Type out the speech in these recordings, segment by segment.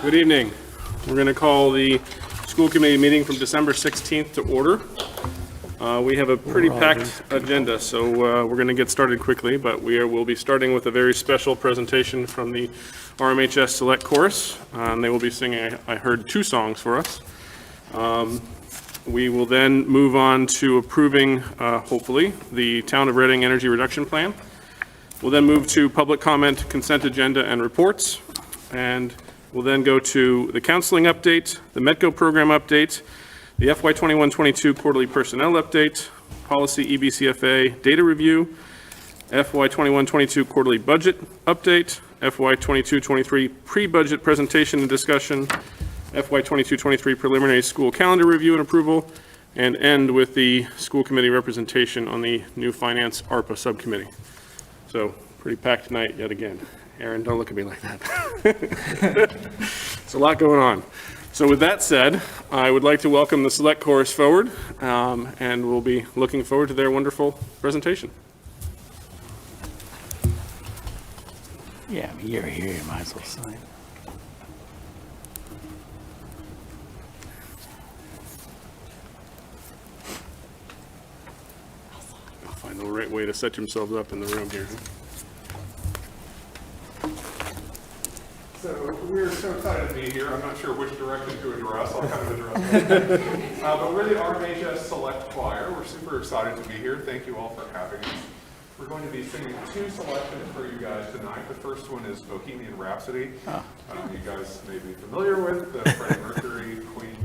Good evening. We're going to call the school committee meeting from December 16th to order. We have a pretty packed agenda, so we're going to get started quickly, but we'll be starting with a very special presentation from the RMHS Select Chorus. They will be singing, I heard, 2 songs for us. We will then move on to approving, hopefully, the Town of Reading Energy Reduction Plan. We'll then move to public comment, consent agenda, and reports. And we'll then go to the counseling update, the METCO program update, the FY21-22 quarterly personnel update, policy EBCFA data review, FY21-22 quarterly budget update, FY22-23 pre-budget presentation and discussion, FY22-23 preliminary school calendar review and approval, and end with the school committee representation on the new finance ARPA subcommittee. So pretty packed night yet again. Aaron, don't look at me like that. It's a lot going on. So with that said, I would like to welcome the Select Chorus forward, and we'll be looking forward to their wonderful presentation. Yeah, I mean, you're here, you might as well sign. Find the right way to set yourselves up in the room here. So we're so excited to be here. I'm not sure which direction to address. I'll kind of address it. But we're the RMHS Select Choir. We're super excited to be here. Thank you all for having us. We're going to be singing 2 selections for you guys tonight. The first one is Bohemian Rhapsody. You guys may be familiar with the Freddie Mercury Queen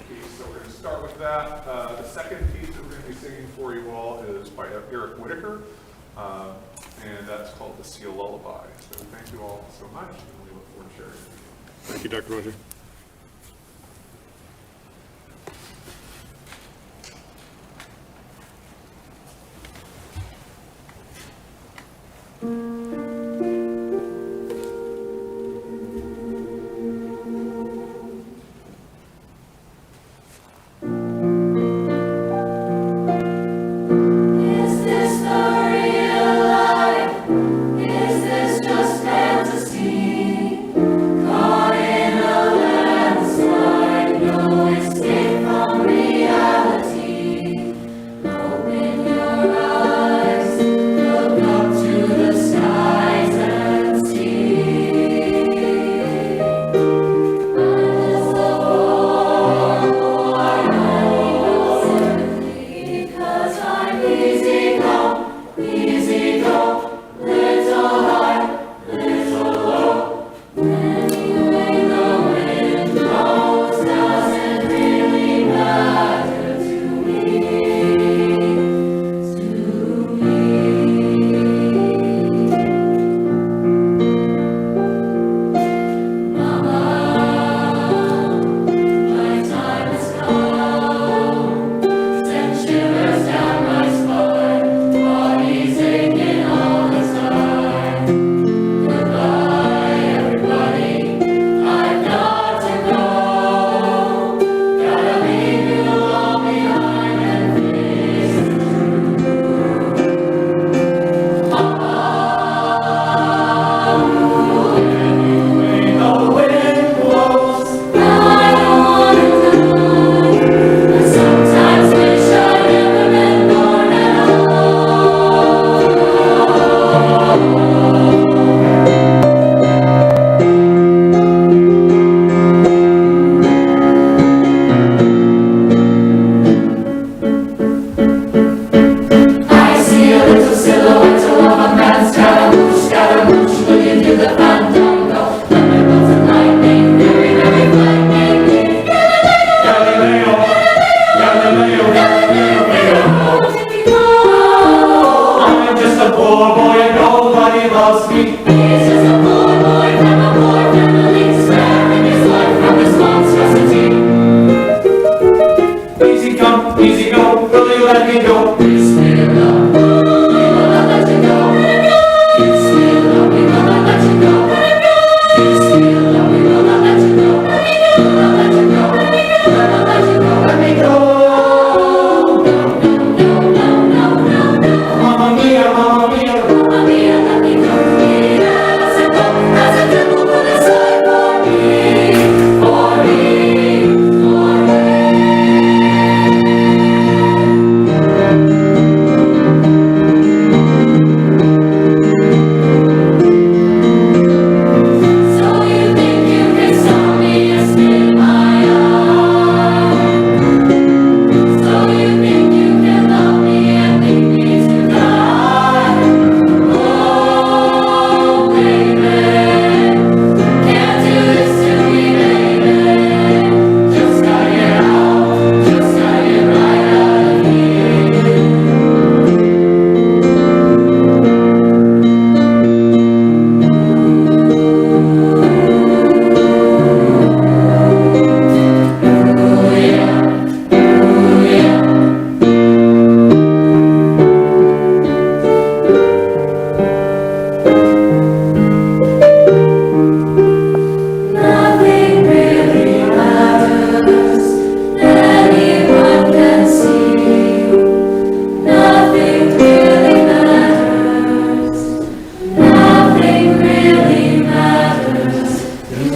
piece. So we're going to start with that. The second piece that we're going to be singing for you all is by Eric Whitacre. And that's called The Seal Lullaby. So thank you all so much, and we look forward to sharing it with you. Thank you, Dr. Roger. Is this just fantasy? Caught in a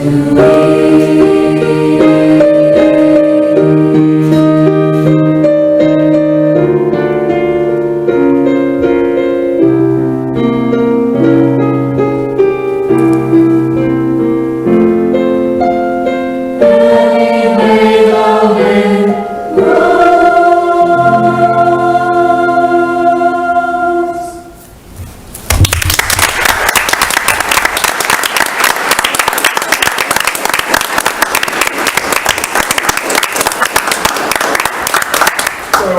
So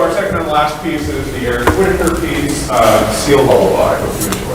our second and last piece is the Eric Whitaker piece, Seal Lullaby. Hope you enjoy.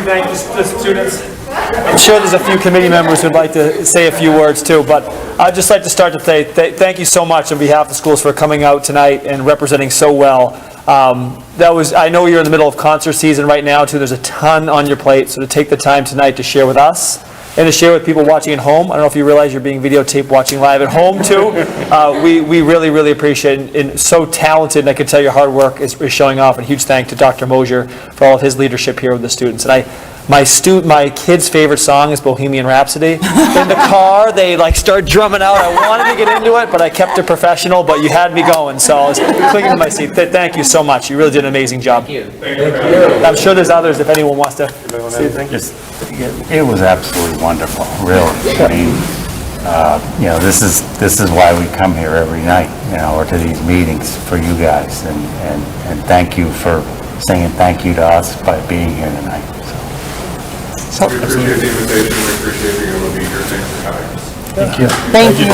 Thank the students. I'm sure there's a few committee members who'd like to say a few words too, but I'd just like to start to say thank you so much on behalf of the schools for coming out tonight and representing so well. I know you're in the middle of concert season right now too. There's a ton on your plate, so to take the time tonight to share with us and to share with people watching at home. I don't know if you realize you're being videotaped watching live at home too. We really, really appreciate it, and so talented, and I can tell your hard work is showing off, and huge thank to Dr. Mosier for all of his leadership here with the students. And my kid's favorite song is Bohemian Rhapsody. In the car, they like start drumming out. I wanted to get into it, but I kept it professional, but you had me going, so I was clinging to my seat. Thank you so much. You really did an amazing job. Thank you. I'm sure there's others if anyone wants to say anything. It was absolutely wonderful, really. I mean, this is why we come here every night, or to these meetings for you guys, and thank you for saying thank you to us by being here tonight. We appreciate the invitation, we appreciate being able to be here, thanks for having us. Thank you. Thank you.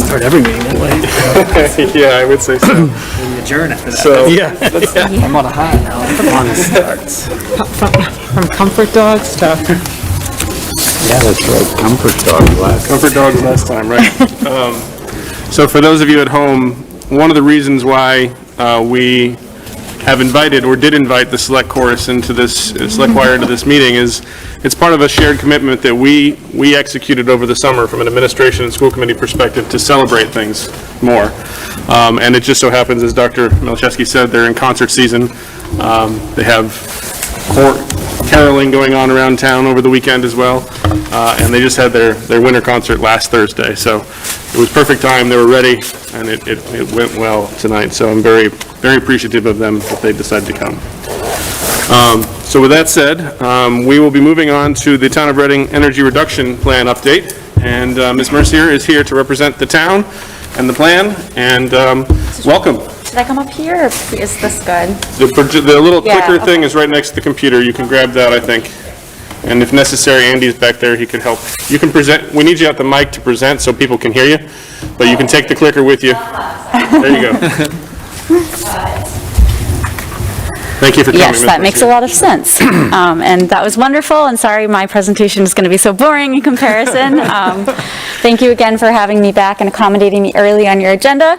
Start every meeting that way. Yeah, I would say so. We adjourn after that. So, I'm on a high now. From Comfort Dogs to... Yeah, that's right. Comfort dog last. Comfort dogs last time, right? So for those of you at home, one of the reasons why we have invited, or did invite, the select chorus into this, select choir into this meeting is, it's part of a shared commitment that we executed over the summer from an administration and school committee perspective to celebrate things more. And it just so happens, as Dr. Malczewski said, they're in concert season. They have caroling going on around town over the weekend as well. And they just had their winter concert last Thursday. So it was perfect time, they were ready, and it went well tonight. So I'm very, very appreciative of them that they decided to come. So with that said, we will be moving on to the Town of Reading Energy Reduction Plan update. And Ms. Mercier is here to represent the town and the plan, and welcome. Should I come up here, or is this good? The little Yeah, clicker thing okay. is right next to the computer. You can grab that, I think. And if necessary, Andy's back there, he can help. You can present, we need you at the mic to present so people can hear you, but you can take the clicker with you. There you go. Thank you for coming. Yes, Ms. that makes a Mercier. lot of sense. And that was wonderful, and sorry my presentation is going to be so boring in comparison. Thank you again for having me back and accommodating me early on your agenda.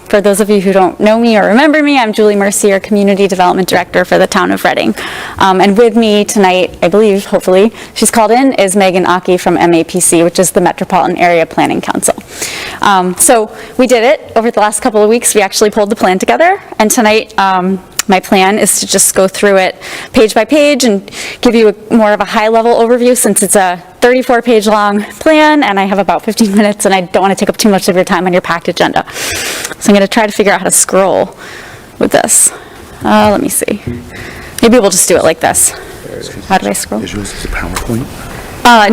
For those of you who don't know me or remember me, I'm Julie Mercier, Community Development Director for the Town of Reading. And with me tonight, I believe, hopefully, she's called in, is Megan Aki from MAPC, which is the Metropolitan Area Planning Council. So we did it over the last couple of weeks. We actually pulled the plan together, and tonight, my plan is to just go through it page by page and give you more of a high-level overview, since it's a 34-page long plan and I have about 15 minutes and I don't want to take up too much of your time on your packed agenda. So I'm going to try to figure out how to scroll with this. Let me see. Maybe we'll just do it like this. How do I scroll? Is yours a PowerPoint?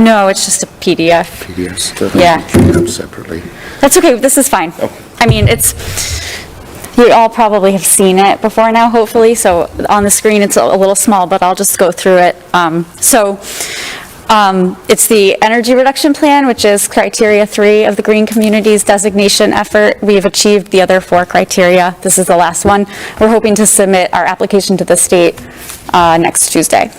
No, it's just a PDF. PDFs? Yeah. Separately. That's okay, this is fine. I mean, you all probably have seen it before now, hopefully, so on the screen it's a little small, but I'll just go through it. It's the energy reduction plan, which is criteria 3 of the Green Communities designation effort. We have achieved the other 4 criteria. This is the last one. We're hoping to submit our application to the state next Tuesday.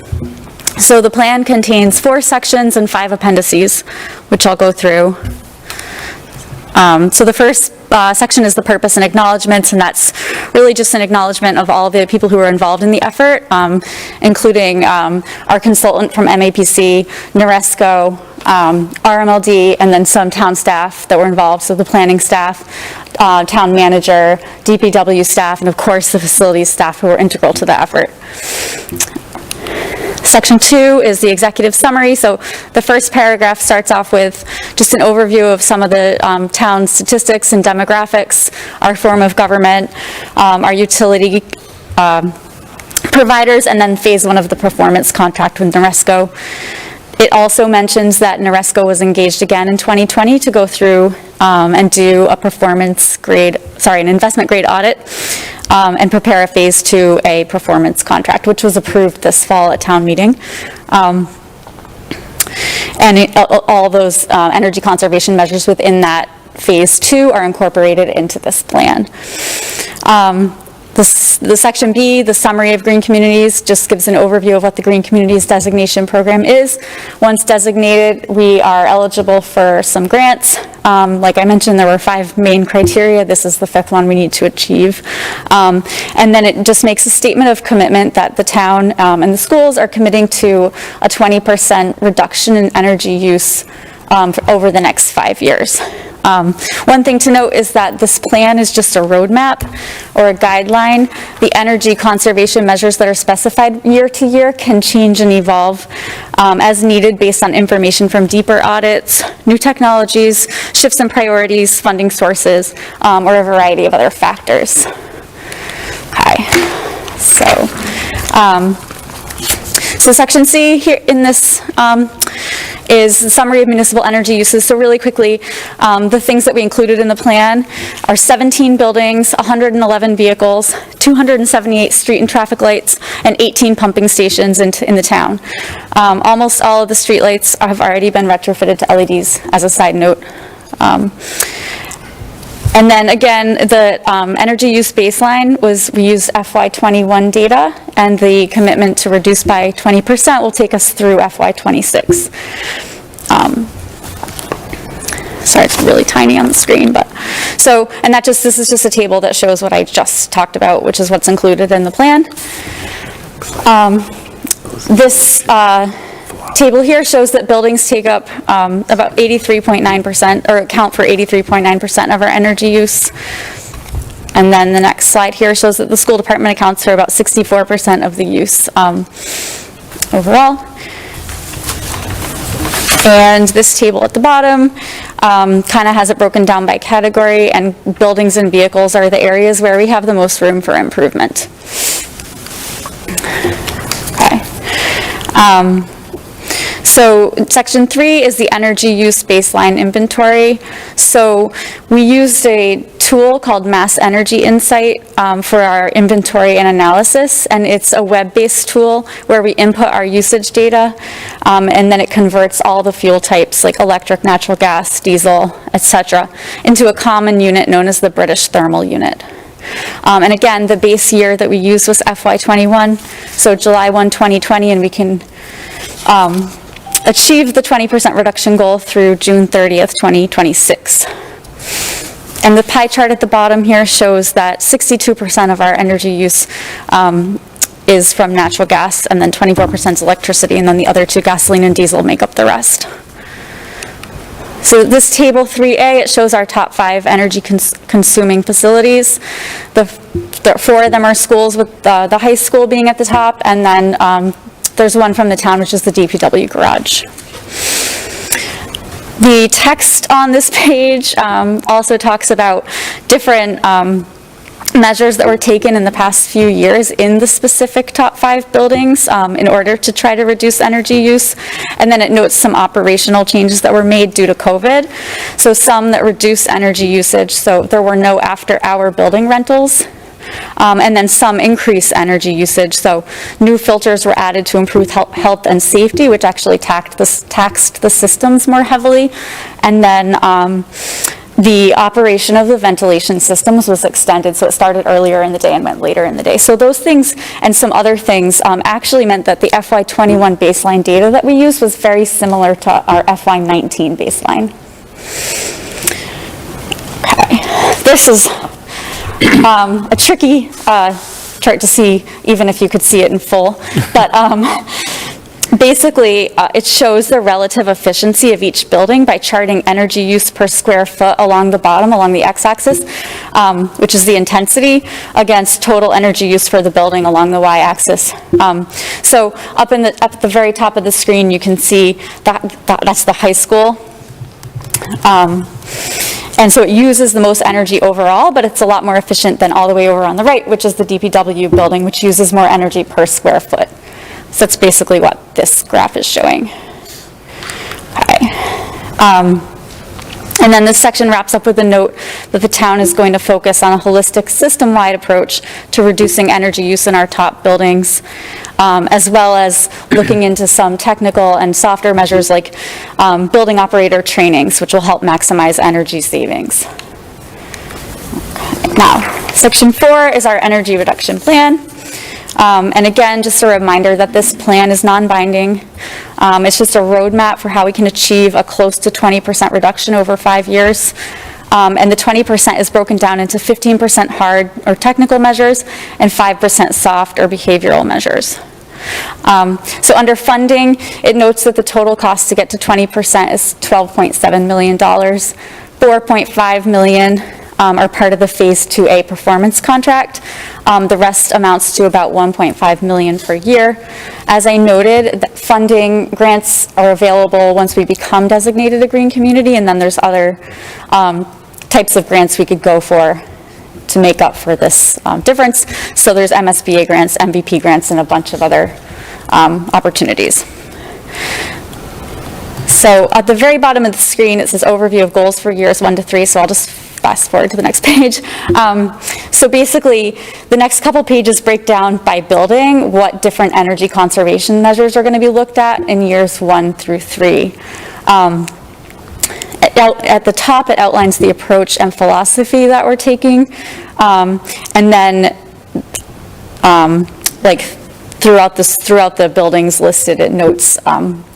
So the plan contains 4 sections and 5 appendices, which I'll go through. So the first section is the purpose and acknowledgements, and that's really just an acknowledgement of all the people who were involved in the effort, including our consultant from MAPC, NORESCO, RMLD, and then some town staff that were involved, so the planning staff, town manager, DPW staff, and of course the facilities staff who were integral to the effort. Section 2 is the executive summary. So the first paragraph starts off with just an overview of some of the town statistics and demographics, our form of government, our utility providers, and then phase 1 of the performance contract with NORESCO. It also mentions that NORESCO was engaged again in 2020 to go through and do a an investment grade audit and prepare a phase 2, a performance contract, which was approved this fall at town meeting. And all those energy conservation measures within that phase 2 are incorporated into this plan. The section B, the summary of green communities, just gives an overview of what the Green Communities Designation Program is. Once designated, we are eligible for some grants. Like I mentioned, there were 5 main criteria. This is the 5th one we need to achieve. And then it just makes a statement of commitment that the town and the schools are committing to a 20% reduction in energy use over the next 5 years. One thing to note is that this plan is just a roadmap or a guideline. The energy conservation measures that are specified year to year can change and evolve as needed based on information from deeper audits, new technologies, shifts in priorities, funding sources, or a variety of other factors. Okay, so Section C here in this is the summary of municipal energy uses. So really quickly, the things that we included in the plan are 17 buildings, 111 vehicles, 278 street and traffic lights, and 18 pumping stations in the town. Almost all of the street lights have already been retrofitted to LEDs, as a side note. And then again, the energy use baseline was, we used FY21 data, and the commitment to reduce by 20% will take us through FY26. Sorry, it's really tiny on the screen, but, so, and this is just a table that shows what I just talked about, which is what's included in the plan. This table here shows that buildings take up about 83.9%, or account for 83.9% of our energy use. And then the next slide here shows that the school department accounts for about 64% of the use overall. And this table at the bottom kind of has it broken down by category, and buildings and vehicles are the areas where we have the most room for improvement. Okay. So section 3 is the energy use baseline inventory. So we used a tool called Mass Energy Insight for our inventory and analysis, and it's a web-based tool where we input our usage data, and then it converts all the fuel types like electric, natural gas, diesel, etc., into a common unit known as the British Thermal Unit. And again, the base year that we used was FY21, so July 1, 2020, and we can achieve the 20% reduction goal through June 30th, 2026. And the pie chart at the bottom here shows that 62% of our energy use is from natural gas, and then 24% is electricity, and then the other two, gasoline and diesel, make up the rest. So this table 3A, it shows our top 5 energy consuming facilities. The 4 of them are schools, with the high school being at the top, and then there's one from the town, which is the DPW garage. The text on this page also talks about different measures that were taken in the past few years in the specific top 5 buildings in order to try to reduce energy use. And then it notes some operational changes that were made due to COVID. So some that reduce energy usage, so there were no after-hour building rentals. And then some increase energy usage. So new filters were added to improve health and safety, which actually taxed the systems more heavily. And then the operation of the ventilation systems was extended, so it started earlier in the day and went later in the day. So those things and some other things actually meant that the FY21 baseline data that we used was very similar to our FY19 baseline. Okay, this is a tricky chart to see, even if you could see it in full. But basically, it shows the relative efficiency of each building by charting energy use per square foot along the bottom, along the x-axis, which is the intensity, against total energy use for the building along the y-axis. So up at the very top of the screen, you can see that's the high school. And so it uses the most energy overall, but it's a lot more efficient than all the way over on the right, which is the DPW building, which uses more energy per square foot. So that's basically what this graph is showing. Okay. And then this section wraps up with a note that the town is going to focus on a holistic system-wide approach to reducing energy use in our top buildings, as well as looking into some technical and software measures like building operator trainings, which will help maximize energy savings. Okay. Now, section 4 is our energy reduction plan. And again, just a reminder that this plan is non-binding. It's just a roadmap for how we can achieve a close to 20% reduction over 5 years. And the 20% is broken down into 15% hard or technical measures and 5% soft or behavioral measures. So under funding, it notes that the total cost to get to 20% is $12.7 million. 4.5 million are part of the Phase 2A performance contract. The rest amounts to about 1.5 million per year. As I noted, funding grants are available once we become designated a green community, and then there's other types of grants we could go for to make up for this difference. So there's MSBA grants, MVP grants, and a bunch of other opportunities. So at the very bottom of the screen, it says overview of goals for years 1 to 3, so I'll just fast forward to the next page. So basically, the next couple pages break down by building what different energy conservation measures are going to be looked at in years 1 through 3. At the top, it outlines the approach and philosophy that we're taking, and then throughout the buildings listed, it notes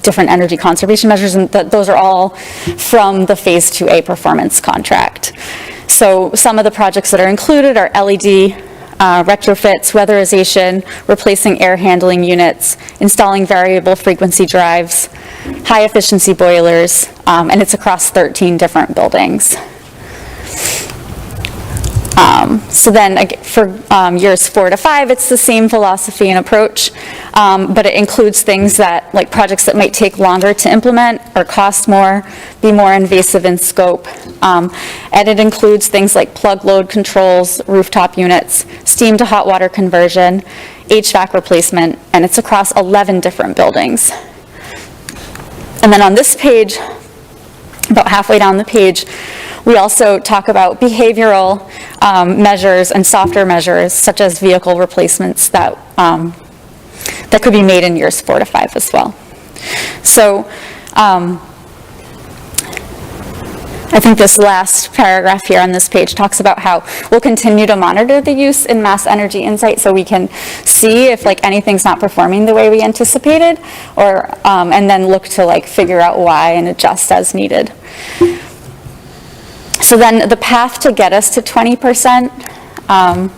different energy conservation measures, and those are all from the Phase 2A performance contract. So some of the projects that are included are LED retrofits, weatherization, replacing air handling units, installing variable frequency drives, high efficiency boilers, and it's across 13 different buildings. So then for years 4 to 5, it's the same philosophy and approach, but it includes things that, like projects that might take longer to implement or cost more, be more invasive in scope. And it includes things like plug load controls, rooftop units, steam to hot water conversion, HVAC replacement, and it's across 11 different buildings. And then on this page, about halfway down the page, we also talk about behavioral measures and softer measures, such as vehicle replacements that could be made in years 4 to 5 as well. So I think this last paragraph here on this page talks about how we'll continue to monitor the use in Mass Energy Insight so we can see if anything's not performing the way we anticipated, or and then look to figure out why and adjust as needed. So then the path to get us to 20%,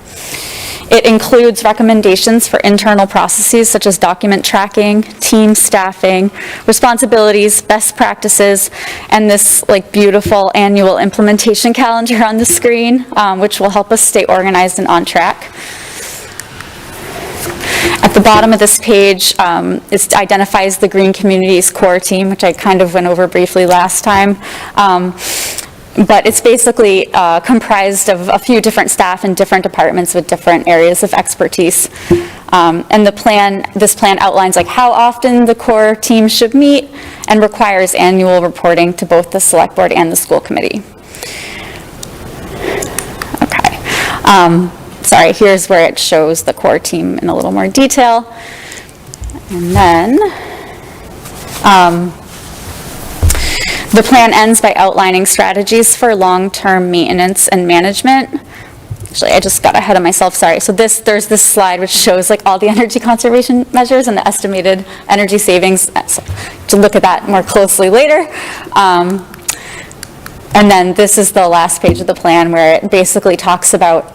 it includes recommendations for internal processes such as document tracking, team staffing, responsibilities, best practices, and this beautiful annual implementation calendar on the screen, which will help us stay organized and on track. At the bottom of this page, it identifies the Green Communities core team, which I kind of went over briefly last time. But it's basically comprised of a few different staff in different departments with different areas of expertise. And this plan outlines how often the core team should meet and requires annual reporting to both the select board and the school committee. Okay. Sorry, here's where it shows the core team in a little more detail. And then the plan ends by outlining strategies for long-term maintenance and management. Actually, I just got ahead of myself, sorry. So there's this slide which shows all the energy conservation measures and the estimated energy savings. So, to look at that more closely later. And then this is the last page of the plan where it basically talks about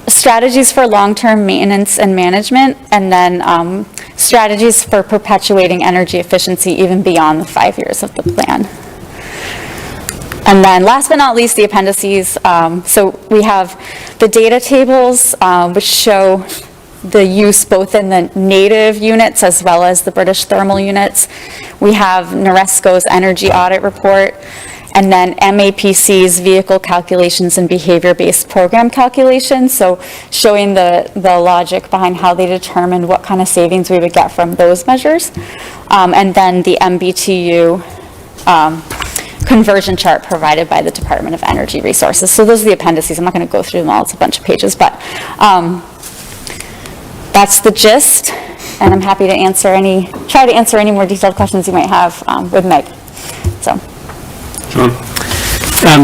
strategies for long-term maintenance and management, and then strategies for perpetuating energy efficiency even beyond the 5 years of the plan. And then last but not least, the appendices. So we have the data tables, which show the use both in the native units as well as the British thermal units. We have NORESCO's energy audit report, and then MAPC's vehicle calculations and behavior-based program calculations, so showing the logic behind how they determined what kind of savings we would get from those measures. And then the MBTU conversion chart provided by the Department of Energy Resources. So those are the appendices. I'm not going to go through them all. It's a bunch of pages, but that's the gist, and I'm happy to try to answer any more detailed questions you might have with Meg. So.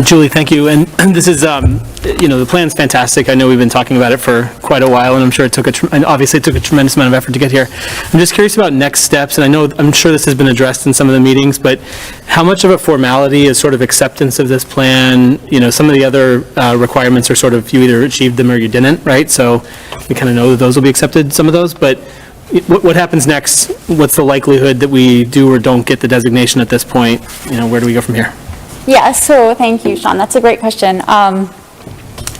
Julie, thank you. And this is, the plan's fantastic. I know we've been talking about it for quite a while, and I'm sure it took a tremendous amount of effort to get here. I'm just curious about next steps, and I'm sure this has been addressed in some of the meetings, but how much of a formality is sort of acceptance of this plan? Some of the other requirements are sort of, you either achieved them or you didn't, right? So we kind of know that those will be accepted, some of those, but what happens next? What's the likelihood that we do or don't get the designation at this point? Where do we go from here? Yeah, so thank you, Sean. That's a great question.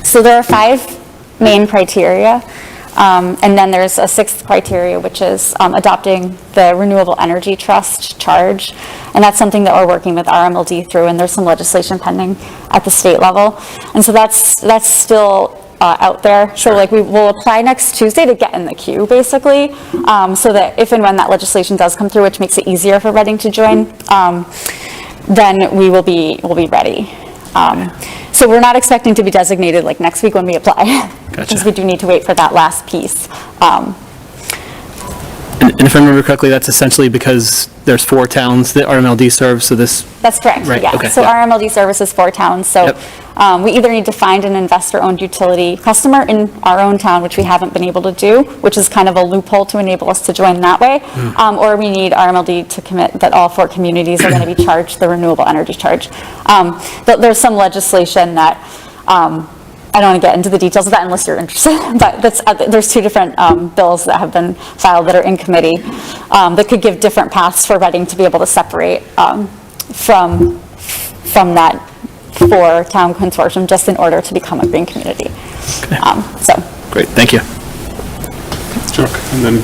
So there are 5 main criteria, and then there's a 6th criteria, which is adopting the Renewable Energy Trust charge, and that's something that we're working with RMLD through, and there's some legislation pending at the state level, and so that's still out there. So like we will apply next Tuesday to get in the queue, basically, so that if and when that legislation does come through, which makes it easier for Reading to join, then we'll be ready. So we're not expecting to be designated like next week when we apply, because we do need to wait for that last piece. And if I remember correctly, that's essentially because there's 4 towns that RMLD serves, so this, That's correct, Right, yeah. okay, So yeah. RMLD services 4 towns, so Yep. we either need to find an investor-owned utility customer in our own town, which we haven't been able to do, which is kind of a loophole to enable us to join that way, or we need RMLD to commit that all 4 communities are going to be charged the renewable energy charge. But there's some legislation that, I don't want to get into the details of that unless you're interested, but there's 2 different bills that have been filed that are in committee that could give different paths for Reading to be able to separate from that 4-town consortium just in order to become a green community. So, great, thank you. Chuck, and then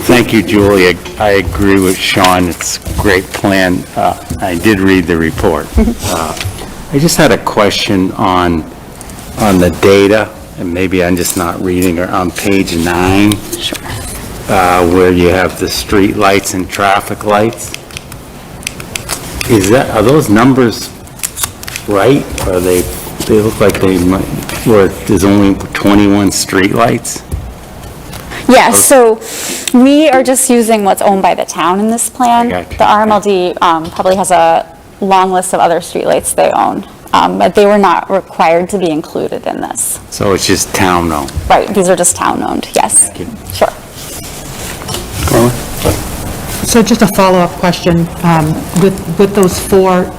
Thank you, Julie. I agree with Sean. It's a great plan. I did read the report. I just had a question on the data, and maybe I'm just not reading, or on page 9, where you have the street lights and traffic lights. Are those numbers right? Or they look like they might, where there's only 21 street lights? yeah, so we are just using what's owned by the town in this plan. I got you. The RMLD probably has a long list of other streetlights they own, but they were not required to be included in this. So it's just town-owned? Right, these are just town-owned, yes. Thank you. Sure. So just a follow-up question, with those 4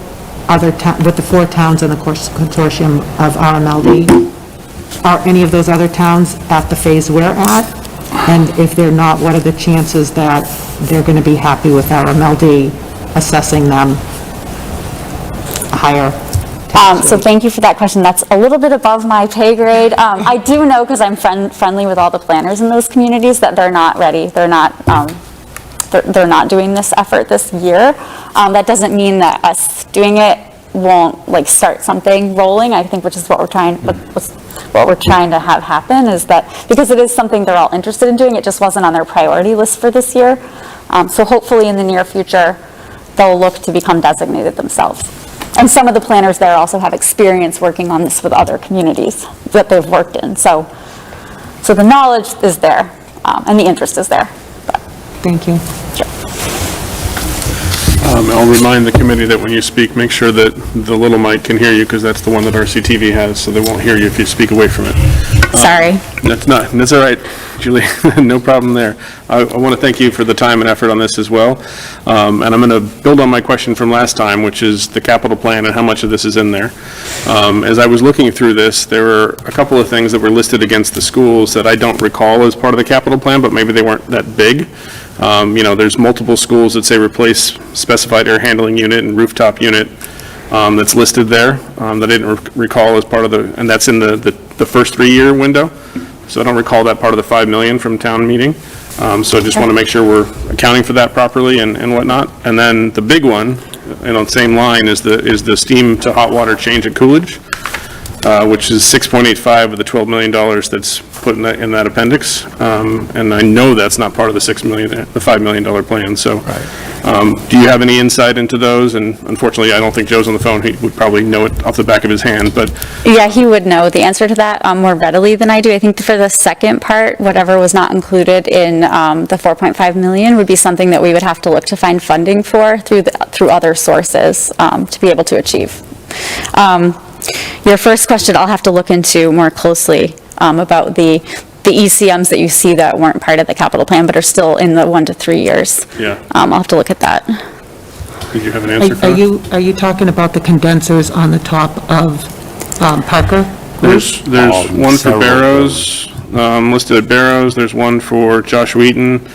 other with the 4 towns in the consortium of RMLD, are any of those other towns at the phase we're at? And if they're not, what are the chances that they're going to be happy with RMLD assessing them higher? So thank you for that question. That's a little bit above my pay grade. I do know, because I'm friendly with all the planners in those communities, that they're not ready. They're not doing this effort this year. That doesn't mean that us doing it won't start something rolling. I think, which is what we're trying to have happen, is that because it is something they're all interested in doing, it just wasn't on their priority list for this year. So hopefully in the near future, they'll look to become designated themselves. And some of the planners there also have experience working on this with other communities that they've worked in. So the knowledge is there, and the interest is there. Thank you. I'll remind the committee that when you speak, make sure that the little mic can hear you, because that's the one that RCTV has, so they won't hear you if you speak away from it. Sorry. That's all right, Julie, no problem there. I want to thank you for the time and effort on this as well. And I'm going to build on my question from last time, which is the capital plan and how much of this is in there. As I was looking through this, there were a couple of things that were listed against the schools that I don't recall as part of the capital plan, but maybe they weren't that big. There's multiple schools that say replace specified air handling unit and rooftop unit that's listed there that I didn't recall as part of and that's in the first 3-year window. So I don't recall that part of the 5 million from town meeting. So I just want to make sure we're accounting for that properly and whatnot. And then the big one, and on the same line, is the steam to hot water change at Coolidge, which is 6.85 of the $12 million that's put in that appendix. And I know that's not part of the $5 million plan. So do you have any insight into those? And unfortunately, I don't think Joe's on the phone. He would probably know it off the back of his hand, but. Yeah, he would know the answer to that more readily than I do. I think for the second part, whatever was not included in the 4.5 million would be something that we would have to look to find funding for through other sources to be able to achieve. Your first question, I'll have to look into more closely about the ECMs that you see that weren't part of the capital plan but are still in the 1 to 3 years. Yeah. I'll have to look at that. Did you have an answer for that? Are you talking about the condensers on the top of Parker? There's one for several. Barrows, listed at Barrows, there's one for Joshua Eaton,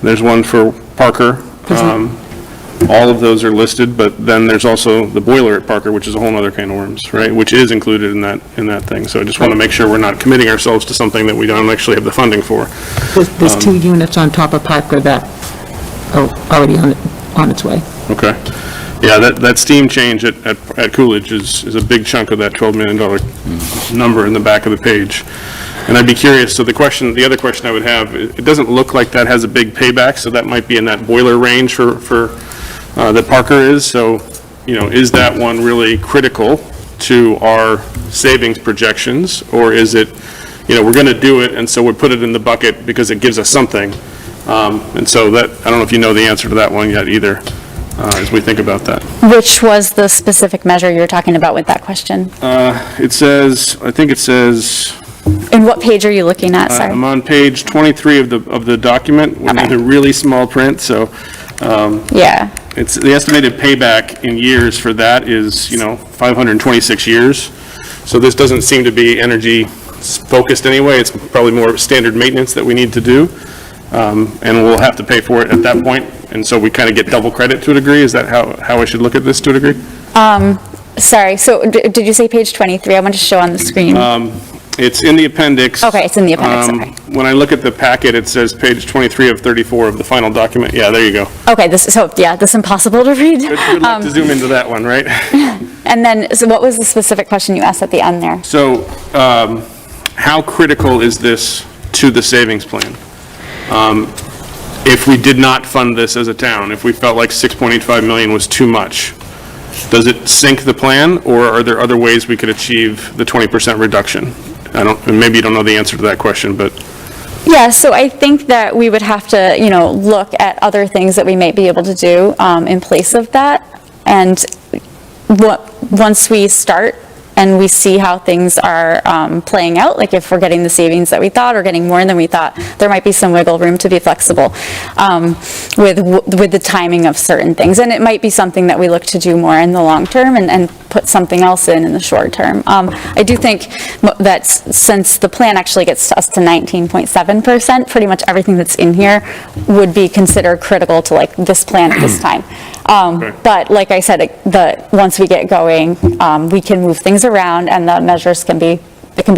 there's one for Parker. All of those are listed, but then there's also the boiler at Parker, which is a whole nother can of worms, right? Which is included in that thing. So I just want to make sure we're not committing ourselves to something that we don't actually have the funding for. There's 2 units on top of Parker that are already on its way. Okay. Yeah, that steam change at Coolidge is a big chunk of that $12 million number in the back of the page. And I'd be curious, so the other question I would have, it doesn't look like that has a big payback, so that might be in that boiler range for that Parker is. So, is that one really critical to our savings projections? Or is it, we're going to do it, and so we put it in the bucket because it gives us something? And so I don't know if you know the answer to that one yet either, as we think about that. Which was the specific measure you were talking about with that question? I think it says, And what page are you looking at, sorry? I'm on page 23 of the document, with Okay. the really small print, so Yeah, it's, the estimated payback in years for that is, 526 years. So this doesn't seem to be energy focused anyway, it's probably more standard maintenance that we need to do. And we'll have to pay for it at that point, and so we kind of get double credit to a degree. Is that how I should look at this to a degree? sorry, so did you say page 23? I want to show on the screen. It's in the appendix. Okay, it's in the appendix, okay. When I look at the packet, it says page 23 of 34 of the final document. Yeah, there you go. Okay, this is impossible to read. Good luck to zoom into that one, right? And then, so what was the specific question you asked at the end there? So, how critical is this to the savings plan? If we did not fund this as a town, if we felt like 6.85 million was too much, does it sink the plan, or are there other ways we could achieve the 20% reduction? Maybe you don't know the answer to that question, but Yeah, so I think that we would have to, look at other things that we might be able to do in place of that. And once we start and we see how things are playing out, like if we're getting the savings that we thought or getting more than we thought, there might be some wiggle room to be flexible with the timing of certain things. And it might be something that we look to do more in the long term and put something else in the short term. I do think that since the plan actually gets us to 19.7%, pretty much everything that's in here would be considered critical to like this plan at this time. But like I said, once we get going, we can move things around and the measures can be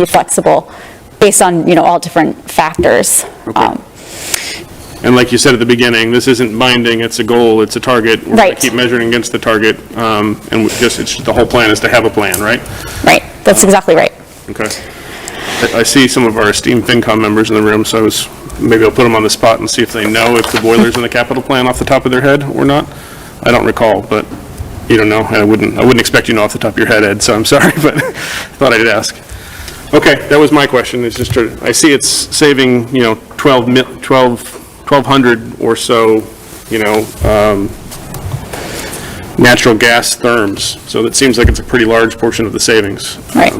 flexible based on, all different factors. and like you said at the beginning, this isn't binding, it's a goal, it's a target. We're going Right. to keep measuring against the target, and the whole plan is to have a plan, right? Right, that's exactly right. Okay. I see some of our esteemed FinCom members in the room, so maybe I'll put them on the spot and see if they know if the boiler's in the capital plan off the top of their head or not. I don't recall, but you don't know, and I wouldn't expect you to know off the top of your head, Ed, so I'm sorry, but thought I'd ask. Okay, that was my question, it's just, I see it's saving, 1,200 or so, natural gas therms, so that seems like it's a pretty large portion of the savings. Right.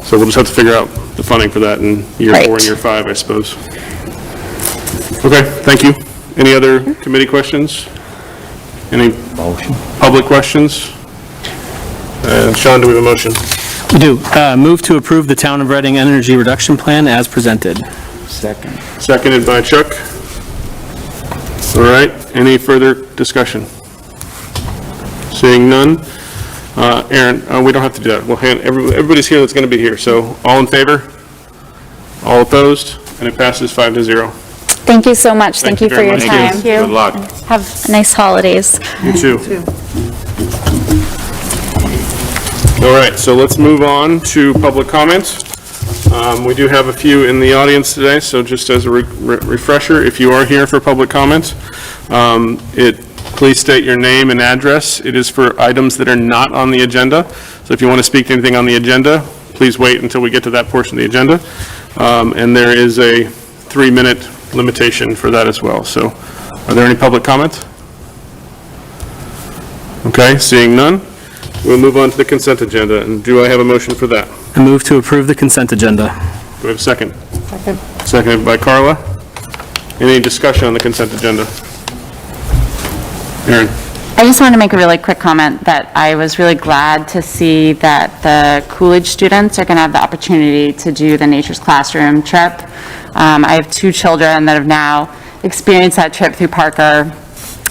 So we'll just have to figure out the funding for that in year 4 and year 5, I suppose. Okay, thank you. Any other committee questions? Any Motion. public questions? Sean, do we have a motion? We do. Move to approve the Town of Reading Energy Reduction Plan as presented. Second. Seconded by Chuck. All right, any further discussion? Seeing none. Aaron, we don't have to do that. We'll everybody's here that's going to be here, so all in favor? All opposed? And it passes 5-0. Thank you so much. Thank you for very your much. time. Good luck. Have nice holidays. You too. All right, so let's move on to public comments. We do have a few in the audience today, so just as a refresher, if you are here for public comments, please state your name and address. It is for items that are not on the agenda. So if you want to speak to anything on the agenda, please wait until we get to that portion of the agenda. And there is a 3-minute limitation for that as well. So are there any public comments? Okay, seeing none, we'll move on to the consent agenda. And do I have a motion for that? I move to approve the consent agenda. Do I have a second? Second. Seconded by Carla. Any discussion on the consent agenda? Aaron? I just wanted to make a really quick comment that I was really glad to see that the Coolidge students are going to have the opportunity to do the Nature's Classroom trip. I have 2 children that have now experienced that trip through Parker.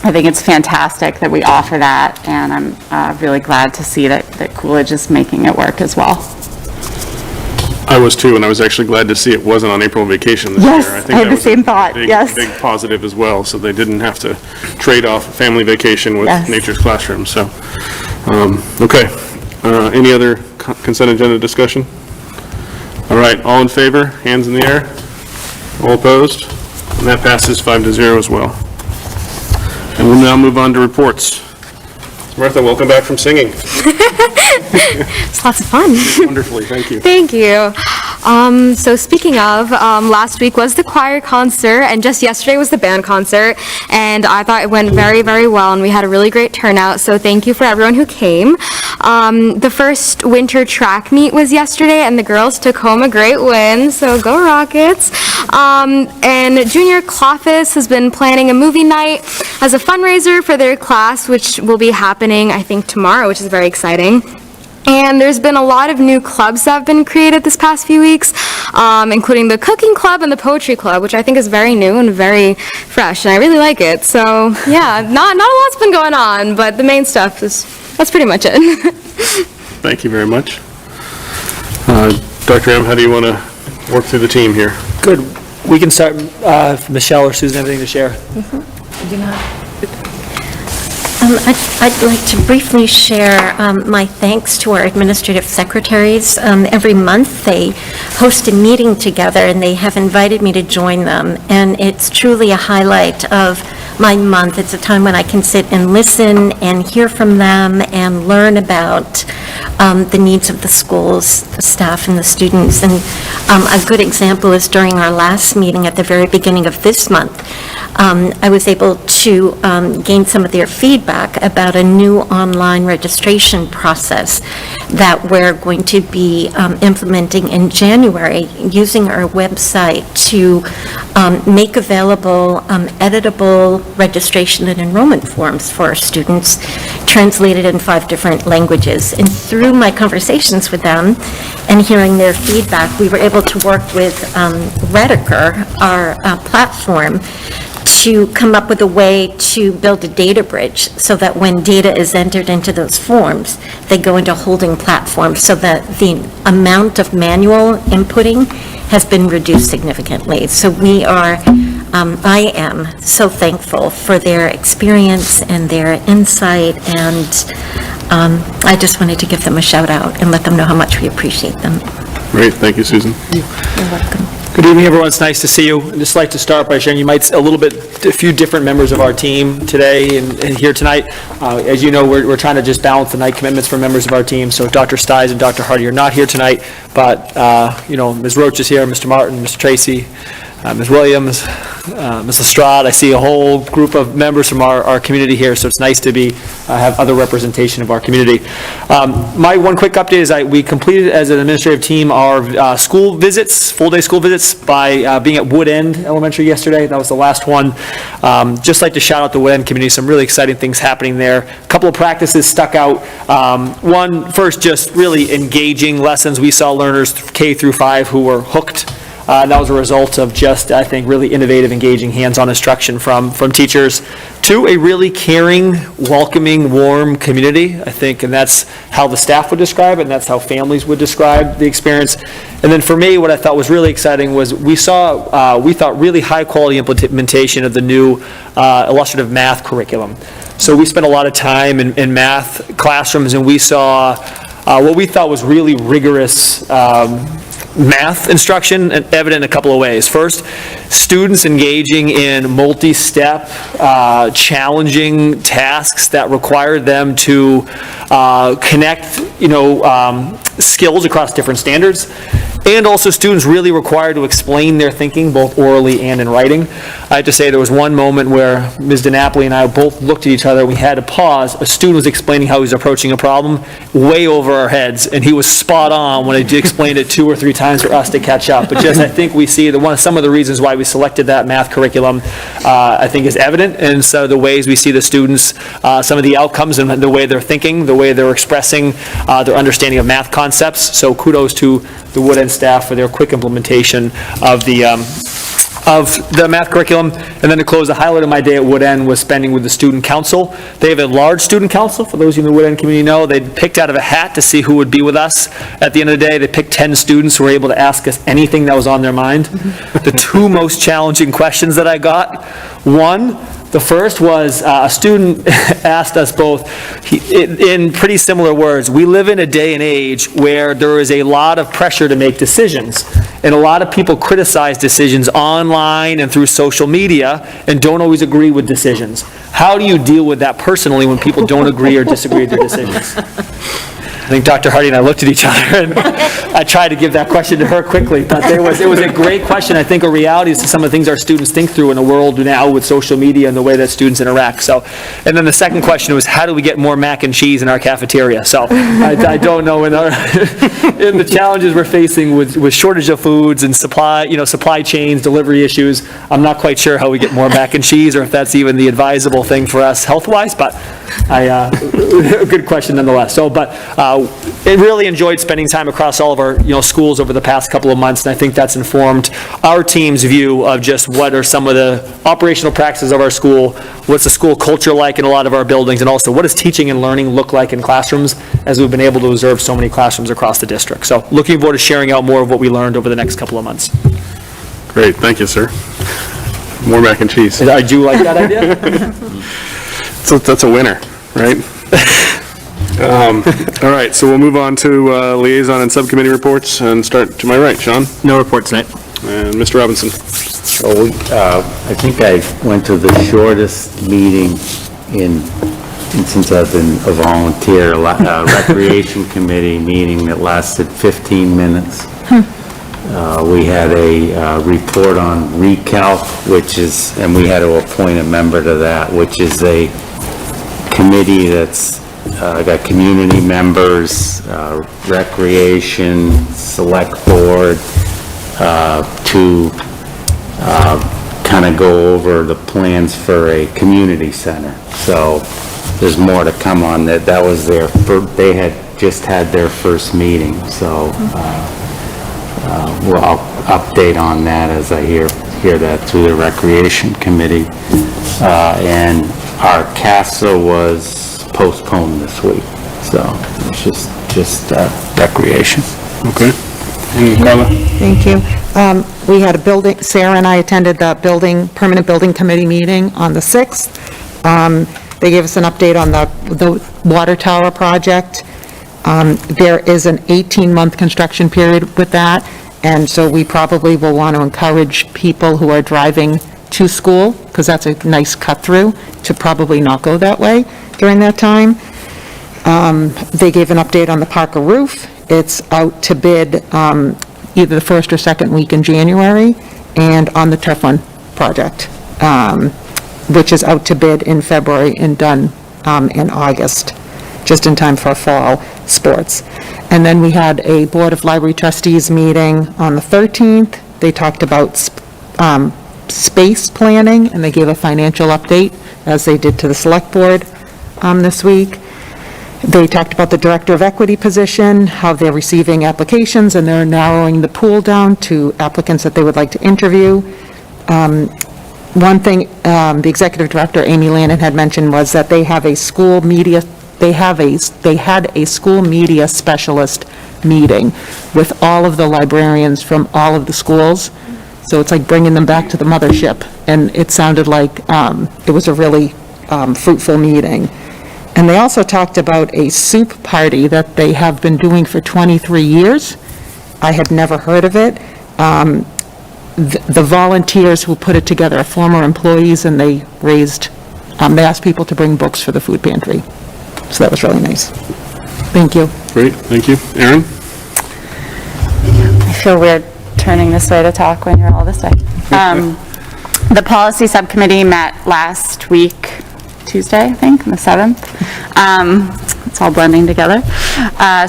I think it's fantastic that we offer that, and I'm really glad to see that Coolidge is making it work as well. I was too, and I was actually glad to see it wasn't on April vacation this Yes, year. I think had that the was same a thought, big- yes. Big positive as well, so they didn't have to trade off family vacation with Yes. Nature's Classroom, so. Okay, any other consent agenda discussion? All right, all in favor, hands in the air? All opposed? And that passes 5-0 as well. And we'll now move on to reports. Martha, welcome back from singing. It's lots of fun. Wonderfully, thank you. Thank you. So speaking of, last week was the choir concert, and just yesterday was the band concert, and I thought it went very, very well, and we had a really great turnout, so thank you for everyone who came. The first winter track meet was yesterday, and the girls took home a great win, so go Rockets. And Junior Cloffice has been planning a movie night as a fundraiser for their class, which will be happening, I think, tomorrow, which is very exciting. And there's been a lot of new clubs that have been created this past few weeks, including the cooking club and the poetry club, which I think is very new and very fresh, and I really like it. So yeah, not a lot's been going on, but the main stuff that's pretty much it. Thank you very much. Dr. M, how do you want to work through the team here? Good. We can start, Michelle or Susan, anything to share? I'd like to briefly share my thanks to our administrative secretaries. Every month, they host a meeting together, and they have invited me to join them. And it's truly a highlight of my month. It's a time when I can sit and listen and hear from them and learn about the needs of the schools, the staff, and the students. And a good example is during our last meeting at the very beginning of this month, I was able to gain some of their feedback about a new online registration process that we're going to be implementing in January, using our website to make available editable registration and enrollment forms for our students, translated in 5 different languages. And through my conversations with them and hearing their feedback, we were able to work with Rediker, our platform, to come up with a way to build a data bridge so that when data is entered into those forms, they go into a holding platform so that the amount of manual inputting has been reduced significantly. So I am so thankful for their experience and their insight, and I just wanted to give them a shout out and let them know how much we appreciate them. Great, thank you, Susan. You're welcome. Good evening, everyone. It's nice to see you. I'd just like to start by sharing a few different members of our team today and here tonight. As you know, we're trying to just balance the night commitments for members of our team. So Dr. Stiles and Dr. Hardy are not here tonight, but, Ms. Roach is here, Mr. Martin, Mr. Tracy, Ms. Williams, Ms. Lestrade. I see a whole group of members from our community here, so it's nice to have other representation of our community. My one quick update is we completed as an administrative team our school visits, full-day school visits, by being at Wood End Elementary yesterday. That was the last one. Just like to shout out the Wood End community, some really exciting things happening there. A couple of practices stuck out. One, first, just really engaging lessons. We saw learners K through 5 who were hooked. And that was a result of just, I think, really innovative, engaging, hands-on instruction from teachers. 2, a really caring, welcoming, warm community, I think, and that's how the staff would describe it, and that's how families would describe the experience. And then for me, what I thought was really exciting was we thought really high-quality implementation of the new illustrative math curriculum. So we spent a lot of time in math classrooms, and we saw what we thought was really rigorous math instruction, and evident in a couple of ways. First, students engaging in multi-step, challenging tasks that required them to connect, skills across different standards, and also students really required to explain their thinking, both orally and in writing. I have to say, there was one moment where Ms. DiNapoli and I both looked at each other, we had to pause. A student was explaining how he was approaching a problem way over our heads, and he was spot on when he explained it 2 or 3 times for us to catch up. But just, I think we see some of the reasons why we selected that math curriculum, I think is evident, and so the ways we see the students, some of the outcomes and the way they're thinking, the way they're expressing their understanding of math concepts. So kudos to the Wood End staff for their quick implementation of the math curriculum. And then to close, the highlight of my day at Wood End was spending with the student council. They have a large student council, for those of you in the Wood End community know. They picked out of a hat to see who would be with us. At the end of the day, they picked 10 students who were able to ask us anything that was on their mind. The 2 most challenging questions that I got, the first was a student asked us both, in pretty similar words, we live in a day and age where there is a lot of pressure to make decisions, and a lot of people criticize decisions online and through social media and don't always agree with decisions. How do you deal with that personally when people don't agree or disagree with their decisions? I think Dr. Hardy and I looked at each other, and I tried to give that question to her quickly, but it was a great question. I think a reality is to some of the things our students think through in a world now with social media and the way that students interact. So, and then the second question was, how do we get more mac and cheese in our cafeteria? So I don't know, in the challenges we're facing with shortage of foods and supply chains, delivery issues, I'm not quite sure how we get more mac and cheese, or if that's even the advisable thing for us health-wise, but a good question nonetheless. So, I really enjoyed spending time across all of our, schools over the past couple of months, and I think that's informed our team's view of just what are some of the operational practices of our school, what's the school culture like in a lot of our buildings, and also what does teaching and learning look like in classrooms, as we've been able to observe so many classrooms across the district. So looking forward to sharing out more of what we learned over the next couple of months. Great, thank you, sir. More mac and cheese. I do like that idea. So that's a winner, right? All right, so we'll move on to liaison and subcommittee reports, and start to my right. Sean? No report tonight. And Mr. Robinson? So, I think I went to the shortest meeting since I've been a volunteer, recreation committee meeting that lasted 15 minutes. We had a report on recalc, and we had to appoint a member to that, which is a committee that's got community members, recreation, select board, to kind of go over the plans for a community center. So there's more to come on that. That was they had just had their first meeting. So I'll update on that as I hear that through the recreation committee. And our CASA was postponed this week, so it's just recreation. Okay. And Carla? Thank you. We had Sarah and I attended the permanent building committee meeting on the 6th. They gave us an update on the water tower project. There is an 18-month construction period with that, and so we probably will want to encourage people who are driving to school, because that's a nice cut-through, to probably not go that way during that time. They gave an update on the Parker roof. It's out to bid either the first or second week in January, and on the turf fund project, which is out to bid in February and done in August, just in time for fall sports. And then we had a Board of Library Trustees meeting on the 13th. They talked about space planning, and they gave a financial update, as they did to the Select Board this week. They talked about the Director of Equity position, how they're receiving applications, and they're narrowing the pool down to applicants that they would like to interview. One thing the Executive Director, Amy Lannon, had mentioned was that they have a school media, they had a school media specialist meeting with all of the librarians from all of the schools. So it's like bringing them back to the mothership, and it sounded like it was a really fruitful meeting. And they also talked about a soup party that they have been doing for 23 years. I had never heard of it. The volunteers who put it together are former employees, and they asked people to bring books for the food pantry. So that was really nice. Thank you. Great, thank you. Aaron? I feel weird turning this way to talk when you're all this way. The policy subcommittee met last week, Tuesday, I think, the 7th. It's all blending together.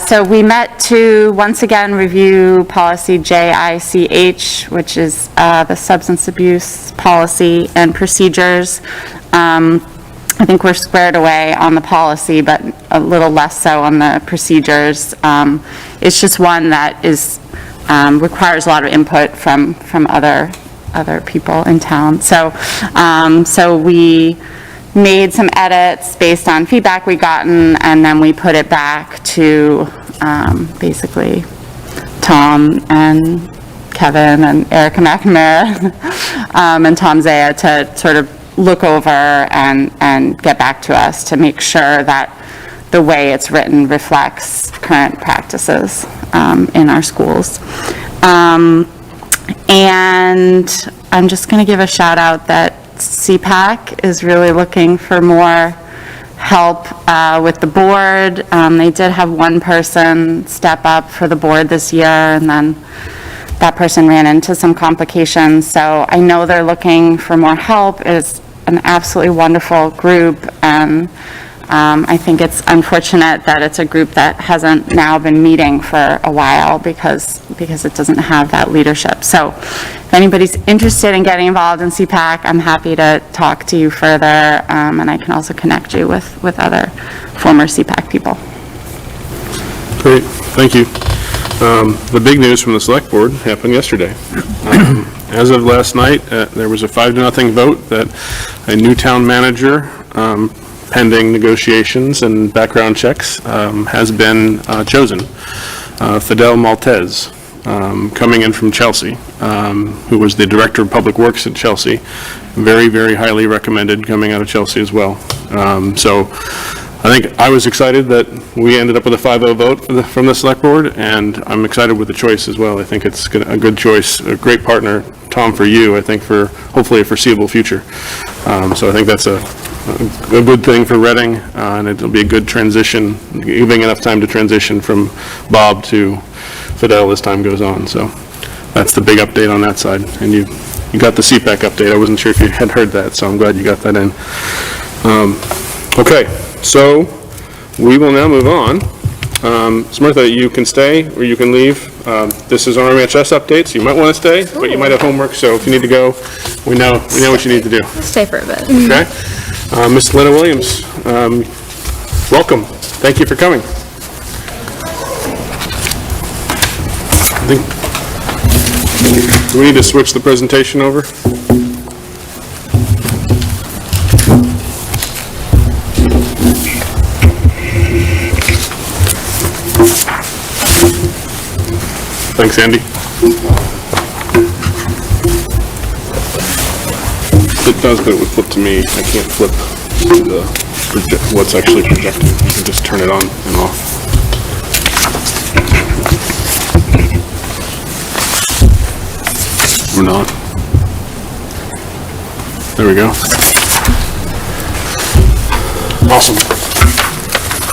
So we met to, once again, review policy JICH, which is the substance abuse policy and procedures. I think we're squared away on the policy, but a little less so on the procedures. It's just one that is, requires a lot of input from other people in town. So we made some edits based on feedback we gotten, and then we put it back to basically Tom and Kevin and Erica McNamara and Tom Zaya to sort of look over and get back to us to make sure that the way it's written reflects current practices in our schools. And I'm just going to give a shout out that CPAC is really looking for more help with the board. They did have one person step up for the board this year, and then that person ran into some complications. So I know they're looking for more help. It's an absolutely wonderful group, and I think it's unfortunate that it's a group that hasn't now been meeting for a while because it doesn't have that leadership. So if anybody's interested in getting involved in CPAC, I'm happy to talk to you further, and I can also connect you with other former CPAC people. Great, thank you. The big news from the select board happened yesterday. As of last night, there was a 5-0 vote that a new town manager, pending negotiations and background checks, has been chosen. Fidel Maltez, coming in from Chelsea, who was the Director of Public Works at Chelsea. Very, very highly recommended coming out of Chelsea as well. So I think I was excited that we ended up with a 5-0 vote from the select board, and I'm excited with the choice as well. I think it's a good choice, a great partner, Tom, for you, I think, for hopefully a foreseeable future. So I think that's a good thing for Reading, and it'll be a good transition, giving enough time to transition from Bob to Fidel as time goes on. So that's the big update on that side. And you got the CPAC update. I wasn't sure if you had heard that, so I'm glad you got that in. Okay, so we will now move on. Smrtha, you can stay or you can leave. This is RMHS update, so you might want to stay, but you might have homework, so if you need to go, we know what you need to do. Stay for a bit. Okay? Ms. Lena Williams, welcome. Thank you for coming. Do we need to switch the presentation over? Thanks, Andy. It does, but it would flip to me. I can't flip what's actually projected. You can just turn it on and off. Or not. There we go. Awesome.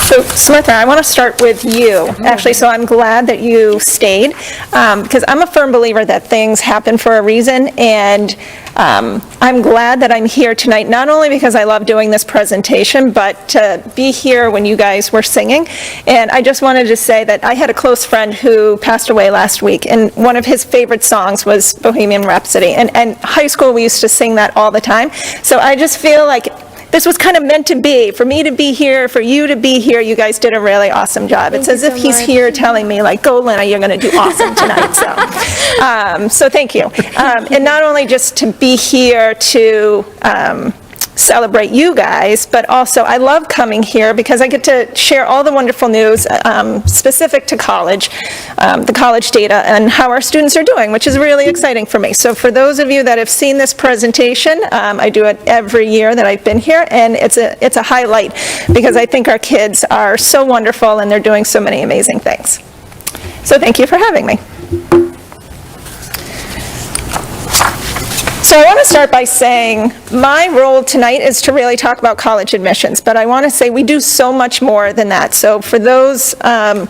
So Smrtha, I want to start with you, actually, so I'm glad that you stayed, because I'm a firm believer that things happen for a reason, and I'm glad that I'm here tonight, not only because I love doing this presentation, but to be here when you guys were singing. And I just wanted to say that I had a close friend who passed away last week, and one of his favorite songs was Bohemian Rhapsody, and high school we used to sing that all the time. So I just feel like this was kind of meant to be, for me to be here, for you to be here. You guys did a really awesome job. It's as if he's here telling me, like, go Lena, you're going to do awesome tonight. So thank you. And not only just to be here to celebrate you guys, but also I love coming here because I get to share all the wonderful news specific to college, the college data, and how our students are doing, which is really exciting for me. So for those of you that have seen this presentation, I do it every year that I've been here, and it's a highlight because I think our kids are so wonderful and they're doing so many amazing things. So thank you for having me. So I want to start by saying my role tonight is to really talk about college admissions, but I want to say we do so much more than that. So for those of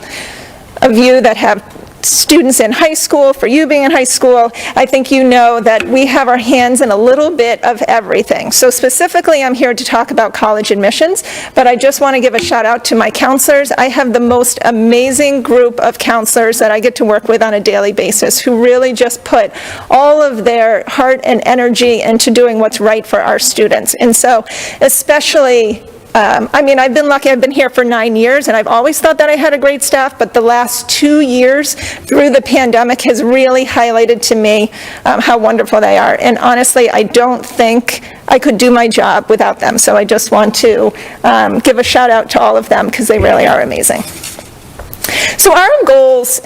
you that have students in high school, for you being in high school, I think you know that we have our hands in a little bit of everything. So specifically, I'm here to talk about college admissions, but I just want to give a shout out to my counselors. I have the most amazing group of counselors that I get to work with on a daily basis who really just put all of their heart and energy into doing what's right for our students. And so especially I've been lucky, I've been here for 9 years, and I've always thought that I had a great staff, but the last 2 years through the pandemic has really highlighted to me how wonderful they are. And honestly, I don't think I could do my job without them. So I just want to give a shout out to all of them because they really are amazing. So our goals,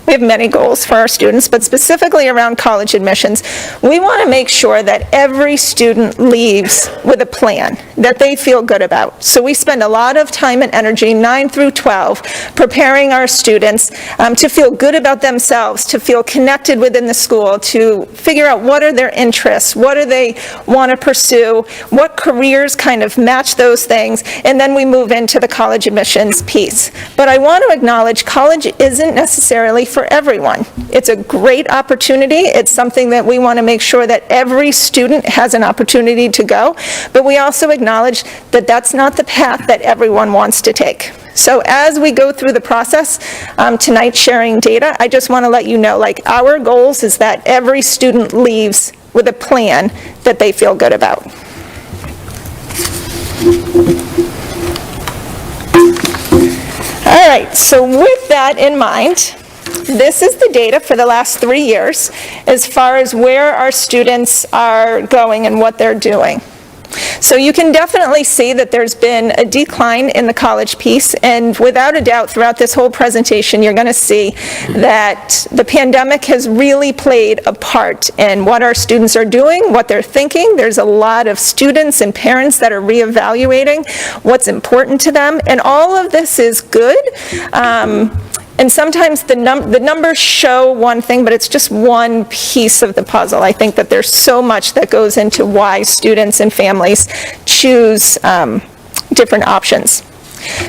we have many goals for our students, but specifically around college admissions, we want to make sure that every student leaves with a plan that they feel good about. So we spend a lot of time and energy, 9 through 12, preparing our students to feel good about themselves, to feel connected within the school, to figure out what are their interests, what do they want to pursue, what careers kind of match those things, and then we move into the college admissions piece. But I want to acknowledge college isn't necessarily for everyone. It's a great opportunity. It's something that we want to make sure that every student has an opportunity to go, but we also acknowledge that that's not the path that everyone wants to take. So as we go through the process, tonight sharing data, I just want to let you know, like, our goals is that every student leaves with a plan that they feel good about. All right, so with that in mind, this is the data for the last 3 years as far as where our students are going and what they're doing. So you can definitely see that there's been a decline in the college piece, and without a doubt throughout this whole presentation you're going to see that the pandemic has really played a part in what our students are doing, what they're thinking. There's a lot of students and parents that are reevaluating what's important to them, and all of this is good. And sometimes the numbers show one thing, but it's just one piece of the puzzle. I think that there's so much that goes into why students and families choose different options.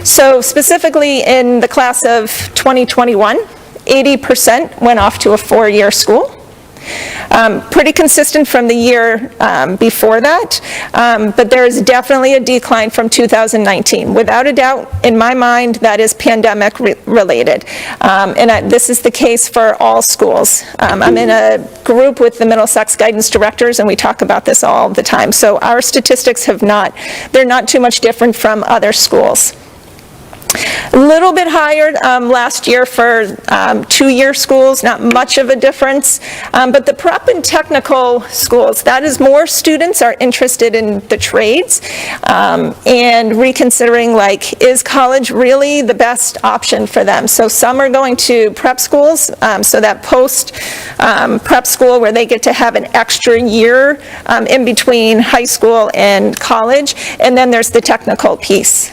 So specifically in the class of 2021, 80% went off to a 4-year school. Pretty consistent from the year before that, but there is definitely a decline from 2019. Without a doubt, in my mind, that is pandemic related. This is the case for all schools. I'm in a group with the Middlesex guidance directors, and we talk about this all the time. So our statistics they're not too much different from other schools. A little bit higher last year for 2-year schools, not much of a difference. But the prep and technical schools, that is more students are interested in the trades and reconsidering, like, is college really the best option for them? So some are going to prep schools, so that post prep school where they get to have an extra year in between high school and college, and then there's the technical piece.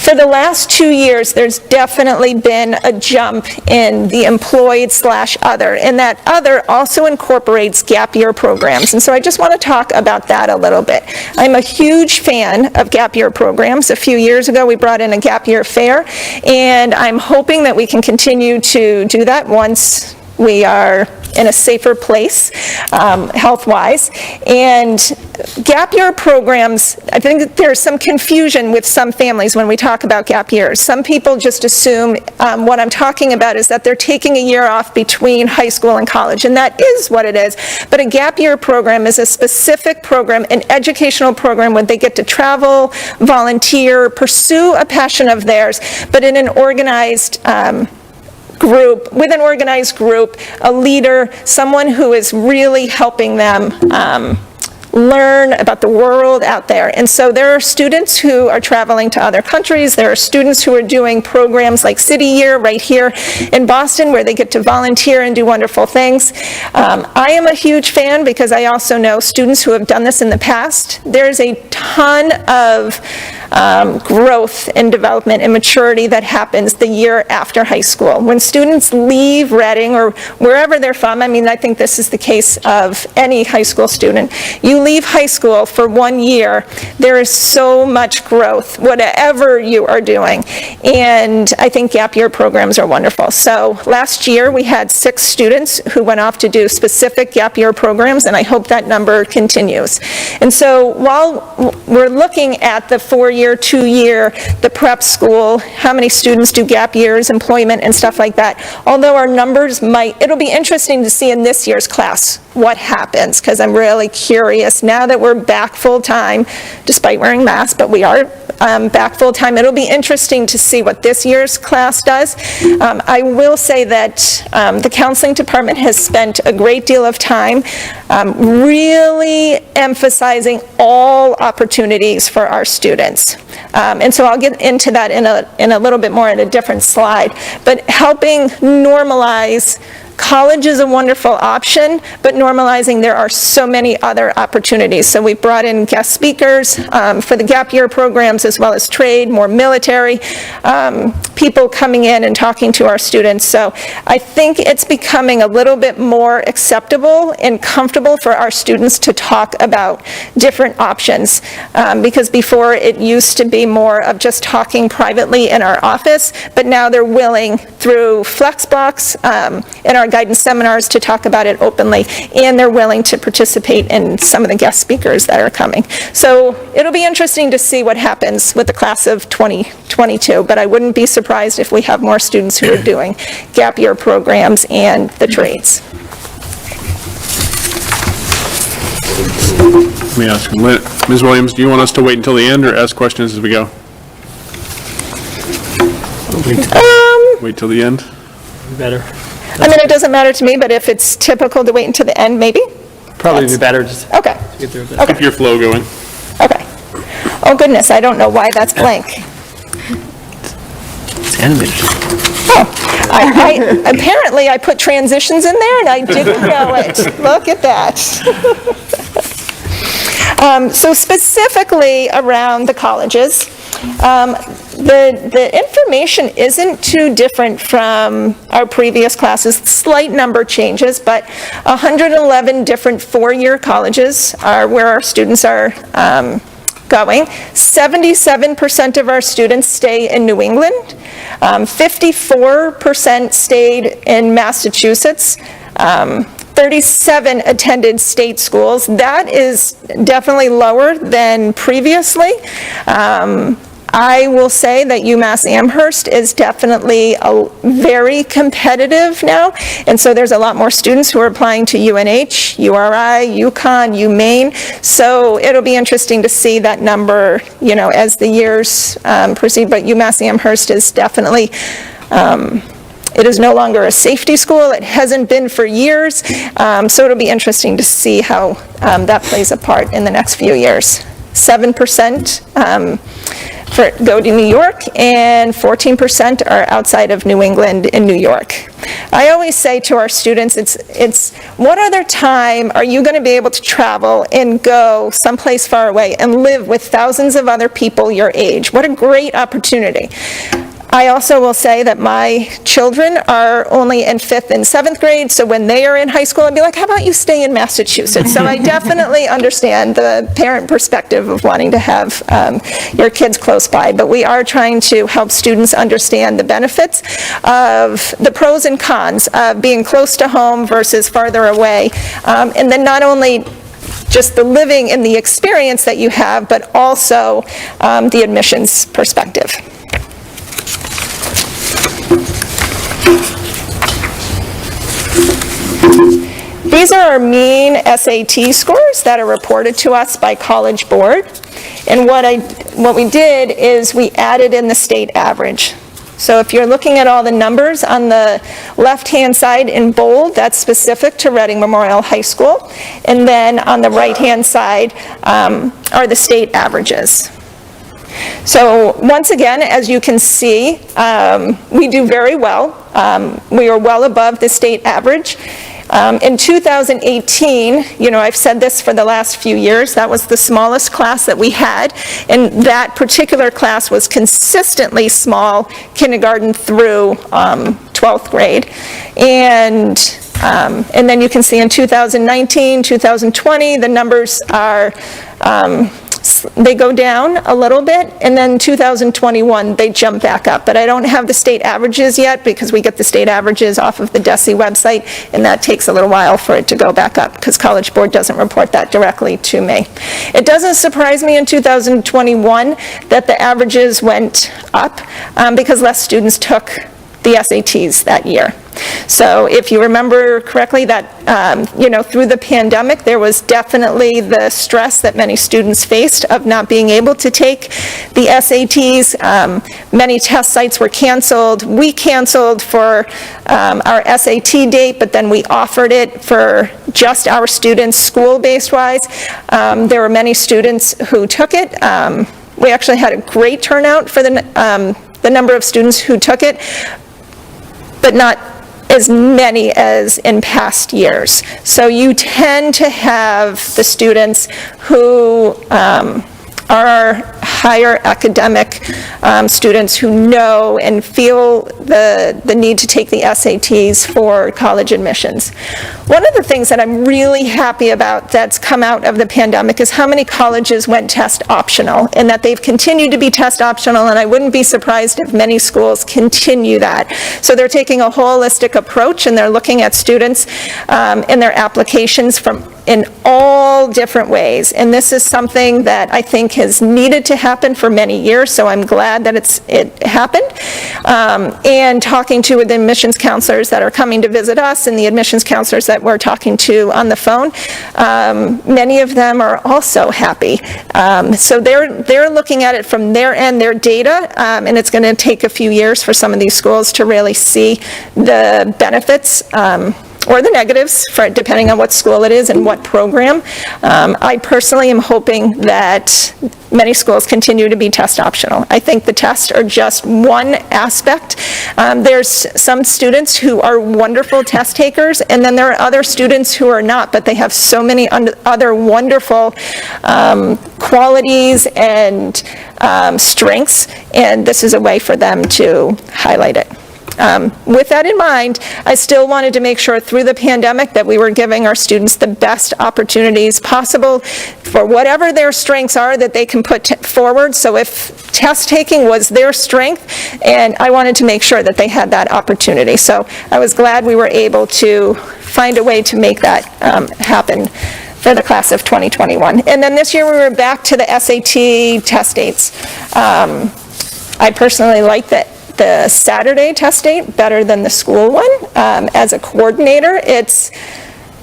For the last 2 years, there's definitely been a jump in the employed/other, and that other also incorporates gap year programs. And so I just want to talk about that a little bit. I'm a huge fan of gap year programs. A few years ago, we brought in a gap year fair, and I'm hoping that we can continue to do that once we are in a safer place, health-wise. And gap year programs, I think there's some confusion with some families when we talk about gap years. Some people just assume what I'm talking about is that they're taking a year off between high school and college, and that is what it is. But a gap year program is a specific program, an educational program where they get to travel, volunteer, pursue a passion of theirs, but in an organized group, with an organized group, a leader, someone who is really helping them learn about the world out there. And so there are students who are traveling to other countries. There are students who are doing programs like City Year right here in Boston where they get to volunteer and do wonderful things. I am a huge fan because I also know students who have done this in the past. There's a ton of growth and development and maturity that happens the year after high school. When students leave Reading or wherever they're from, I mean, I think this is the case of any high school student, you leave high school for 1 year, there is so much growth, whatever you are doing. And I think gap year programs are wonderful. So last year, we had 6 students who went off to do specific gap year programs, and I hope that number continues. And so while we're looking at the 4-year, 2-year, the prep school, how many students do gap years, employment, and stuff like that, although our numbers it'll be interesting to see in this year's class what happens, because I'm really curious now that we're back full-time, despite wearing masks, but we are back full-time. It'll be interesting to see what this year's class does. I will say that the counseling department has spent a great deal of time really emphasizing all opportunities for our students. And so I'll get into that in a little bit more in a different slide. But helping normalize college is a wonderful option, but normalizing there are so many other opportunities. So we've brought in guest speakers for the gap year programs as well as trade, more military, people coming in and talking to our students. So I think it's becoming a little bit more acceptable and comfortable for our students to talk about different options, because before it used to be more of just talking privately in our office, but now they're willing through Flexbox and our guidance seminars to talk about it openly, and they're willing to participate in some of the guest speakers that are coming. So it'll be interesting to see what happens with the class of 2022, but I wouldn't be surprised if we have more students who are doing gap year programs and the trades. Let me ask Ms. Williams, do you want us to wait until the end or ask questions as we go? Wait till the end? Better. I mean, it doesn't matter to me, but if it's typical to wait until the end, maybe? Probably be better just to Okay, get through it. Keep your flow going. okay. Oh goodness, I don't know why that's blank. It's animated. Oh, apparently I put transitions in there and I didn't know it. Look at that. So specifically around the colleges, the information isn't too different from our previous classes. Slight number changes, but 111 different 4-year colleges are where our students are going. 77% of our students stay in New England. 54% stayed in Massachusetts. 37 attended state schools. That is definitely lower than previously. I will say that UMass Amherst is definitely very competitive now, and so there's a lot more students who are applying to UNH, URI, UConn, UMaine, so it'll be interesting to see that number, you know, as the years proceed, but UMass Amherst is definitely, it is no longer a safety school. It hasn't been for years, so it'll be interesting to see how that plays a part in the next few years. 7% go to New York, and 14% are outside of New England in New York. I always say to our students, it's what other time are you going to be able to travel and go someplace far away and live with thousands of other people your age? What a great opportunity. I also will say that my children are only in 5th and 7th grade, so when they are in high school, I'd be like, how about you stay in Massachusetts? So I definitely understand the parent perspective of wanting to have your kids close by, but we are trying to help students understand the benefits of the pros and cons of being close to home versus farther away, and then not only just the living and the experience that you have, but also the admissions perspective. These are our mean SAT scores that are reported to us by College Board. And what we did is we added in the state average. So if you're looking at all the numbers on the left-hand side in bold, that's specific to Reading Memorial High School. And then on the right-hand side are the state averages. So once again, as you can see, we do very well. We are well above the state average. In 2018, I've said this for the last few years, that was the smallest class that we had, and that particular class was consistently small, kindergarten through 12th grade. And then you can see in 2019, 2020, the numbers are, they go down a little bit, and then 2021, they jump back up. But I don't have the state averages yet, because we get the state averages off of the DESE website, and that takes a little while for it to go back up, because College Board doesn't report that directly to me. It doesn't surprise me in 2021 that the averages went up, because less students took the SATs that year. So if you remember correctly, that, through the pandemic, there was definitely the stress that many students faced of not being able to take the SATs. Many test sites were canceled. We canceled for our SAT date, but then we offered it for just our students, school-based wise. There were many students who took it. We actually had a great turnout for the number of students who took it, but not as many as in past years. So you tend to have the students who are higher academic students who know and feel the need to take the SATs for college admissions. One of the things that I'm really happy about that's come out of the pandemic is how many colleges went test optional, and that they've continued to be test optional, and I wouldn't be surprised if many schools continue that. So they're taking a holistic approach, and they're looking at students and their applications in all different ways. And this is something that I think has needed to happen for many years, so I'm glad that it happened. And talking to the admissions counselors that are coming to visit us, and the admissions counselors that we're talking to on the phone, many of them are also happy. So they're looking at it from their end, their data, and it's going to take a few years for some of these schools to really see the benefits or the negatives, depending on what school it is and what program. I personally am hoping that many schools continue to be test optional. I think the tests are just one aspect. There's some students who are wonderful test takers, and then there are other students who are not, but they have so many other wonderful qualities and strengths, and this is a way for them to highlight it. With that in mind, I still wanted to make sure through the pandemic that we were giving our students the best opportunities possible for whatever their strengths are that they can put forward. So if test taking was their strength, and I wanted to make sure that they had that opportunity. So I was glad we were able to find a way to make that happen for the class of 2021. And then this year we were back to the SAT test dates. I personally like the Saturday test date better than the school one. As a coordinator, it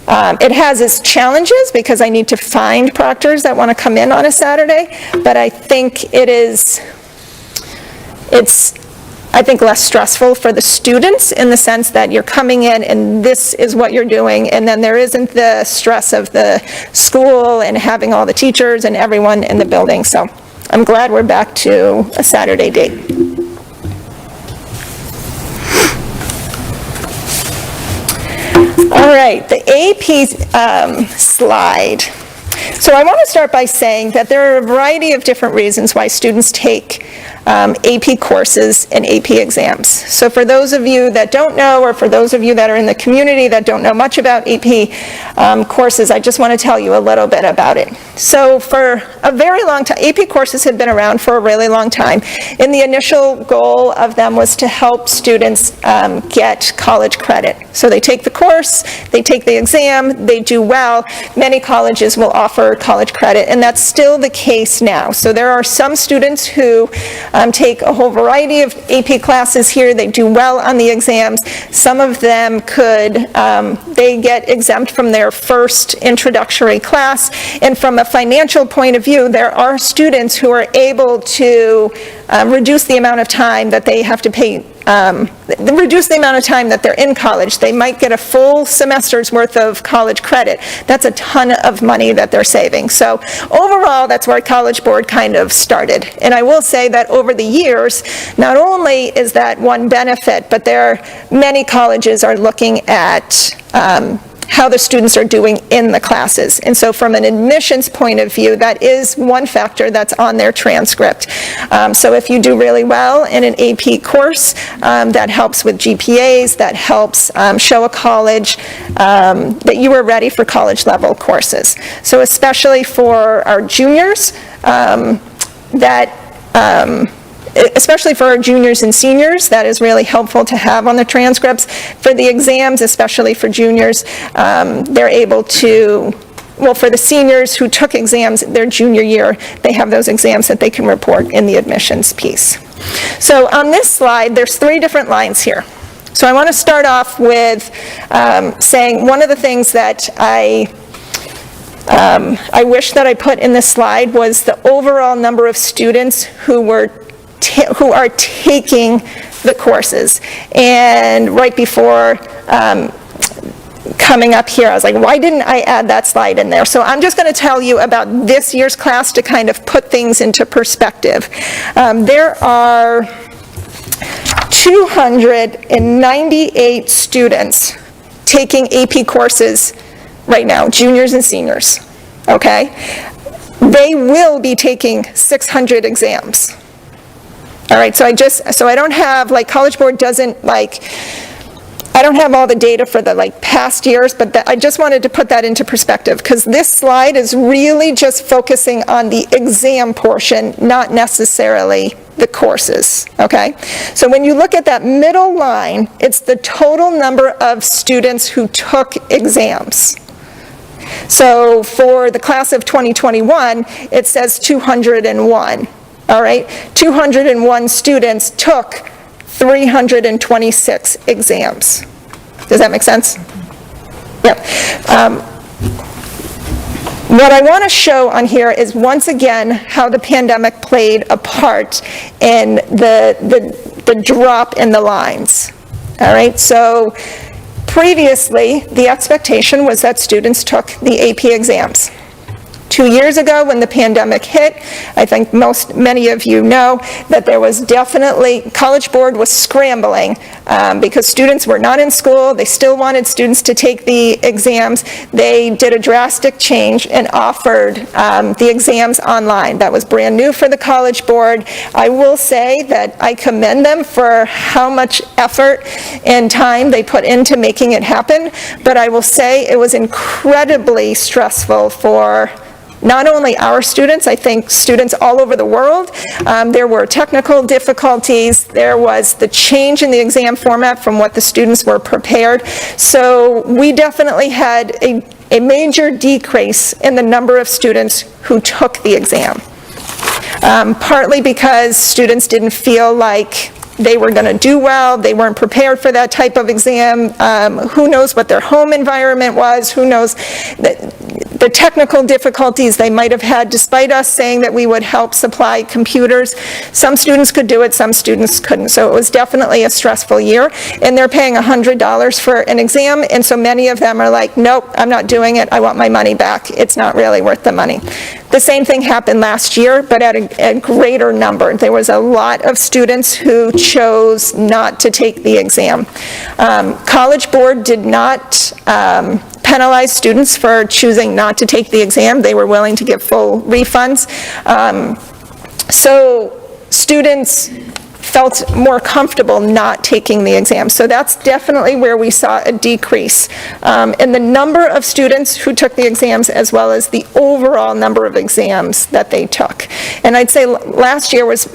has its challenges because I need to find proctors that want to come in on a Saturday, but I think it's less stressful for the students in the sense that you're coming in and this is what you're doing, and then there isn't the stress of the school and having all the teachers and everyone in the building. So I'm glad we're back to a Saturday date. All right, the AP slide. So I want to start by saying that there are a variety of different reasons why students take AP courses and AP exams. So for those of you that don't know, or for those of you that are in the community that don't know much about AP courses, I just want to tell you a little bit about it. So for a very long time, AP courses had been around for a really long time, and the initial goal of them was to help students get college credit. So they take the course, they take the exam, they do well. Many colleges will offer college credit, and that's still the case now. So there are some students who take a whole variety of AP classes here. They do well on the exams. Some of them they get exempt from their first introductory class. And from a financial point of view, there are students who are able to reduce the amount of time that they have to pay, reduce the amount of time that they're in college. They might get a full semester's worth of college credit. That's a ton of money that they're saving. So overall, that's where College Board kind of started. And I will say that over the years, not only is that one benefit, but many colleges are looking at how the students are doing in the classes. And so from an admissions point of view, that is one factor that's on their transcript. So if you do really well in an AP course, that helps with GPAs, that helps show a college that you are ready for college level courses. So especially for our juniors, especially for our juniors and seniors, that is really helpful to have on the transcripts. For the exams, especially for juniors, they're able to, well, for the seniors who took exams their junior year, they have those exams that they can report in the admissions piece. So on this slide, there's 3 different lines here. So I want to start off with saying one of the things that I wish that I put in this slide was the overall number of students who are taking the courses. And right before coming up here, I was like, why didn't I add that slide in there? So I'm just going to tell you about this year's class to kind of put things into perspective. There are 298 students taking AP courses right now, juniors and seniors, okay? They will be taking 600 exams. All right, so I don't have, like, College Board doesn't, like, I don't have all the data for the, like, past years, but I just wanted to put that into perspective, because this slide is really just focusing on the exam portion, not necessarily the courses, okay? So when you look at that middle line, it's the total number of students who took exams. So for the class of 2021, it says 201. All right, 201 students took 326 exams. Does that make sense? Yep. What I want to show on here is, once again, how the pandemic played a part in the drop in the lines. All right, so previously, the expectation was that students took the AP exams. 2 years ago, when the pandemic hit, I think many of you know that there was definitely, College Board was scrambling because students were not in school. They still wanted students to take the exams. They did a drastic change and offered the exams online. That was brand new for the College Board. I will say that I commend them for how much effort and time they put into making it happen, but I will say it was incredibly stressful for not only our students, I think students all over the world. There were technical difficulties. There was the change in the exam format from what the students were prepared. So we definitely had a major decrease in the number of students who took the exam. Partly because students didn't feel like they were going to do well, they weren't prepared for that type of exam. Who knows what their home environment was, who knows the technical difficulties they might have had, despite us saying that we would help supply computers. Some students could do it, some students couldn't. So it was definitely a stressful year, and they're paying $100 for an exam, and so many of them are like, nope, I'm not doing it, I want my money back. It's not really worth the money. The same thing happened last year, but at a greater number. There was a lot of students who chose not to take the exam. College Board did not penalize students for choosing not to take the exam. They were willing to give full refunds. So students felt more comfortable not taking the exam. So that's definitely where we saw a decrease in the number of students who took the exams, as well as the overall number of exams that they took. And I'd say last year was,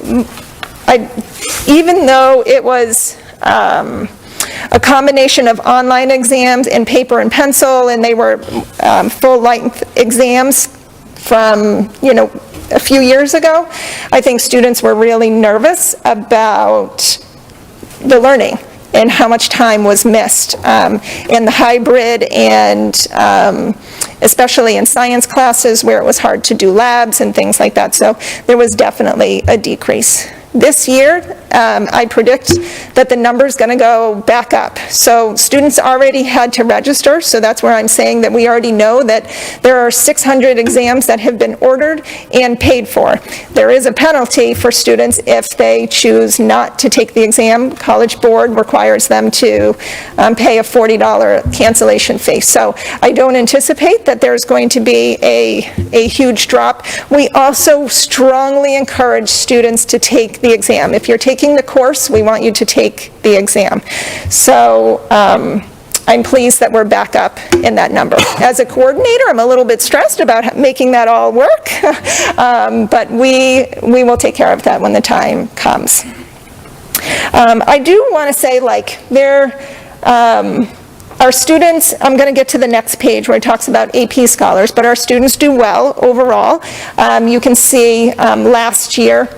even though it was a combination of online exams and paper and pencil, and they were full-length exams from, a few years ago, I think students were really nervous about the learning and how much time was missed in the hybrid, and especially in science classes where it was hard to do labs and things like that. So there was definitely a decrease this year, I predict that the number's going to go back up. So students already had to register, so that's where I'm saying that we already know that there are 600 exams that have been ordered and paid for. There is a penalty for students if they choose not to take the exam. College Board requires them to pay a $40 cancellation fee. So I don't anticipate that there's going to be a huge drop. We also strongly encourage students to take the exam. If you're taking the course, we want you to take the exam. So I'm pleased that we're back up in that number. As a coordinator, I'm a little bit stressed about making that all work, but we will take care of that when the time comes. I do want to say, our students, I'm going to get to the next page where it talks about AP scholars, but our students do well overall. You can see last year,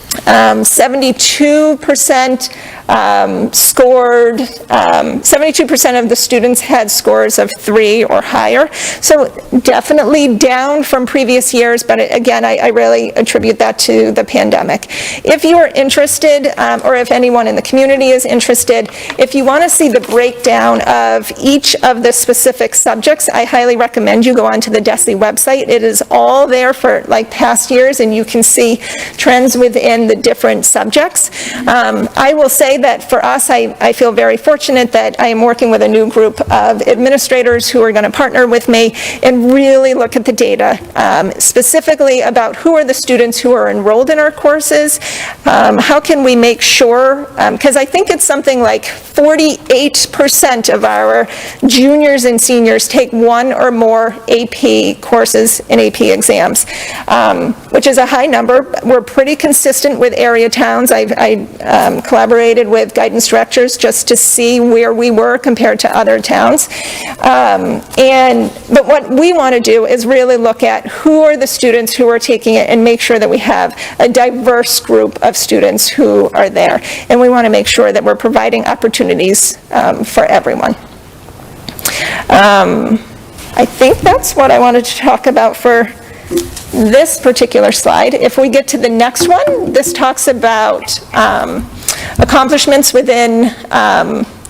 72% scored, 72% of the students had scores of 3 or higher. So definitely down from previous years, but again, I really attribute that to the pandemic. If you are interested, or if anyone in the community is interested, if you want to see the breakdown of each of the specific subjects, I highly recommend you go onto the DESE website. It is all there for past years, and you can see trends within the different subjects. I will say that for us, I feel very fortunate that I am working with a new group of administrators who are going to partner with me and really look at the data, specifically about who are the students who are enrolled in our courses, how can we make sure, because I think it's something like 48% of our juniors and seniors take 1 or more AP courses and AP exams, which is a high number. We're pretty consistent with area towns. I collaborated with guidance directors just to see where we were compared to other towns. But what we want to do is really look at who are the students who are taking it and make sure that we have a diverse group of students who are there. And we want to make sure that we're providing opportunities for everyone. I think that's what I wanted to talk about for this particular slide. If we get to the next one, this talks about accomplishments within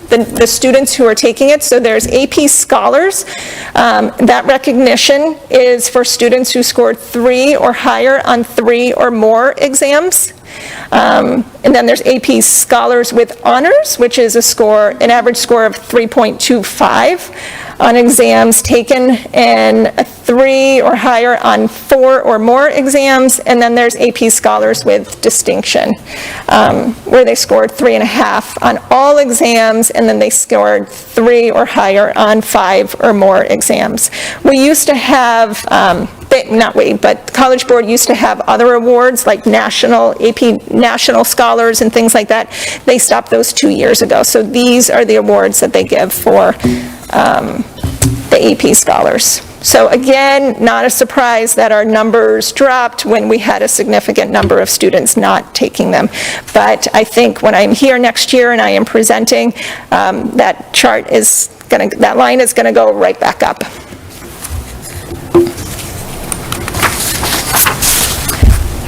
the students who are taking it. So there's AP Scholars. That recognition is for students who scored 3 or higher on 3 or more exams. And then there's AP Scholars with Honors, which is an average score of 3.25 on exams taken, and a 3 or higher on 4 or more exams. And then there's AP Scholars with Distinction, where they scored 3.5 on all exams, and then they scored 3 or higher on 5 or more exams. We used to have, but College Board used to have other awards like AP National Scholars and things like that. They stopped those 2 years ago. So these are the awards that they give for the AP Scholars. So again, not a surprise that our numbers dropped when we had a significant number of students not taking them. But I think when I'm here next year and I am presenting, that line is going to go right back up.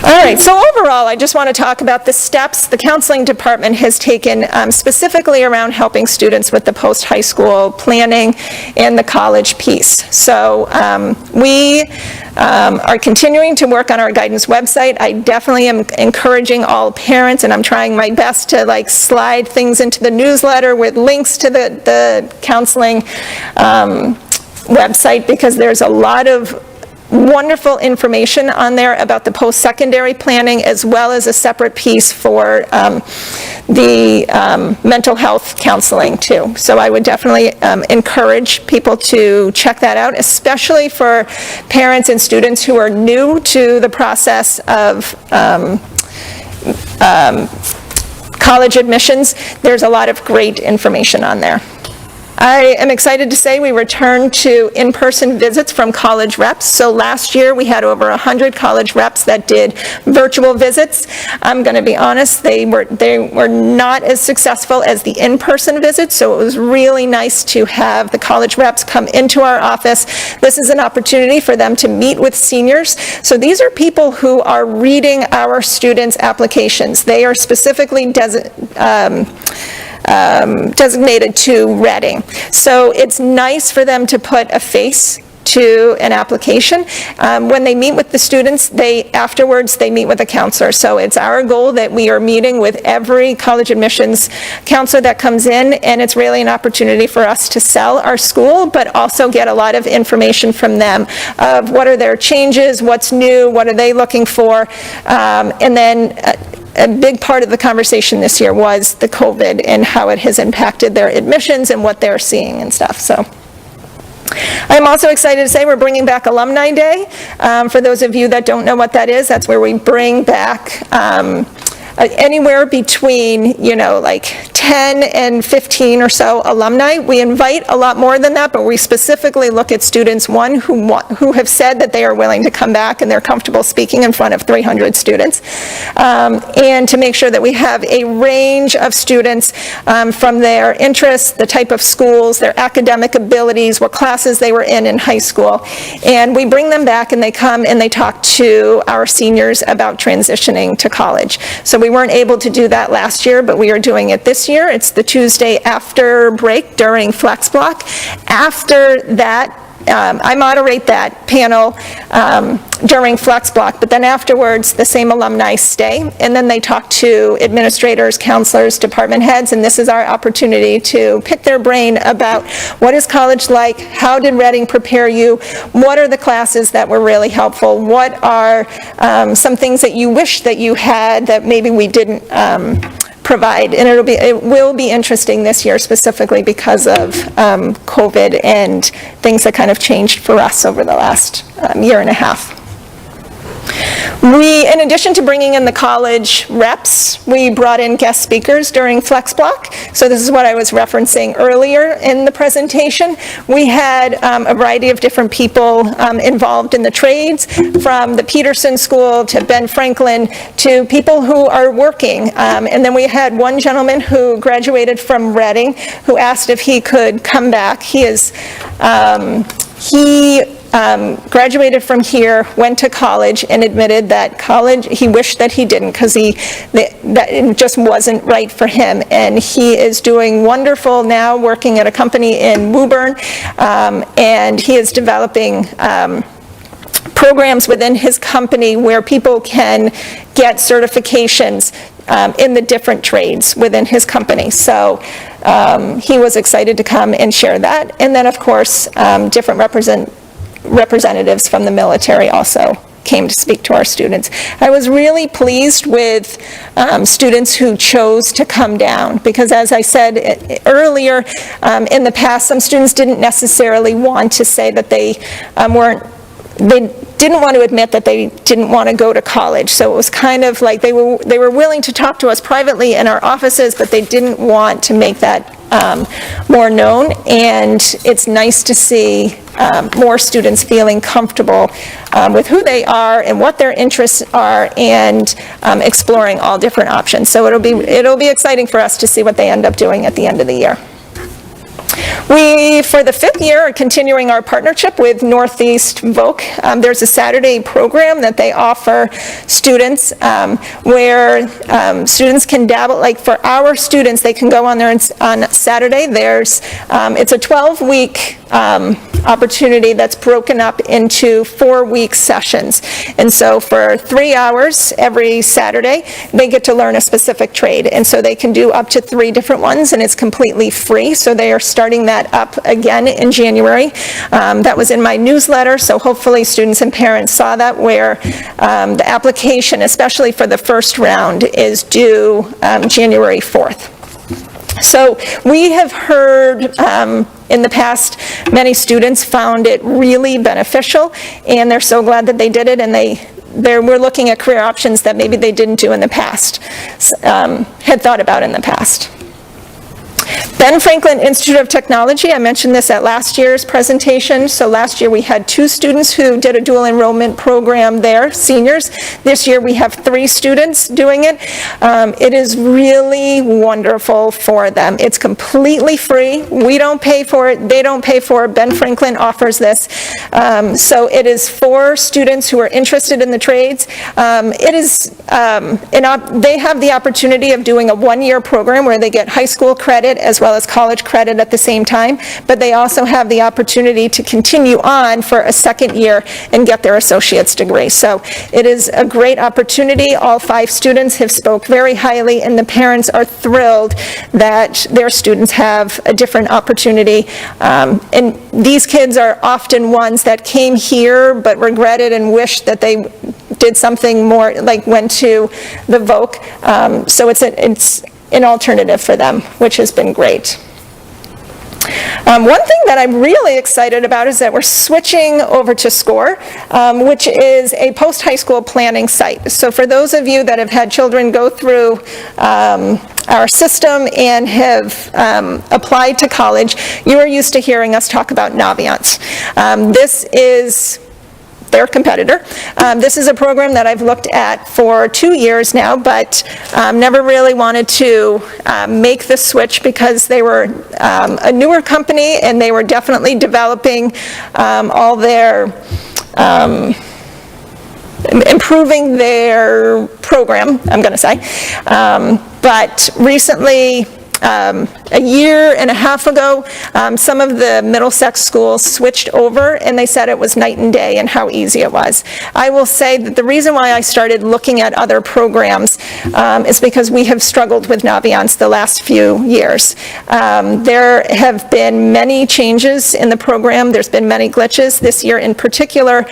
All right, so overall, I just want to talk about the steps the counseling department has taken specifically around helping students with the post-high school planning and the college piece. So we are continuing to work on our guidance website. I definitely am encouraging all parents, and I'm trying my best to slide things into the newsletter with links to the counseling website, because there's a lot of wonderful information on there about the post-secondary planning, as well as a separate piece for the mental health counseling too. So I would definitely encourage people to check that out, especially for parents and students who are new to the process of college admissions. There's a lot of great information on there. I am excited to say we returned to in-person visits from college reps. So last year, we had over 100 college reps that did virtual visits. I'm going to be honest, they were not as successful as the in-person visits, so it was really nice to have the college reps come into our office. This is an opportunity for them to meet with seniors. So these are people who are reading our students' applications. They are specifically designated to Reading. So it's nice for them to put a face to an application. When they meet with the students, afterwards they meet with a counselor. So it's our goal that we are meeting with every college admissions counselor that comes in, and it's really an opportunity for us to sell our school, but also get a lot of information from them of what are their changes, what's new, what are they looking for, and then a big part of the conversation this year was the COVID and how it has impacted their admissions and what they're seeing and stuff. So I'm also excited to say we're bringing back Alumni Day. For those of you that don't know what that is, that's where we bring back anywhere between, like 10 and 15 or so alumni. We invite a lot more than that, but we specifically look at students, who have said that they are willing to come back and they're comfortable speaking in front of 300 students, and to make sure that we have a range of students from their interests, the type of schools, their academic abilities, what classes they were in high school, and we bring them back and they come and they talk to our seniors about transitioning to college. So we weren't able to do that last year, but we are doing it this year. It's the Tuesday after break during Flex Block. After that, I moderate that panel during Flex Block, but then afterwards, the same alumni stay, and then they talk to administrators, counselors, department heads, and this is our opportunity to pick their brain about what is college like, how did Reading prepare you, what are the classes that were really helpful, what are some things that you wish that you had that maybe we didn't provide, and it will be interesting this year specifically because of COVID and things that kind of changed for us over the last year and a half. In addition to bringing in the college reps, we brought in guest speakers during Flex Block. So this is what I was referencing earlier in the presentation. We had a variety of different people involved in the trades, from the Peterson School to Ben Franklin to people who are working. And then we had one gentleman who graduated from Reading who asked if he could come back. He graduated from here, went to college, and admitted that he wished that he didn't because that it just wasn't right for him. And he is doing wonderful now, working at a company in Woburn, and he is developing programs within his company where people can get certifications in the different trades within his company. So he was excited to come and share that. And then, of course, different representatives from the military also came to speak to our students. I was really pleased with students who chose to come down because, as I said earlier, in the past, some students didn't necessarily want to say that they didn't want to admit that they didn't want to go to college. So it was kind of like they were willing to talk to us privately in our offices, but they didn't want to make that more known. And it's nice to see more students feeling comfortable with who they are and what their interests are, and exploring all different options. So it'll be exciting for us to see what they end up doing at the end of the year. We, for the 5th year, are continuing our partnership with Northeast VOC. There's a Saturday program that they offer students where students can dabble. Like for our students, they can go on there on Saturday. It's a 12-week opportunity that's broken up into 4-week sessions. And so for 3 hours every Saturday, they get to learn a specific trade. And so they can do up to 3 different ones, and it's completely free. So they are starting that up again in January. That was in my newsletter, so hopefully students and parents saw that, where the application, especially for the first round, is due January 4th. So we have heard in the past, many students found it really beneficial, and they're so glad that they did it, and we're looking at career options that maybe they didn't do in the past, had thought about in the past. Ben Franklin Institute of Technology, I mentioned this at last year's presentation. So last year we had 2 students who did a dual enrollment program there, seniors. This year we have 3 students doing it. It is really wonderful for them. It's completely free. We don't pay for it. They don't pay for it. Ben Franklin offers this. So it is for students who are interested in the trades. It is, they have the opportunity of doing a 1-year program where they get high school credit as well as college credit at the same time, but they also have the opportunity to continue on for a 2nd year and get their associate's degree. So it is a great opportunity. All 5 students have spoke very highly, and the parents are thrilled that their students have a different opportunity. And these kids are often ones that came here but regretted and wished that they did something more, like went to the VOC. So it's an alternative for them, which has been great. One thing that I'm really excited about is that we're switching over to SCORE, which is a post-high school planning site. So for those of you that have had children go through our system and have applied to college, you are used to hearing us talk about Naviance. This is their competitor. This is a program that I've looked at for 2 years now, but never really wanted to make the switch because they were a newer company and they were definitely developing all their, improving their program, I'm going to say. But recently, a year and a half ago, some of the Middlesex schools switched over, and they said it was night and day and how easy it was. I will say that the reason why I started looking at other programs is because we have struggled with Naviance the last few years. There have been many changes in the program. There's been many glitches. This year in particular,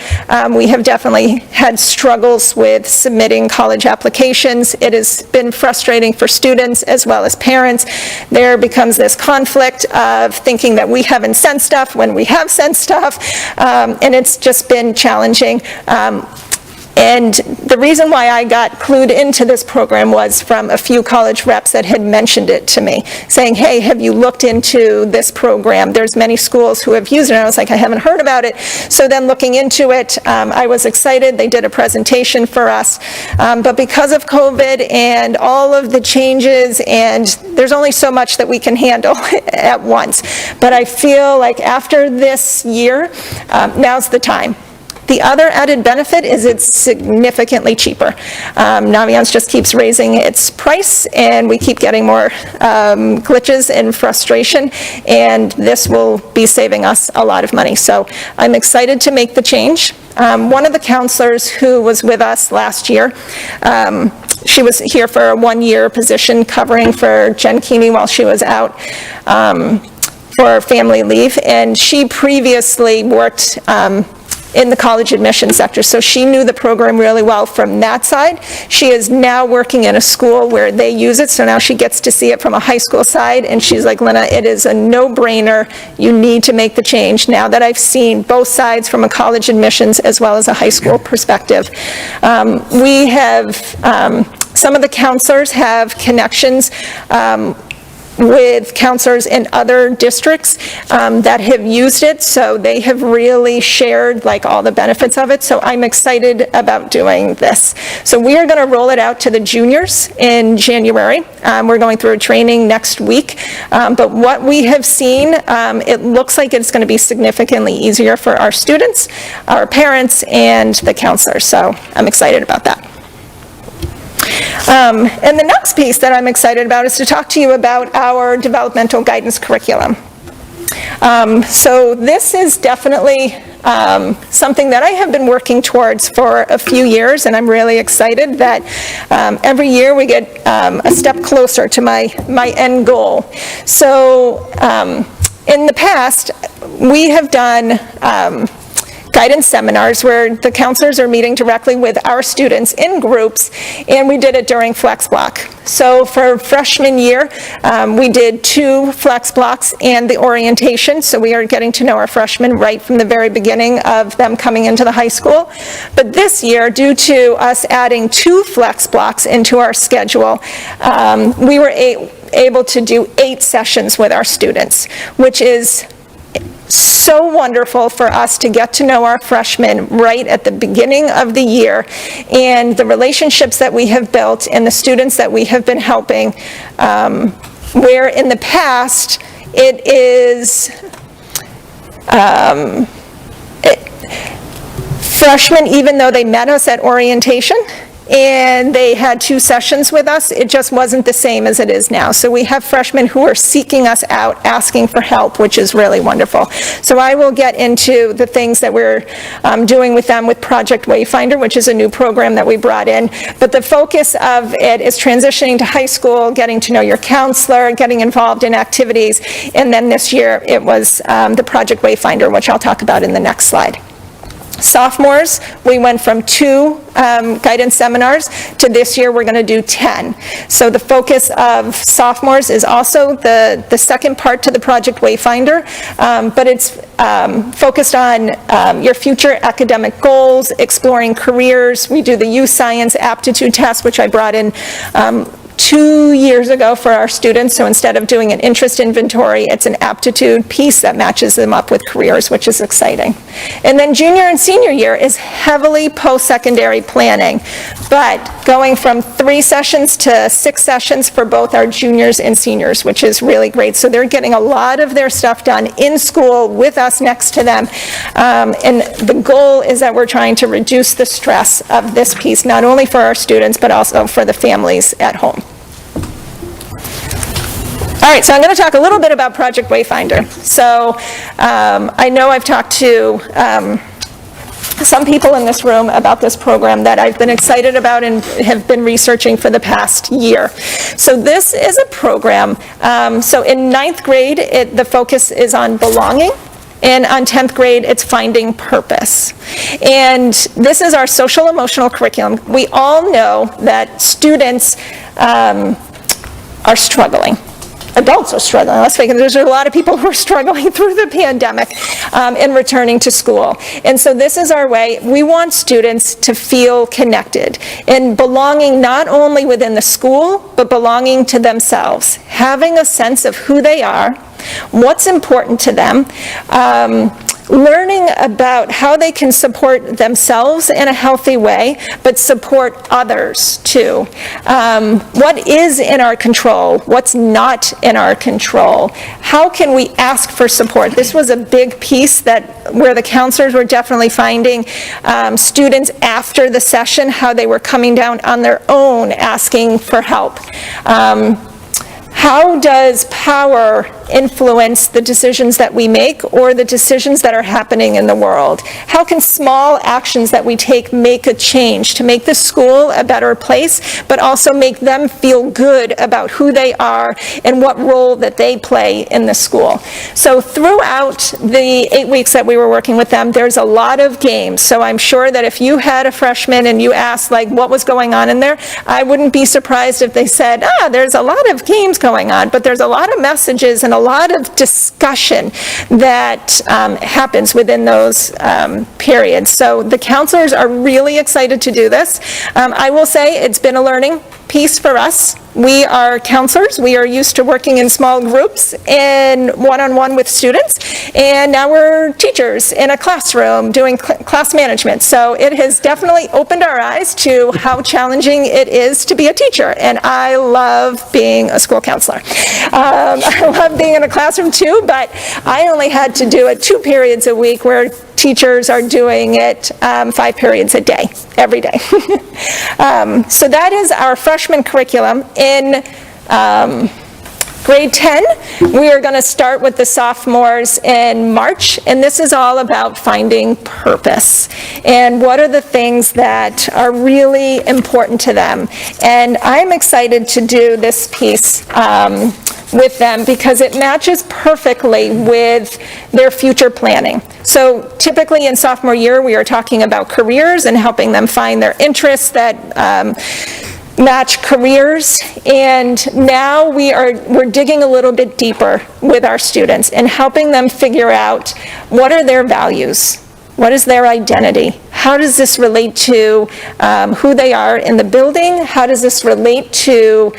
we have definitely had struggles with submitting college applications. It has been frustrating for students as well as parents. There becomes this conflict of thinking that we haven't sent stuff when we have sent stuff, and it's just been challenging. And the reason why I got clued into this program was from a few college reps that had mentioned it to me, saying, hey, have you looked into this program? There's many schools who have used it. And I was like, I haven't heard about it. So then looking into it, I was excited. They did a presentation for us. But because of COVID and all of the changes, and there's only so much that we can handle at once. But I feel like after this year, now's the time. The other added benefit is it's significantly cheaper. Naviance just keeps raising its price, and we keep getting more glitches and frustration, and this will be saving us a lot of money. So I'm excited to make the change. One of the counselors who was with us last year, she was here for a 1-year position covering for Jen Keeney while she was out for family leave, and she previously worked in the college admission sector, so she knew the program really well from that side. She is now working in a school where they use it, so now she gets to see it from a high school side, and she's like, Lena, it is a no-brainer. You need to make the change now that I've seen both sides from a college admissions as well as a high school perspective. We have, some of the counselors have connections with counselors in other districts that have used it, so they have really shared like all the benefits of it, so I'm excited about doing this. So we are going to roll it out to the juniors in January. We're going through a training next week, but what we have seen, it looks like it's going to be significantly easier for our students, our parents, and the counselors, so I'm excited about that. And the next piece that I'm excited about is to talk to you about our developmental guidance curriculum. So this is definitely something that I have been working towards for a few years, and I'm really excited that every year we get a step closer to my end goal. So in the past, we have done guidance seminars where the counselors are meeting directly with our students in groups, and we did it during Flex Block. So for freshman year, we did 2 Flex Blocks and the orientation, so we are getting to know our freshmen right from the very beginning of them coming into the high school. But this year, due to us adding 2 Flex Blocks into our schedule, able to do 8 sessions with our students, which is so wonderful for us to get to know our freshmen right at the beginning of the year, and the relationships that we have built and the students that we have been helping, where in the past it is freshmen, even though they met us at orientation and they had 2 sessions with us, it just wasn't the same as it is now. So we have freshmen who are seeking us out, asking for help, which is really wonderful. So I will get into the things that we're doing with them with Project Wayfinder, which is a new program that we brought in. But the focus of it is transitioning to high school, getting to know your counselor, getting involved in activities. And then this year, it was the Project Wayfinder, which I'll talk about in the next slide. Sophomores, we went from 2 guidance seminars to this year we're going to do 10. So the focus of sophomores is also the second part to the Project Wayfinder, but it's focused on your future academic goals, exploring careers. We do the youth science aptitude test, which I brought in 2 years ago for our students. So instead of doing an interest inventory, it's an aptitude piece that matches them up with careers, which is exciting. And then junior and senior year is heavily post-secondary planning, but going from 3 sessions to 6 sessions for both our juniors and seniors, which is really great. So they're getting a lot of their stuff done in school with us next to them. And the goal is that we're trying to reduce the stress of this piece, not only for our students, but also for the families at home. All right, so I'm going to talk a little bit about Project Wayfinder. So I know I've talked to some people in this room about this program that I've been excited about and have been researching for the past year. So this is a program, so in 9th grade, the focus is on belonging. And on 10th grade, it's finding purpose. And this is our social emotional curriculum. We all know that students are struggling. Adults are struggling. Let's face it, there's a lot of people who are struggling through the pandemic and returning to school. And so this is our way. We want students to feel connected and belonging not only within the school, but belonging to themselves, having a sense of who they are, what's important to them, learning about how they can support themselves in a healthy way, but support others too. What is in our control? What's not in our control? How can we ask for support? This was a big piece where the counselors were definitely finding students after the session, how they were coming down on their own asking for help. How does power influence the decisions that we make or the decisions that are happening in the world? How can small actions that we take make a change to make the school a better place, but also make them feel good about who they are and what role that they play in the school? So throughout the 8 weeks that we were working with them, there's a lot of games. So I'm sure that if you had a freshman and you asked like what was going on in there, I wouldn't be surprised if they said, there's a lot of games going on, but there's a lot of messages and a lot of discussion that happens within those periods. So the counselors are really excited to do this. I will say it's been a learning piece for us. We are counselors. We are used to working in small groups and one-on-one with students, and now we're teachers in a classroom doing class management. So it has definitely opened our eyes to how challenging it is to be a teacher, and I love being a school counselor. I love being in a classroom too, but I only had to do it 2 periods a week where teachers are doing it 5 periods a day, every day. So that is our freshman curriculum. In grade 10, we are going to start with the sophomores in March, and this is all about finding purpose and what are the things that are really important to them. And I'm excited to do this piece with them because it matches perfectly with their future planning. So typically in sophomore year, we are talking about careers and helping them find their interests that match careers, and now we're digging a little bit deeper with our students and helping them figure out what are their values, what is their identity, how does this relate to who they are in the building, how does this relate to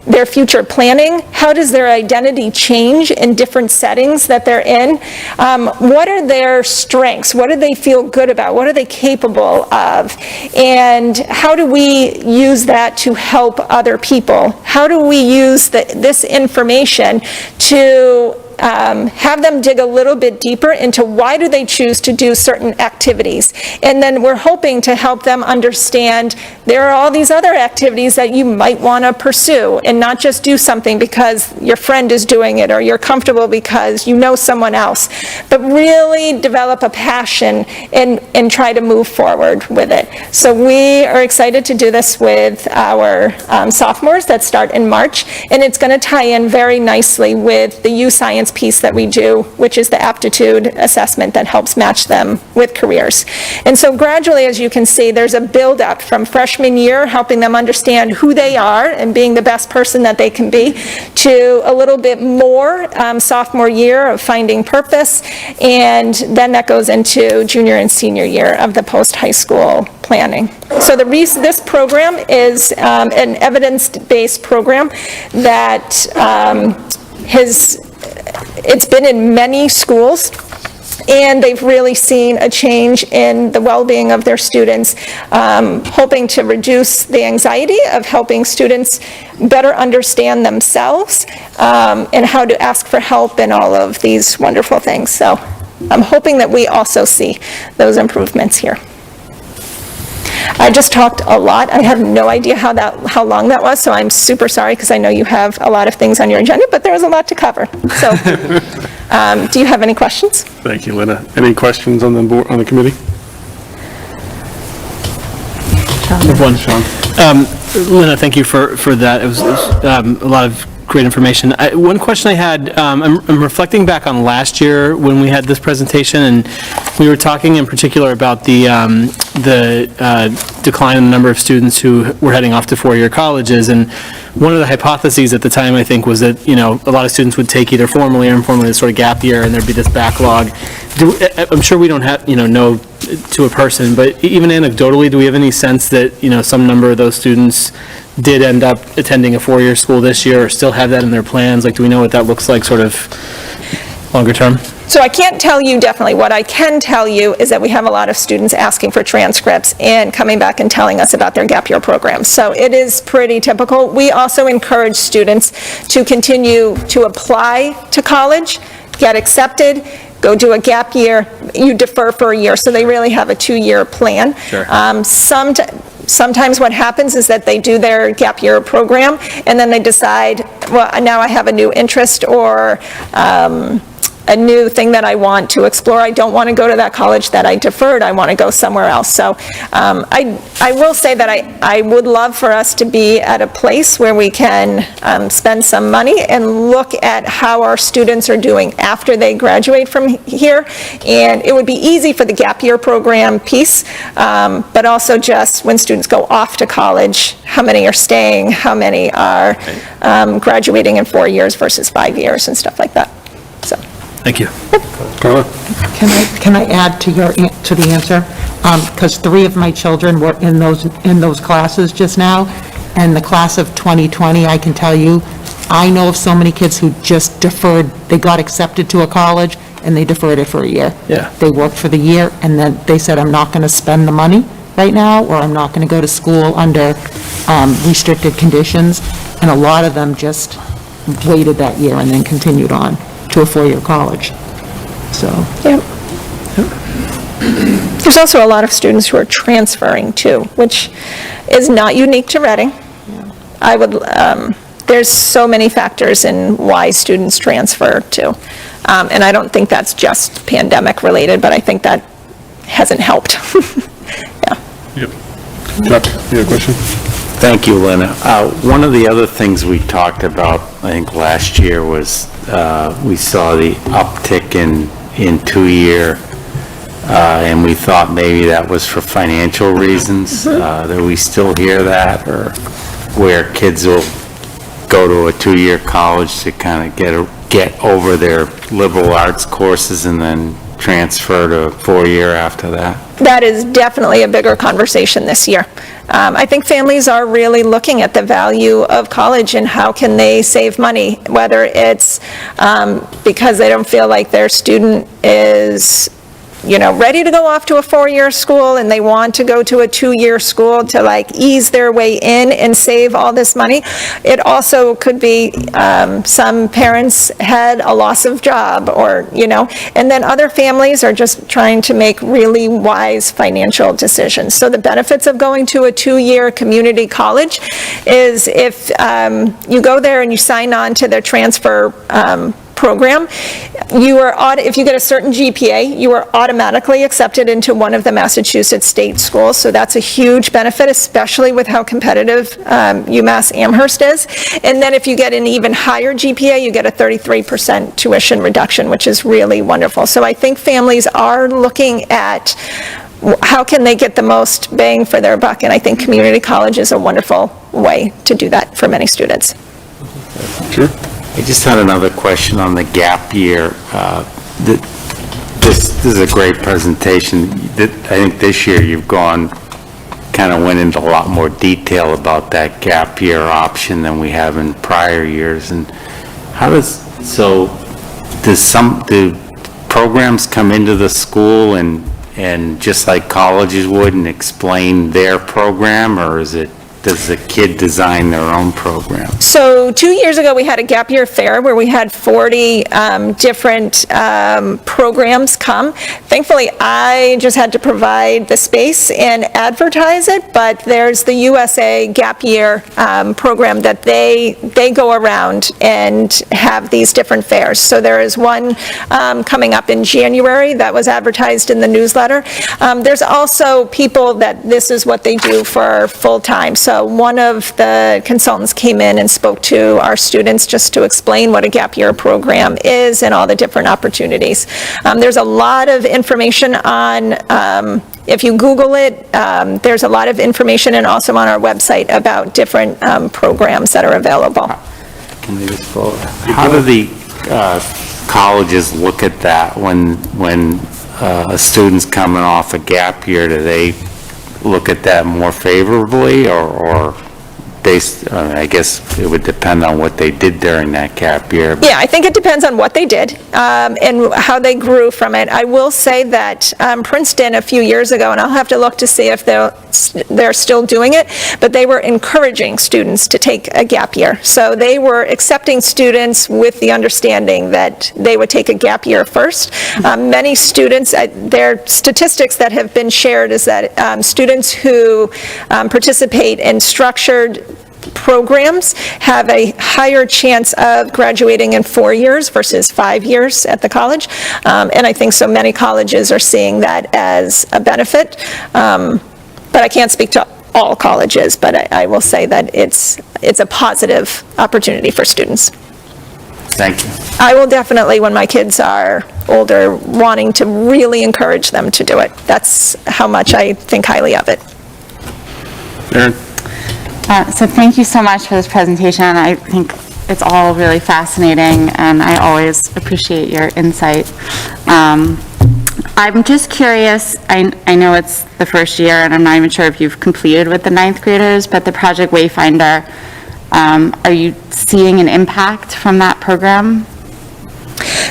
their future planning? How does their identity change in different settings that they're in? What are their strengths? What do they feel good about? What are they capable of? And how do we use that to help other people? How do we use this information to have them dig a little bit deeper into why do they choose to do certain activities. And then we're hoping to help them understand there are all these other activities that you might want to pursue, and not just do something because your friend is doing it or you're comfortable because you know someone else, but really develop a passion and try to move forward with it. So we are excited to do this with our sophomores that start in March, and it's going to tie in very nicely with the U Science piece that we do, which is the aptitude assessment that helps match them with careers. And so gradually, as you can see, there's a build-up from freshman year, helping them understand who they are and being the best person that they can be, to a little bit more sophomore year of finding purpose, and then that goes into junior and senior year of the post-high school planning. So this program is an evidence-based program that it's been in many schools, and they've really seen a change in the well-being of their students, hoping to reduce the anxiety of helping students better understand themselves, and how to ask for help and all of these wonderful things. So I'm hoping that we also see those improvements here. I just talked a lot. I have no idea how long that was, so I'm super sorry, because I know you have a lot of things on your agenda, but there was a lot to cover. So, do you have any questions? Thank you, Lynn. Any questions on the board, on the committee? One, Sean. Lynn, thank you for that. It was a lot of great information. One question I had, I'm reflecting back on last year when we had this presentation, and we were talking in particular about the decline in the number of students who were heading off to four-year colleges. And one of the hypotheses at the time, I think, was that, a lot of students would take either formally or informally this sort of gap year, and there'd be this backlog. I'm sure we don't have, know to a person, but even anecdotally, do we have any sense that, some number of those students did end up attending a four-year school this year, or still have that in their plans? Like, do we know what that looks like sort of longer term? So I can't tell you definitely. What I can tell you is that we have a lot of students asking for transcripts and coming back and telling us about their gap year programs. So it is pretty typical. We also encourage students to continue to apply to college, get accepted, go do a gap year, you defer for a year, so they really have a 2-year plan. Sure. Sometimes what happens is that they do their gap year program, and then they decide, well, now I have a new interest or a new thing that I want to explore. I don't want to go to that college that I deferred. I want to go somewhere else. So I will say that I would love for us to be at a place where we can spend some money and look at how our students are doing after they graduate from here. And it would be easy for the gap year program piece, but also just when students go off to college, how many are staying, how many are graduating in 4 years versus 5 years and stuff like that. So. Thank you. Can I add to the answer? Because 3 of my children were in those classes just now, and the class of 2020, I can tell you, I know of so many kids who just deferred. They got accepted to a college, and they deferred it for a year. Yeah. They worked for the year, and then they said, I'm not going to spend the money right now, or I'm not going to go to school under restricted conditions, and a lot of them just waited that year and then continued on to a 4-year college. So. Yep. There's also a lot of students who are transferring too, which is not unique to Reading. I would, there's so many factors in why students transfer too. And I don't think that's just pandemic related, but I think that hasn't helped. Yeah. Yep. Chuck, you have a question? Thank you, Lynn. One of the other things we talked about, I think, last year was we saw the uptick in 2-year, and we thought maybe that was for financial reasons. Do we still hear that, or where kids will go to a 2-year college to kind of get over their liberal arts courses and then transfer to four-year after that? That is definitely a bigger conversation this year. I think families are really looking at the value of college and how can they save money, whether it's because they don't feel like their student is, ready to go off to a four-year school and they want to go to a two-year school to like ease their way in and save all this money. It also could be some parents had a loss of job or, and then other families are just trying to make really wise financial decisions. So the benefits of going to a two-year community college is if you go there and you sign on to their transfer program, if you get a certain GPA, you are automatically accepted into one of the Massachusetts state schools. So that's a huge benefit, especially with how competitive UMass Amherst is. And then if you get an even higher GPA, you get a 33% tuition reduction, which is really wonderful. So I think families are looking at how can they get the most bang for their buck, and I think community college is a wonderful way to do that for many students. Sure. I just had another question on the gap year. This is a great presentation. I think this year you've kind of went into a lot more detail about that gap year option than we have in prior years. And do programs come into the school and just like colleges would and explain their program, or does the kid design their own program? So 2 years ago, we had a gap year fair where we had 40 different programs come. Thankfully, I just had to provide the space and advertise it, but there's the USA Gap Year program that they go around and have these different fairs. So there is one coming up in January that was advertised in the newsletter. There's also people that this is what they do for full-time. So one of the consultants came in and spoke to our students just to explain what a gap year program is and all the different opportunities. There's a lot of information on, if you Google it, there's a lot of information and also on our website about different programs that are available. Can they just follow? How do the colleges look at that when a student's coming off a gap year? Do they look at that more favorably, or based, I guess it would depend on what they did during that gap year. Yeah, I think it depends on what they did and how they grew from it. I will say that Princeton a few years ago, and I'll have to look to see if they're still doing it, but they were encouraging students to take a gap year. So they were accepting students with the understanding that they would take a gap year first. Many students, their statistics that have been shared is that students who participate in structured programs have a higher chance of graduating in 4 years versus 5 years at the college. And I think so many colleges are seeing that as a benefit. But I can't speak to all colleges, but I will say that it's a positive opportunity for students. Thank you. I will definitely, when my kids are older, wanting to really encourage them to do it. That's how much I think highly of it. Erin? So thank you so much for this presentation. I think it's all really fascinating, and I always appreciate your insight. I'm just curious, I know it's the first year, and I'm not even sure if you've completed with the ninth graders, but the Project Wayfinder, are you seeing an impact from that program?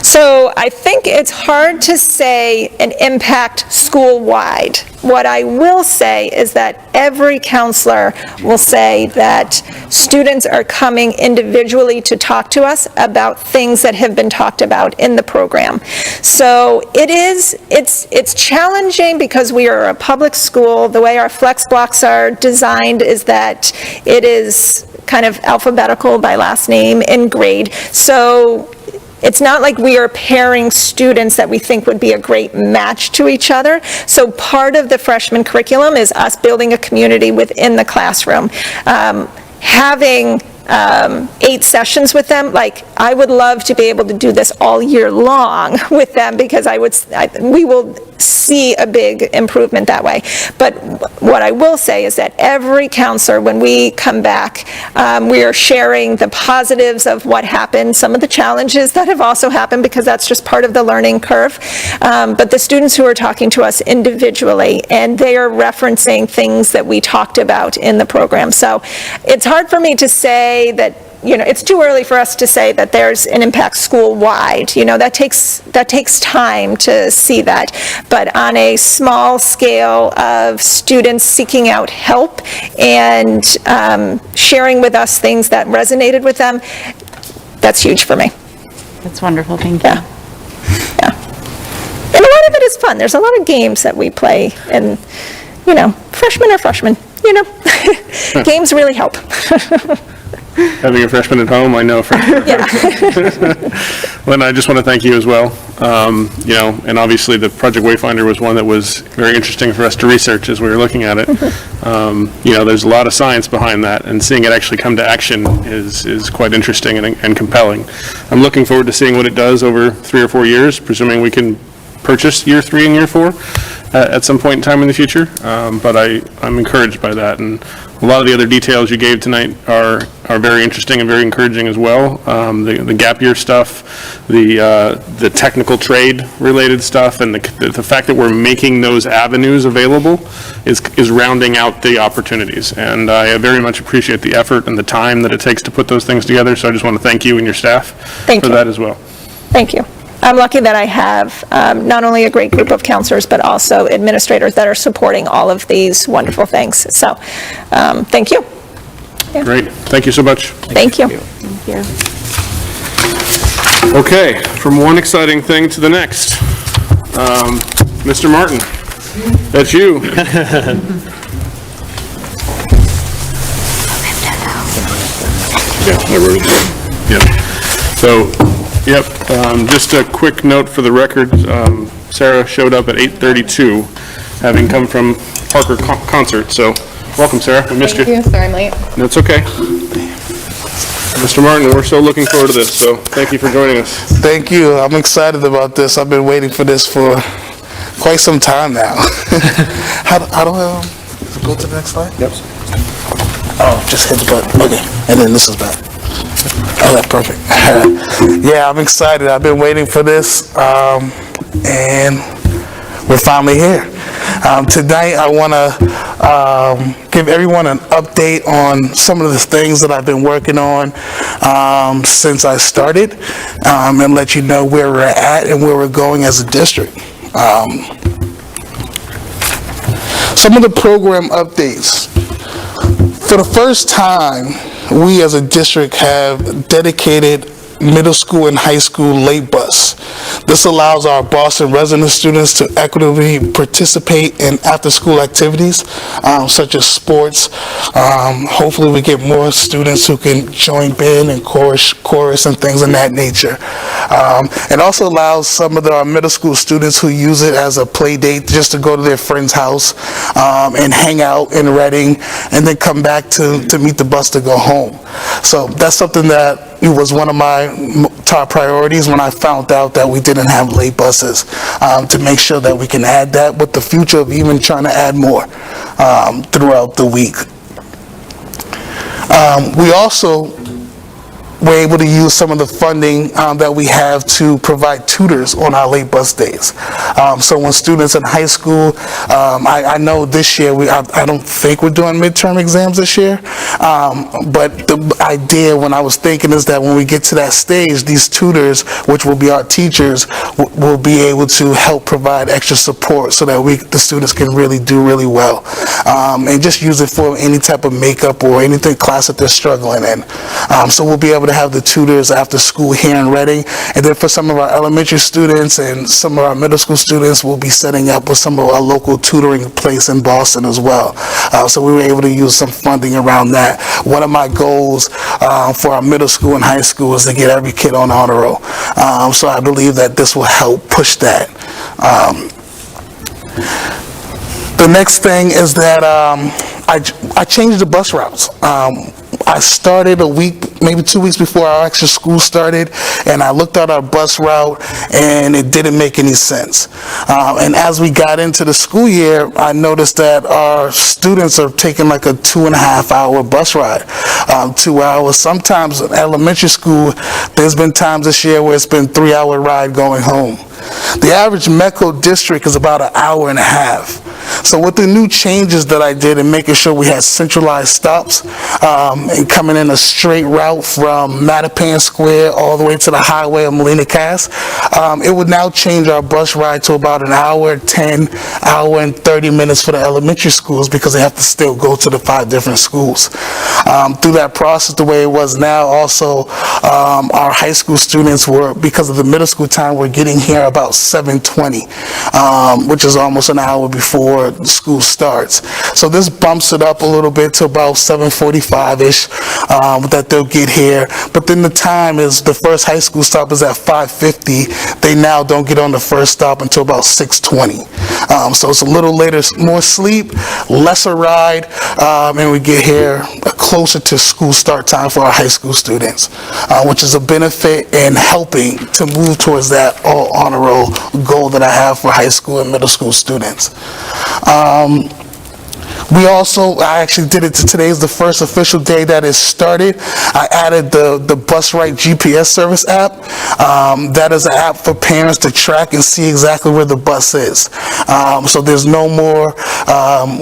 So I think it's hard to say an impact school-wide. What I will say is that every counselor will say that students are coming individually to talk to us about things that have been talked about in the program. So it's challenging because we are a public school. The way our flex blocks are designed is that it is kind of alphabetical by last name and grade. So it's not like we are pairing students that we think would be a great match to each other. So part of the freshman curriculum is us building a community within the classroom. Having 8 sessions with them, like I would love to be able to do this all year long with them, because we will see a big improvement that way. But what I will say is that every counselor, when we come back, we are sharing the positives of what happened, some of the challenges that have also happened, because that's just part of the learning curve. But the students who are talking to us individually, and they are referencing things that we talked about in the program. So it's hard for me to say that, it's too early for us to say that there's an impact school-wide. That takes time to see that. But on a small scale of students seeking out help and sharing with us things that resonated with them, that's huge for me. That's wonderful, thank you. Yeah. And a lot of it is fun. There's a lot of games that we play, and, freshmen are freshmen, Games really help. Having a freshman at home, I know for sure. Yeah. Lynn, I just want to thank you as well. And obviously the Project Wayfinder was one that was very interesting for us to research as we were looking at it. There's a lot of science behind that, and seeing it actually come to action is quite interesting and compelling. I'm looking forward to seeing what it does over 3 or 4 years, presuming we can purchase year 3 and year 4 at some point in time in the future. But I'm encouraged by that, and a lot of the other details you gave tonight are very interesting and very encouraging as well. The gap year stuff, the technical trade related stuff, and the fact that we're making those avenues available is rounding out the opportunities. And I very much appreciate the effort and the time that it takes to put those things together. So I just want to thank you and your staff for that as well. Thank you. I'm lucky that I have not only a great group of counselors, but also administrators that are supporting all of these wonderful things. So, thank you. Great. Thank you so much. Thank you. Okay, from one exciting thing to the next. Mr. Martin, that's you. Yeah, I wrote it down. Yep. So, just a quick note for the record. Sarah showed up at 8:32, having come from Parker Concert. So, welcome, Sarah. We missed you. Thank you, sorry I'm late. That's okay. Mr. Martin, we're so looking forward to this, so thank you for joining us. Thank you. I'm excited about this. I've been waiting for this for quite some time now. How do I go to the next slide? Yep. Oh, just hit the button. Okay. And then this is back. Oh, that's perfect. Yeah, I'm excited. I've been waiting for this, and we're finally here. Tonight, I want to give everyone an update on some of the things that I've been working on since I started, and let you know where we're at and where we're going as a district. Some of the program updates. For the first time, we as a district have dedicated middle school and high school late bus. This allows our Boston resident students to equitably participate in after-school activities such as sports. Hopefully we get more students who can join band and chorus and things of that nature. It also allows some of our middle school students who use it as a play date just to go to their friend's house and hang out in Reading and then come back to meet the bus to go home. So that's something that it was one of my top priorities when I found out that we didn't have late buses, to make sure that we can add that with the future of even trying to add more throughout the week. We also were able to use some of the funding that we have to provide tutors on our late bus days. So when students in high school, I know this year, I don't think we're doing midterm exams this year, but the idea when I was thinking is that when we get to that stage, these tutors, which will be our teachers, will be able to help provide extra support so that the students can really do really well. And just use it for any type of makeup or anything class that they're struggling in. So we'll be able to have the tutors after school here in Reading, and then for some of our elementary students and some of our middle school students, we'll be setting up with some of our local tutoring place in Boston as well. So we were able to use some funding around that. One of my goals for our middle school and high school is to get every kid on honor roll. So I believe that this will help push that. The next thing is that I changed the bus routes. I started a week, maybe 2 weeks before our actual school started, and I looked at our bus route, and it didn't make any sense. And as we got into the school year, I noticed that our students are taking like a 2.5-hour bus ride, 2 hours. Sometimes in elementary school, there's been times this year where it's been 3-hour ride going home. The average MECO district is about an hour and a half. So with the new changes that I did in making sure we had centralized stops and coming in a straight route from Mattapan Square all the way to the highway of Molina Cass, it would now change our bus ride to about an hour, 10, hour and 30 minutes for the elementary schools because they have to still go to the 5 different schools. Through that process, the way it was now, also our high school students were, because of the middle school time, were getting here about 7:20, which is almost an hour before school starts. So this bumps it up a little bit to about 7:45-ish that they'll get here. But then the time is, the first high school stop is at 5:50. They now don't get on the first stop until about 6:20. So it's a little later, more sleep, lesser ride, and we get here closer to school start time for our high school students, which is a benefit in helping to move towards that all honor roll goal that I have for high school and middle school students. I actually did it today is the first official day that it started. I added the Bus Right GPS service app. That is an app for parents to track and see exactly where the bus is. So there's no more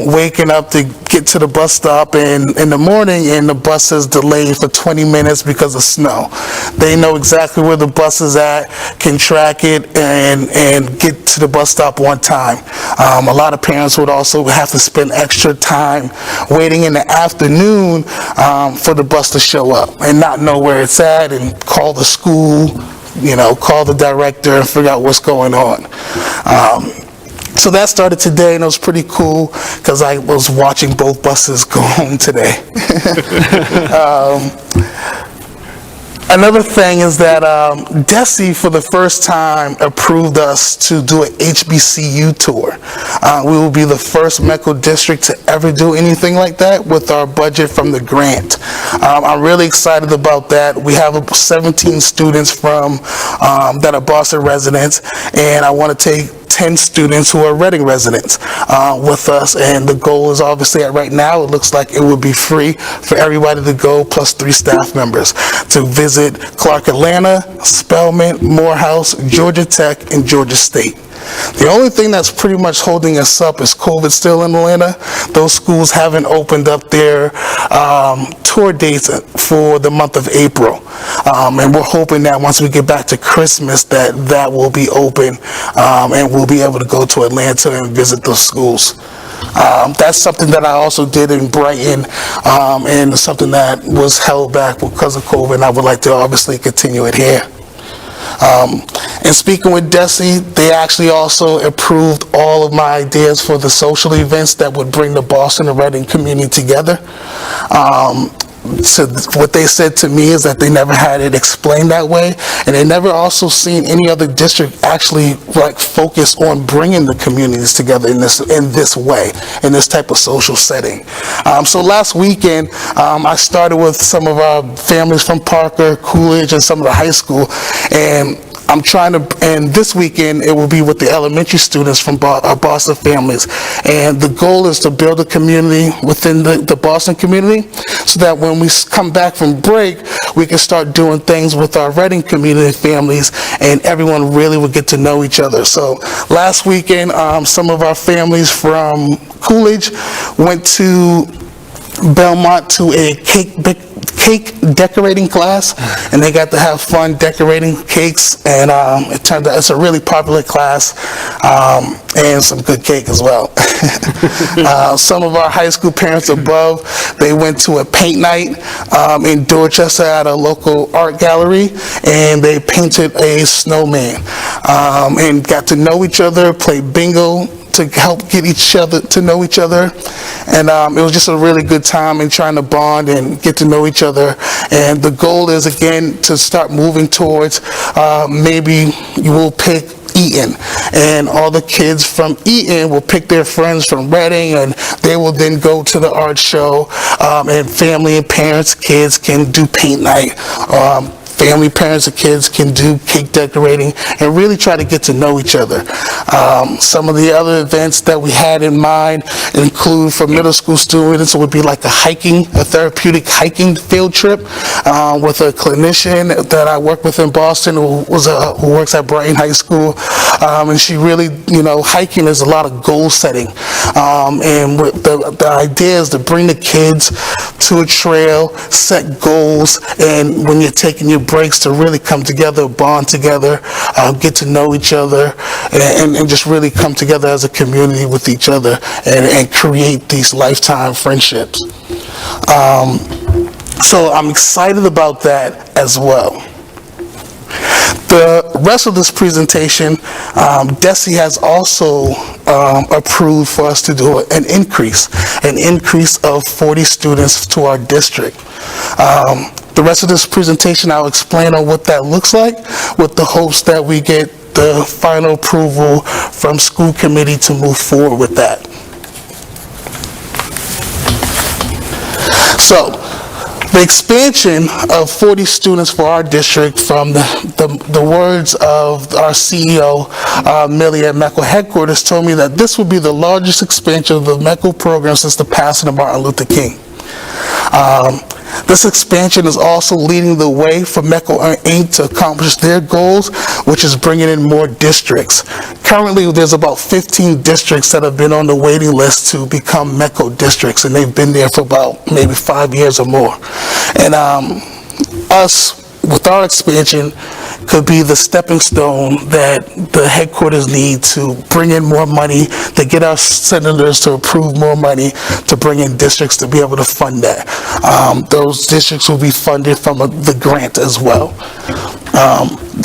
waking up to get to the bus stop in the morning and the bus is delayed for 20 minutes because of snow. They know exactly where the bus is at, can track it, and get to the bus stop on time. A lot of parents would also have to spend extra time waiting in the afternoon for the bus to show up and not know where it's at and call the school, call the director and figure out what's going on. So that started today, and it was pretty cool because I was watching both buses go home today. Another thing is that DESE, for the first time, approved us to do an HBCU tour. We will be the first MECO district to ever do anything like that with our budget from the grant. I'm really excited about that. We have 17 students from that are Boston residents, and I want to take 10 students who are Reading residents with us, and the goal is obviously right now it looks like it would be free for everybody to go, plus 3 staff members to visit Clark Atlanta, Spelman, Morehouse, Georgia Tech, and Georgia State. The only thing that's pretty much holding us up is COVID still in Atlanta. Those schools haven't opened up their tour dates for the month of April. And we're hoping that once we get back to Christmas that will be open and we'll be able to go to Atlanta and visit those schools. That's something that I also did in Brighton, and something that was held back because of COVID, and I would like to obviously continue it here. And speaking with DESE, they actually also approved all of my ideas for the social events that would bring the Boston and Reading community together. So what they said to me is that they never had it explained that way, and they never also seen any other district actually focus on bringing the communities together in this way, in this type of social setting. So last weekend, I started with some of our families from Parker, Coolidge, and some of the high school, and and this weekend it will be with the elementary students from our Boston families. And the goal is to build a community within the Boston community so that when we come back from break, we can start doing things with our Reading community families and everyone really will get to know each other. So last weekend, some of our families from Coolidge went to Belmont to a cake decorating class, and they got to have fun decorating cakes, and it turned out it's a really popular class, and some good cake as well. Some of our high school parents above, they went to a paint night in Dorchester at a local art gallery, and they painted a snowman, and got to know each other, played bingo to help get each other to know each other, and it was just a really good time in trying to bond and get to know each other. And the goal is again to start moving towards maybe you will pick Eaton. And all the kids from Eaton will pick their friends from Reading, and they will then go to the art show, and family and parents, kids can do paint night. Family, parents, and kids can do cake decorating and really try to get to know each other. Some of the other events that we had in mind include for middle school students, it would be like a therapeutic hiking field trip with a clinician that I work with in Boston who works at Brighton High School. And she really, hiking is a lot of goal setting. And the idea is to bring the kids to a trail, set goals, and when you're taking your breaks to really come together, bond together, get to know each other, and just really come together as a community with each other and create these lifetime friendships. So I'm excited about that as well. The rest of this presentation, DESE has also approved for us to do an increase of 40 students to our district. The rest of this presentation, I'll explain on what that looks like with the hopes that we get the final approval from school committee to move forward with that. So, the expansion of 40 students for our district, from the words of our CEO, Millie at MECO headquarters, told me that this would be the largest expansion of the MECO program since the passing of Martin Luther King. This expansion is also leading the way for MECO Inc. to accomplish their goals, which is bringing in more districts. Currently, there's about 15 districts that have been on the waiting list to become MECO districts, and they've been there for about maybe 5 years or more. And us, with our expansion, could be the stepping stone that the headquarters need to bring in more money, to get our senators to approve more money, to bring in districts to be able to fund that. Those districts will be funded from the grant as well.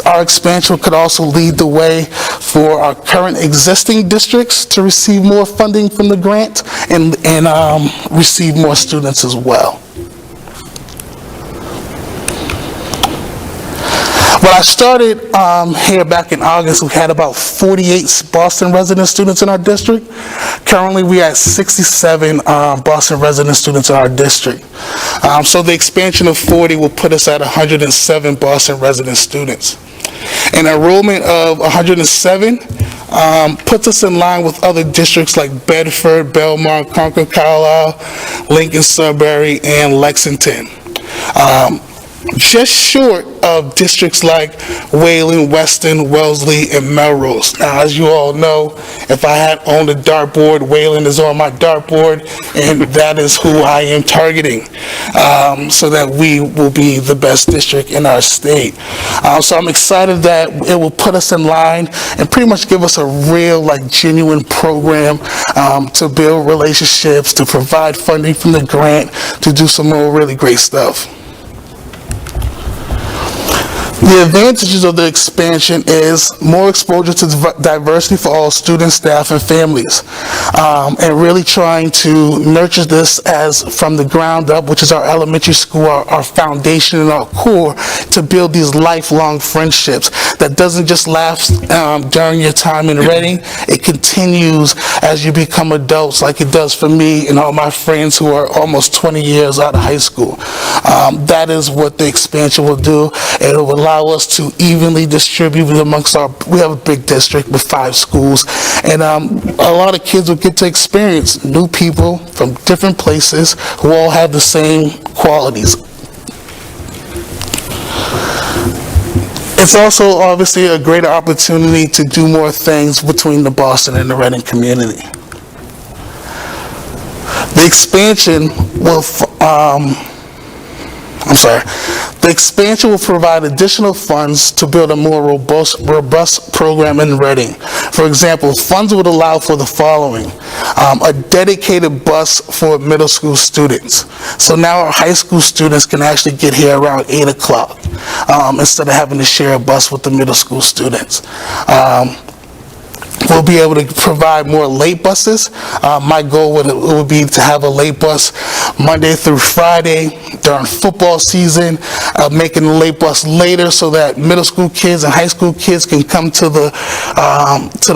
Our expansion could also lead the way for our current existing districts to receive more funding from the grant and receive more students as well. When I started here back in August, we had about 48 Boston resident students in our district. Currently, we have 67 Boston resident students in our district. So the expansion of 40 will put us at 107 Boston resident students. An enrollment of 107 puts us in line with other districts like Bedford, Belmont, Concord, Carlisle, Lincoln, Sudbury, and Lexington. Just short of districts like Wayland, Weston, Wellesley, and Melrose. Now, as you all know, if I had owned a dartboard, Wayland is on my dartboard, and that is who I am targeting, so that we will be the best district in our state. So I'm excited that it will put us in line and pretty much give us a real, genuine program to build relationships, to provide funding from the grant, to do some more really great stuff. The advantages of the expansion is more exposure to diversity for all students, staff, and families, and really trying to nurture this as from the ground up, which is our elementary school, our foundation and our core, to build these lifelong friendships that doesn't just last during your time in Reading. It continues as you become adults, like it does for me and all my friends who are almost 20 years out of high school. That is what the expansion will do. It will allow us to evenly distribute amongst we have a big district with 5 schools, and a lot of kids will get to experience new people from different places who all have the same qualities. It's also obviously a greater opportunity to do more things between the Boston and the Reading community. The expansion will The expansion will provide additional funds to build a more robust program in Reading. For example, funds would allow for the following: a dedicated bus for middle school students. So now our high school students can actually get here around 8 o'clock instead of having to share a bus with the middle school students. we'll be able to provide more late buses. My goal would be to have a late bus Monday through Friday during football season, making the late bus later so that middle school kids and high school kids can come to the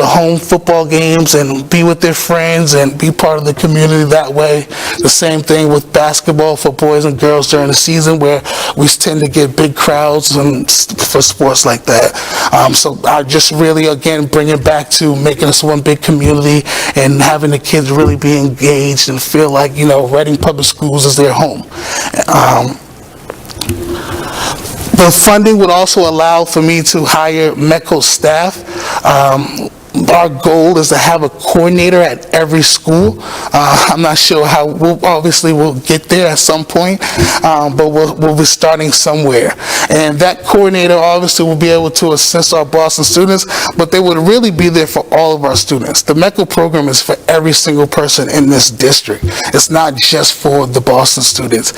home football games and be with their friends and be part of the community that way. The same thing with basketball for boys and girls during the season, where we tend to get big crowds and for sports like that. So I just really, again, bring it back to making us one big community and having the kids really be engaged and feel like, Reading Public Schools is their home. The funding would also allow for me to hire METCO staff. Our goal is to have a coordinator at every school. I'm not sure how, we'll get there at some point, but we'll be starting somewhere. And that coordinator obviously will be able to assist our Boston students, but they would really be there for all of our students. The METCO program is for every single person in this district. It's not just for the Boston students.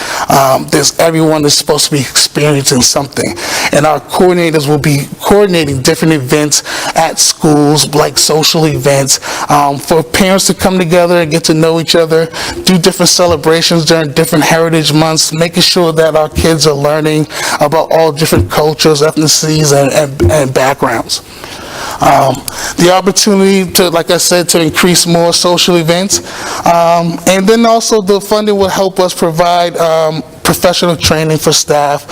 There's everyone that's supposed to be experiencing something. And our coordinators will be coordinating different events at schools, like social events, for parents to come together and get to know each other, do different celebrations during different heritage months, making sure that our kids are learning about all different cultures, ethnicities, and backgrounds. The opportunity to, like I said, to increase more social events. And then also the funding will help us provide professional training for staff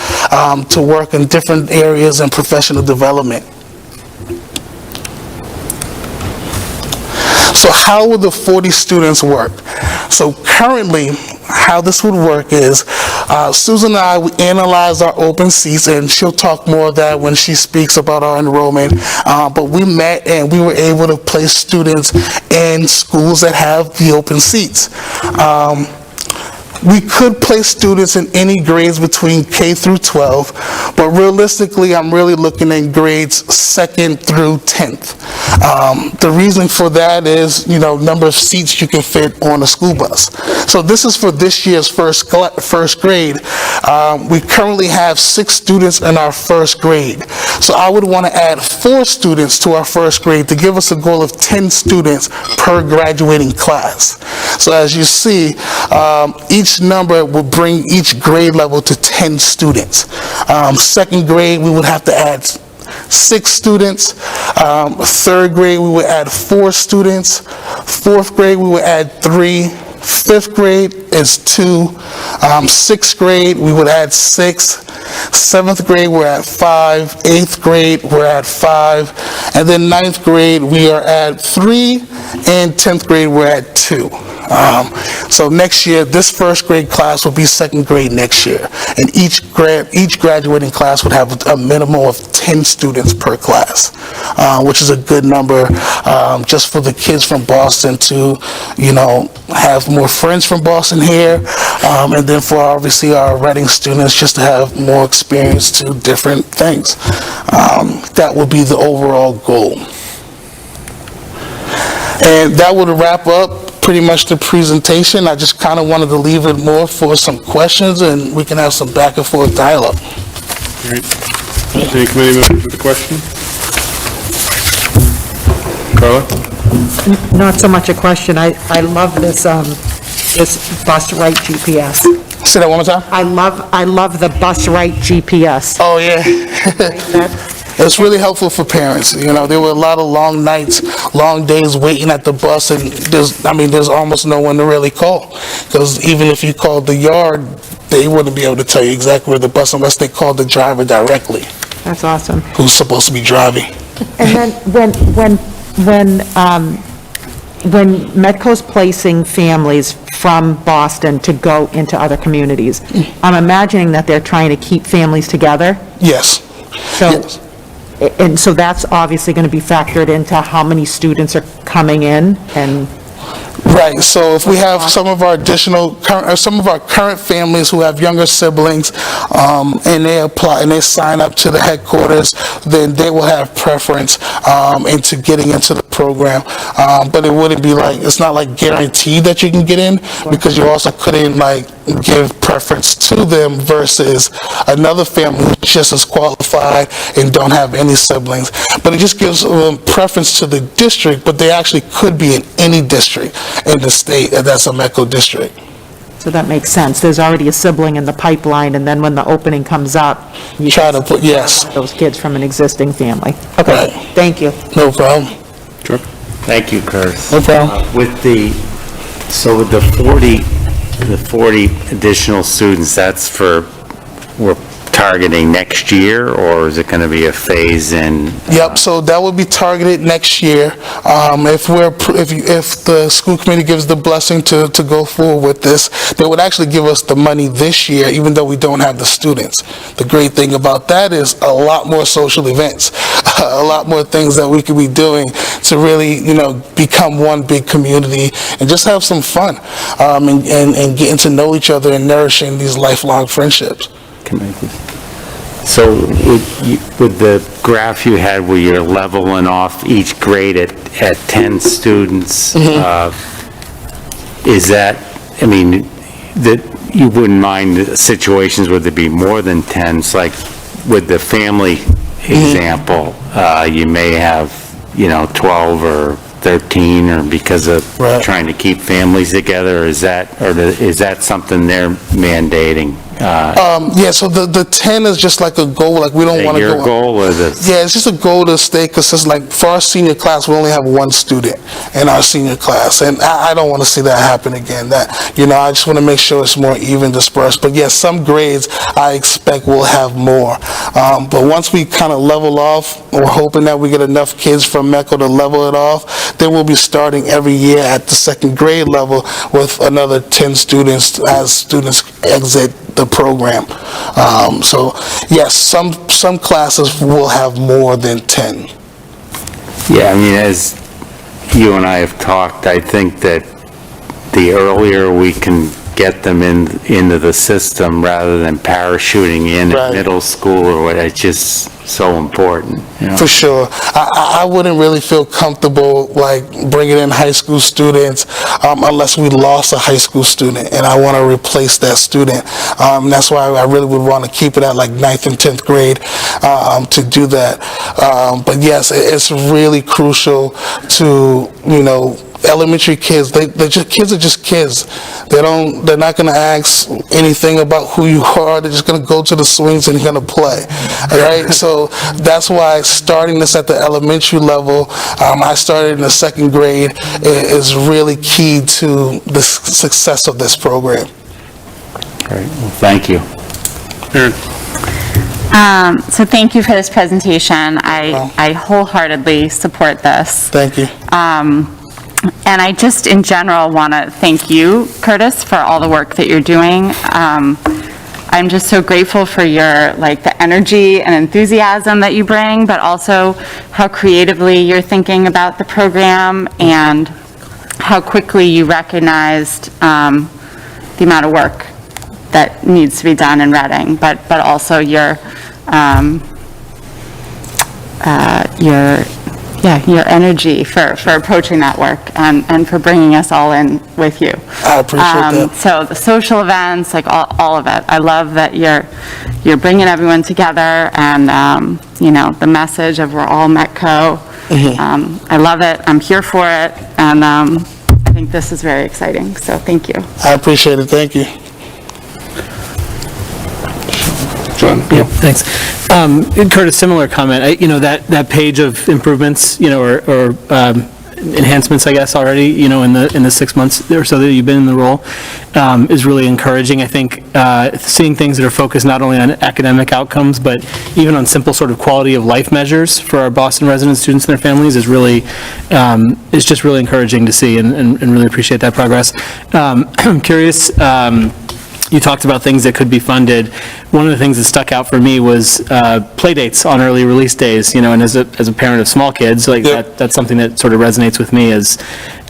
to work in different areas and professional development. So how will the 40 students work? So currently, how this would work is Susan and I, we analyze our open seats, and she'll talk more of that when she speaks about our enrollment. But we met and we were able to place students in schools that have the open seats. We could place students in any grades between K through 12, but realistically, I'm really looking at grades 2nd through 10th. The reason for that is, number of seats you can fit on a school bus. So this is for this year's first grade. We currently have 6 students in our first grade. So I would want to add 4 students to our first grade to give us a goal of 10 students per graduating class. So as you see, each number will bring each grade level to 10 students. Second grade, we would have to add 6 students. Third grade, we would add 4 students. Fourth grade, we would add 3. Fifth grade is 2. Sixth grade, we would add 6. Seventh grade, we're at 5. Eighth grade, we're at 5. And then ninth grade, we are at 3. And 10th grade, we're at 2. So next year, this first grade class will be second grade next year. And each graduating class would have a minimum of 10 students per class, which is a good number just for the kids from Boston to, have more friends from Boston here. And then for obviously our Reading students just to have more experience to different things. That would be the overall goal. And that would wrap up pretty much the presentation. I just kind of wanted to leave it more for some questions, and we can have some back and forth dialogue. Great. Any committee members with a question? Carla? Not so much a question. I love this this Bus Right GPS. Say that one more time. I love the Bus Right GPS. Oh, yeah. It's really helpful for parents. There were a lot of long nights, long days waiting at the bus, and there's almost no one to really call. Because even if you called the yard, they wouldn't be able to tell you exactly where the bus unless they called the driver directly. That's awesome. Who's supposed to be driving. And then when Metco's placing families from Boston to go into other communities, I'm imagining that they're trying to keep families together. Yes. So, Yes. And so that's obviously going to be factored into how many students are coming in and... Right, so if we have some of our current families who have younger siblings, and they apply and they sign up to the headquarters, then they will have preference into getting into the program. But it wouldn't be it's not guaranteed that you can get in, because you also couldn't give preference to them versus another family who's just as qualified and don't have any siblings. But it just gives preference to the district, but they actually could be in any district in the state that's a MECO district. So that makes sense. There's already a sibling in the pipeline, and then when the opening comes up, you Try to put, yes, those kids from an existing family. Okay, Right. thank you. no problem. Thank you, Curtis. No problem. With the 40 additional students, that's for, we're targeting next year, or is it going to be a phase in? Yep, so that would be targeted next year. If the school committee gives the blessing to go forward with this, they would actually give us the money this year, even though we don't have the students. The great thing about that is a lot more social events, a lot more things that we could be doing to really, become one big community and just have some fun, and getting to know each other and nourishing these lifelong friendships. So with the graph you had where you're leveling off each grade at 10 students, is that, that you wouldn't mind situations where there'd be more than 10? It's like with the family example, you may have, 12 or 13, or because of Right. trying to keep families together, or is that something they're mandating? Yeah, so the 10 is just like a goal, like we don't want to go. Your goal or the? Yeah, it's just a goal to stay consistent. Like for our senior class, we only have one student in our senior class, and I don't want to see that happen again. I just want to make sure it's more even dispersed. But yes, some grades I expect will have more. But once we kind of level off, we're hoping that we get enough kids from MECO to level it off. Then we'll be starting every year at the second grade level with another 10 students as students exit the program. So yes, some classes will have more than 10. Yeah, as you and I have talked, I think that the earlier we can get them into the system rather than parachuting in at Right. middle school or what, it's just so important. For sure. I wouldn't really feel comfortable like bringing in high school students unless we lost a high school student and I want to replace that student. That's why I really would want to keep it at like 9th and 10th grade to do that. But yes, it's really crucial to, elementary kids, kids are just kids. They're not going to ask anything about who you are. They're just going to go to the swings and going to play. All right? So that's why starting this at the elementary level, I started in the second grade, is really key to the success of this program. Great, well, thank you. So thank you for this presentation. I wholeheartedly support this. Thank you. And I just, in general, want to thank you, Curtis, for all the work that you're doing. I'm just so grateful for your, the energy and enthusiasm that you bring, but also how creatively you're thinking about the program and how quickly you recognized the amount of work that needs to be done in Reading, but also your energy for approaching that work and for bringing us all in with you. I appreciate that. So the social events, all of it. I love that you're bringing everyone together and, the message of we're all MECO. I love it. I'm here for it. And I think this is very exciting. So thank you. I appreciate it. Thank you. John? Yeah, thanks. Curtis, similar comment. That page of improvements, or enhancements, I guess, already, in the 6 months or so that you've been in the role, is really encouraging. I think seeing things that are focused not only on academic outcomes, but even on simple sort of quality of life measures for our Boston resident students and their families is really, is just really encouraging to see and really appreciate that progress. I'm curious, you talked about things that could be funded. One of the things that stuck out for me was play dates on early release days, and as a parent of small kids, that's something that sort of resonates with me as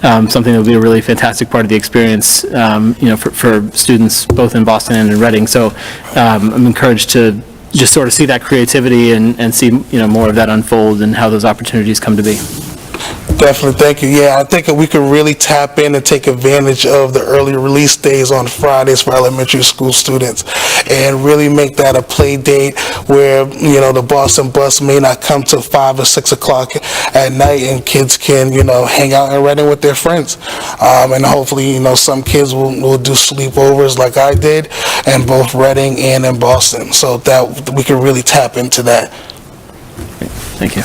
something that would be a really fantastic part of the experience, for students both in Boston and in Reading. So I'm encouraged to just sort of see that creativity and see, more of that unfold and how those opportunities come to be. Definitely, thank you. Yeah, I think we could really tap in and take advantage of the early release days on Fridays for elementary school students and really make that a play date where, you know, the Boston bus may not come till 5 or 6 o'clock at night and kids can, you know, hang out in Reading with their friends. And hopefully, you know, some kids will do sleepovers like I did in both Reading and in Boston. So that we can really tap into that. Thank you.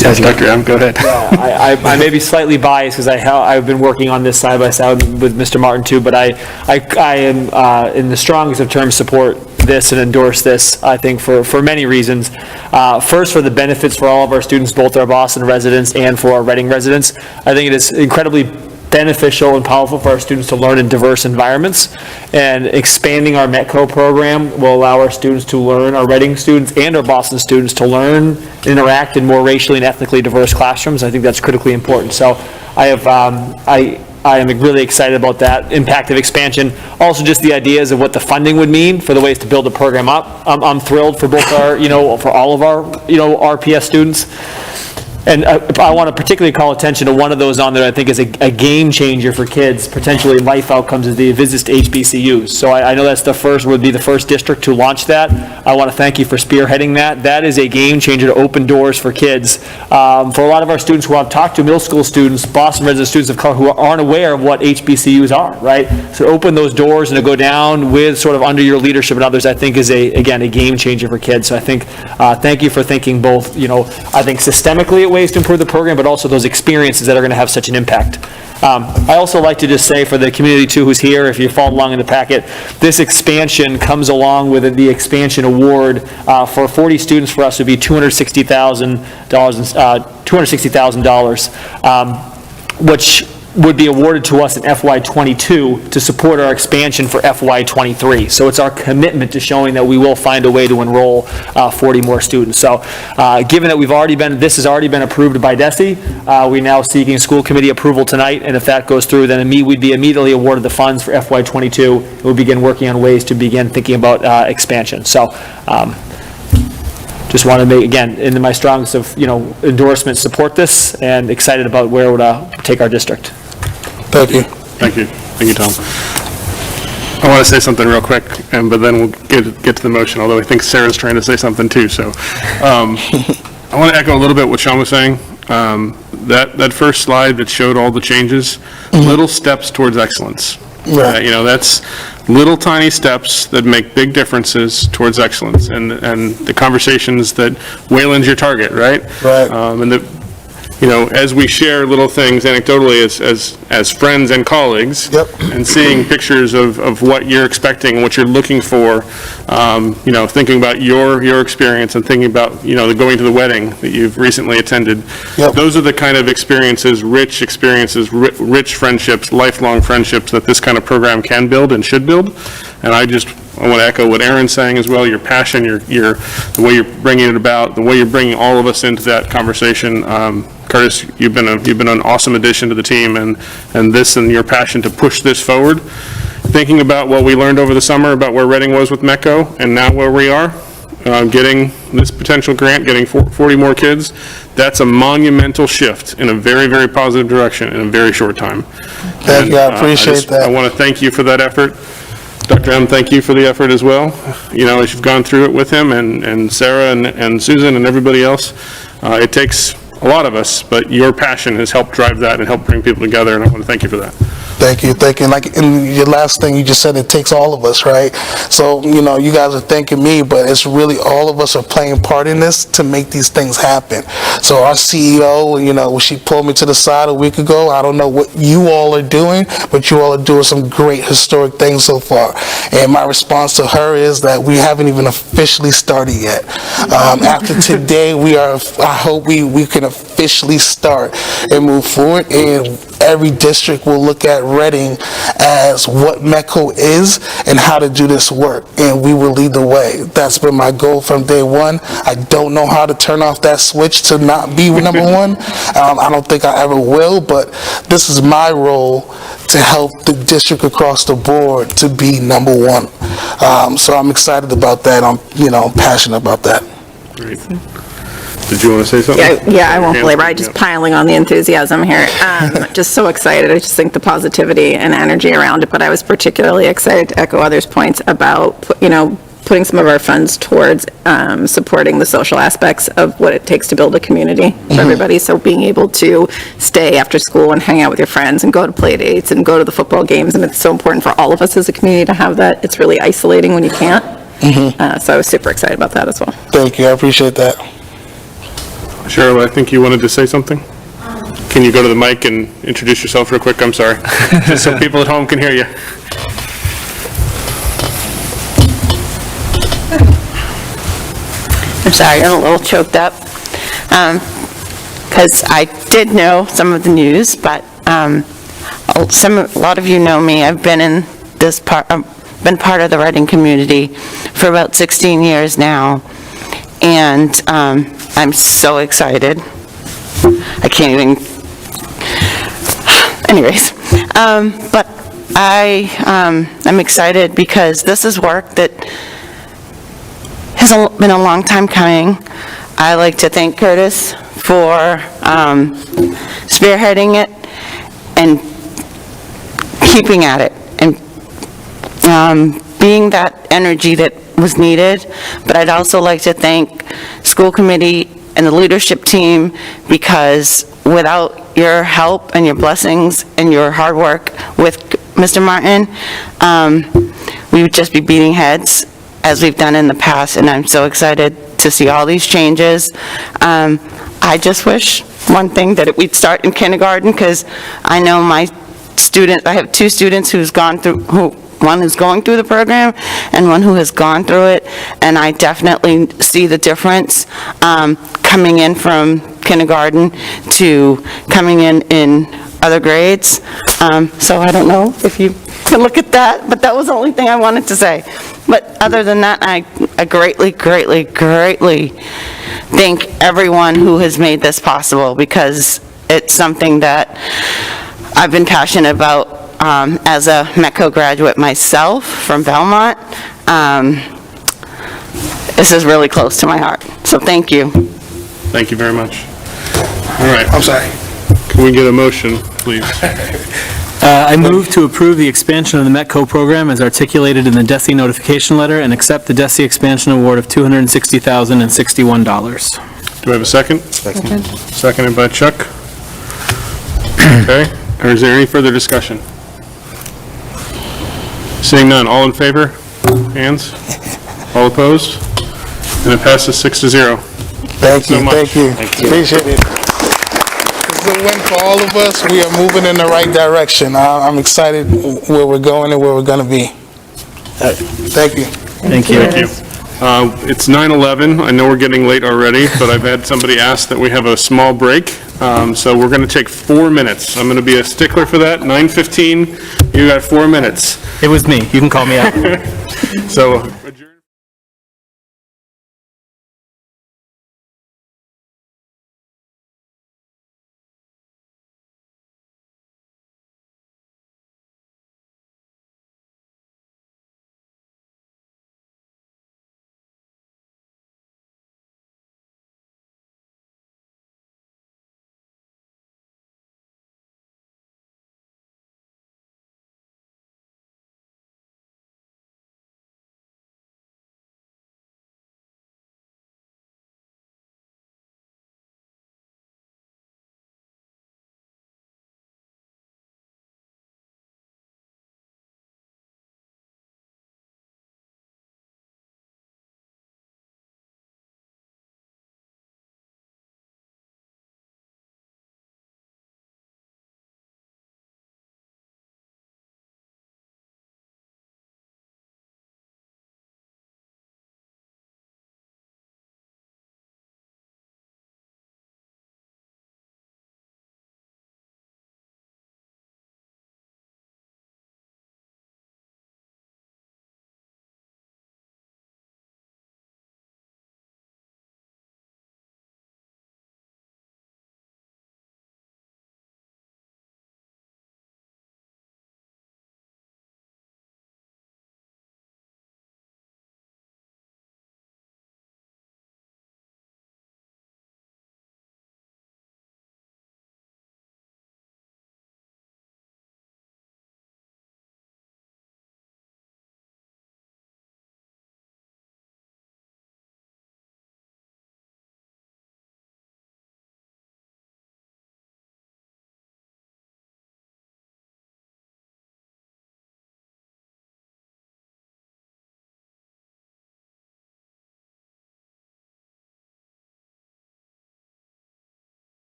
Yes, Dr. M, go ahead. I may be slightly biased because I've been working on this side by side with Mr. Martin too, but I am in the strongest of terms support this and endorse this, I think, for many reasons. First, for the benefits for all of our students, both our Boston residents and for our Reading residents. I think it is incredibly beneficial and powerful for our students to learn in diverse environments, and expanding our METCO program will allow our students to learn, our Reading students and our Boston students to learn, interact in more racially and ethnically diverse classrooms. I think that's critically important. So I am really excited about that impact of expansion. Also, just the ideas of what the funding would mean for the ways to build the program up. I'm thrilled for both our, for all of our, RPS students. And I want to particularly call attention to one of those on there I think is a game changer for kids, potentially life outcomes, is the visits to HBCUs. So I know would be the first district to launch that. I want to thank you for spearheading that. That is a game changer to open doors for kids. For a lot of our students who I've talked to, middle school students, Boston resident students of color who aren't aware of what HBCUs are, right? So open those doors and to go down with sort of under your leadership and others, I think is a game changer for kids. So I think, thank you for thinking both, I think systemically ways to improve the program, but also those experiences that are going to have such an impact. I also like to just say for the community too who's here, if you follow along in the packet, this expansion comes along with the expansion award for 40 students for us would be $260,000, which would be awarded to us in FY22 to support our expansion for FY23. So it's our commitment to showing that we will find a way to enroll 40 more students. So given that this has already been approved by DESE, we're now seeking school committee approval tonight, and if that goes through, then we'd be immediately awarded the funds for FY22. We'll begin working on ways to begin thinking about expansion. So just want to make, again, in my strongest of, endorsement, support this, and excited about where it would take our district. Thank you. Thank you. Thank you, Tom. I want to say something real quick, but then we'll get to the motion, although I think Sarah's trying to say something too. So I want to echo a little bit what Sean was saying. That first slide that showed all the changes, little steps towards excellence. Right. That's little tiny steps that make big differences towards excellence, and the conversations that Wayland's your target, right? Right. And as we share little things anecdotally as friends and colleagues, Yep. and seeing pictures of what you're expecting, what you're looking for, thinking about your experience and thinking about, the going to the wedding that you've recently attended. Yep. Those are the kind of experiences, rich friendships, lifelong friendships that this kind of program can build and should build. And I want to echo what Aaron's saying as well, your passion, the way you're bringing it about, the way you're bringing all of us into that conversation. Curtis, you've been an awesome addition to the team, and your passion to push this forward. Thinking about what we learned over the summer about where Reading was with METCO, and now where we are, getting this potential grant, getting 40 more kids, that's a monumental shift in a very, very positive direction in a very short time. Thank you, I appreciate that. I want to thank you for that effort. Dr. M, thank you for the effort as well. As you've gone through it with him and Sarah and Susan and everybody else, it takes a lot of us, but your passion has helped drive that and helped bring people together, and I want to thank you for that. Thank you. And like in your last thing, you just said it takes all of us, right? So, you guys are thanking me, but it's really all of us are playing part in this to make these things happen. So our CEO, when she pulled me to the side a week ago, I don't know what you all are doing, but you all are doing some great historic things so far. And my response to her is that we haven't even officially started yet. After today, I hope we can officially start and move forward, and every district will look at Reading as what METCO is and how to do this work, and we will lead the way. That's been my goal from day one. I don't know how to turn off that switch to not be number one. I don't think I ever will, but this is my role to help the district across the board to be number one. So I'm excited about that. I'm passionate about that. Great. Did you want to say something? Yeah, I won't Hands belabor, up, I'm just yeah. piling on the enthusiasm here. Just so excited, I just think the positivity and energy around it, but I was particularly excited to echo others' points about, putting some of our funds towards supporting the social aspects of what it takes to build a community for everybody. So being able to stay after school and hang out with your friends and go to play dates and go to the football games, and it's so important for all of us as a community to have that. It's really isolating when you can't. So I was super excited about that as well. Thank you, I appreciate that. Cheryl, I think you wanted to say something? Can you go to the mic and introduce yourself real quick? I'm sorry. Just so people at home can hear you. I'm sorry, I'm a little choked up, because I did know some of the news, but a lot of you know me. I've been in this part, been part of the Reading community for about 16 years now, and I'm so excited. I can't even, anyways, but I'm excited because this is work that has been a long time coming. I like to thank Curtis for spearheading it and keeping at it and being that energy that was needed. But I'd also like to thank school committee and the leadership team, because without your help and your blessings and your hard work with Mr. Martin, we would just be beating heads as we've done in the past, and I'm so excited to see all these changes. I just wish one thing, that we'd start in kindergarten, because I know my student, I have two students who's gone through, one who's going through the program and one who has gone through it, and I definitely see the difference coming in from kindergarten to coming in other grades. So I don't know if you can look at that, but that was the only thing I wanted to say. But other than that, I greatly, greatly, greatly thank everyone who has made this possible, because it's something that I've been passionate about as a METCO graduate myself from Belmont. This is really close to my heart, so thank you. Thank you very much. All right. I'm sorry. Can we get a motion, please? I move to approve the expansion of the METCO program as articulated in the DESI notification letter and accept the DESI expansion award of $260,061. Do I have a second? Second. Seconded by Chuck. Okay, or is there any further discussion? Seeing none, all in favor? Hands? All opposed? And it passes 6-0. Thank you, so much. thank you. Appreciate it. It's a win for all of us. We are moving in the right direction. I'm excited where we're going and where we're going to be. Thank you. Thank you. Thank you. It's 9:11. I know we're getting late already, but I've had somebody ask that we have a small break. So we're going to take 4 minutes. I'm going to be a stickler for that. 9:15, you got 4 minutes. It was me. You can call me out. So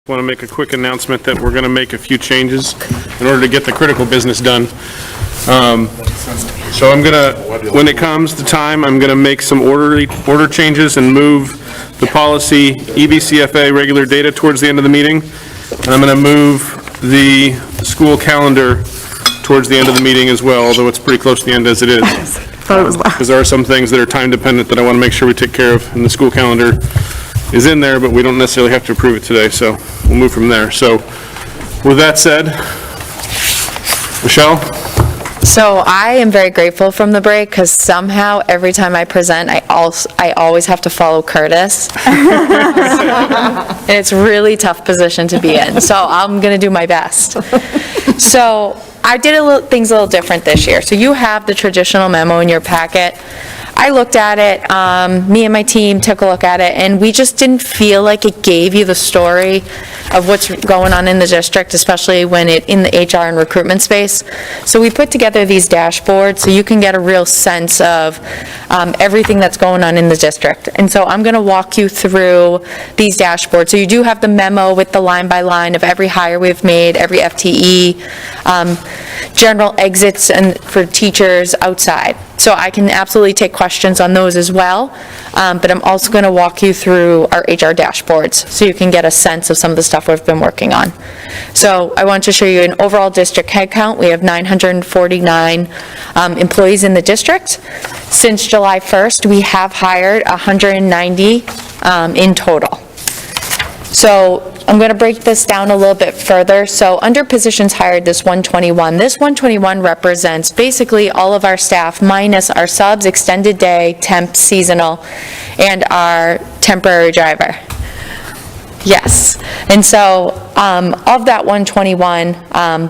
Want to make a quick announcement that we're going to make a few changes in order to get the critical business done. So I'm going to, when it comes to time, I'm going to make some order changes and move the policy EBCFA regular data towards the end of the meeting. And I'm going to move the school calendar towards the end of the meeting as well, although it's pretty close to the end as it is. Because there are some things that are time dependent that I want to make sure we take care of, and the school calendar is in there, but we don't necessarily have to approve it today, so we'll move from there. So with that said, Michelle? So I am very grateful from the break because somehow every time I present, I always have to follow Curtis. And it's a really tough position to be in, so I'm going to do my best. So I did things a little different this year. So you have the traditional memo in your packet. I looked at it, me and my team took a look at it, and we just didn't feel like it gave you the story of what's going on in the district, especially when in the HR and recruitment space. So we put together these dashboards so you can get a real sense of everything that's going on in the district. And so I'm going to walk you through these dashboards. So you do have the memo with the line by line of every hire we've made, every FTE, general exits and for teachers outside. So I can absolutely take questions on those as well, but I'm also going to walk you through our HR dashboards so you can get a sense of some of the stuff we've been working on. So I want to show you an overall district headcount. We have 949 employees in the district. Since July 1st, we have hired 190 in total. So I'm going to break this down a little bit further. So under positions hired, this 121. This 121 represents basically all of our staff minus our subs, extended day, temp, seasonal, and our temporary driver. Yes. And so of that 121,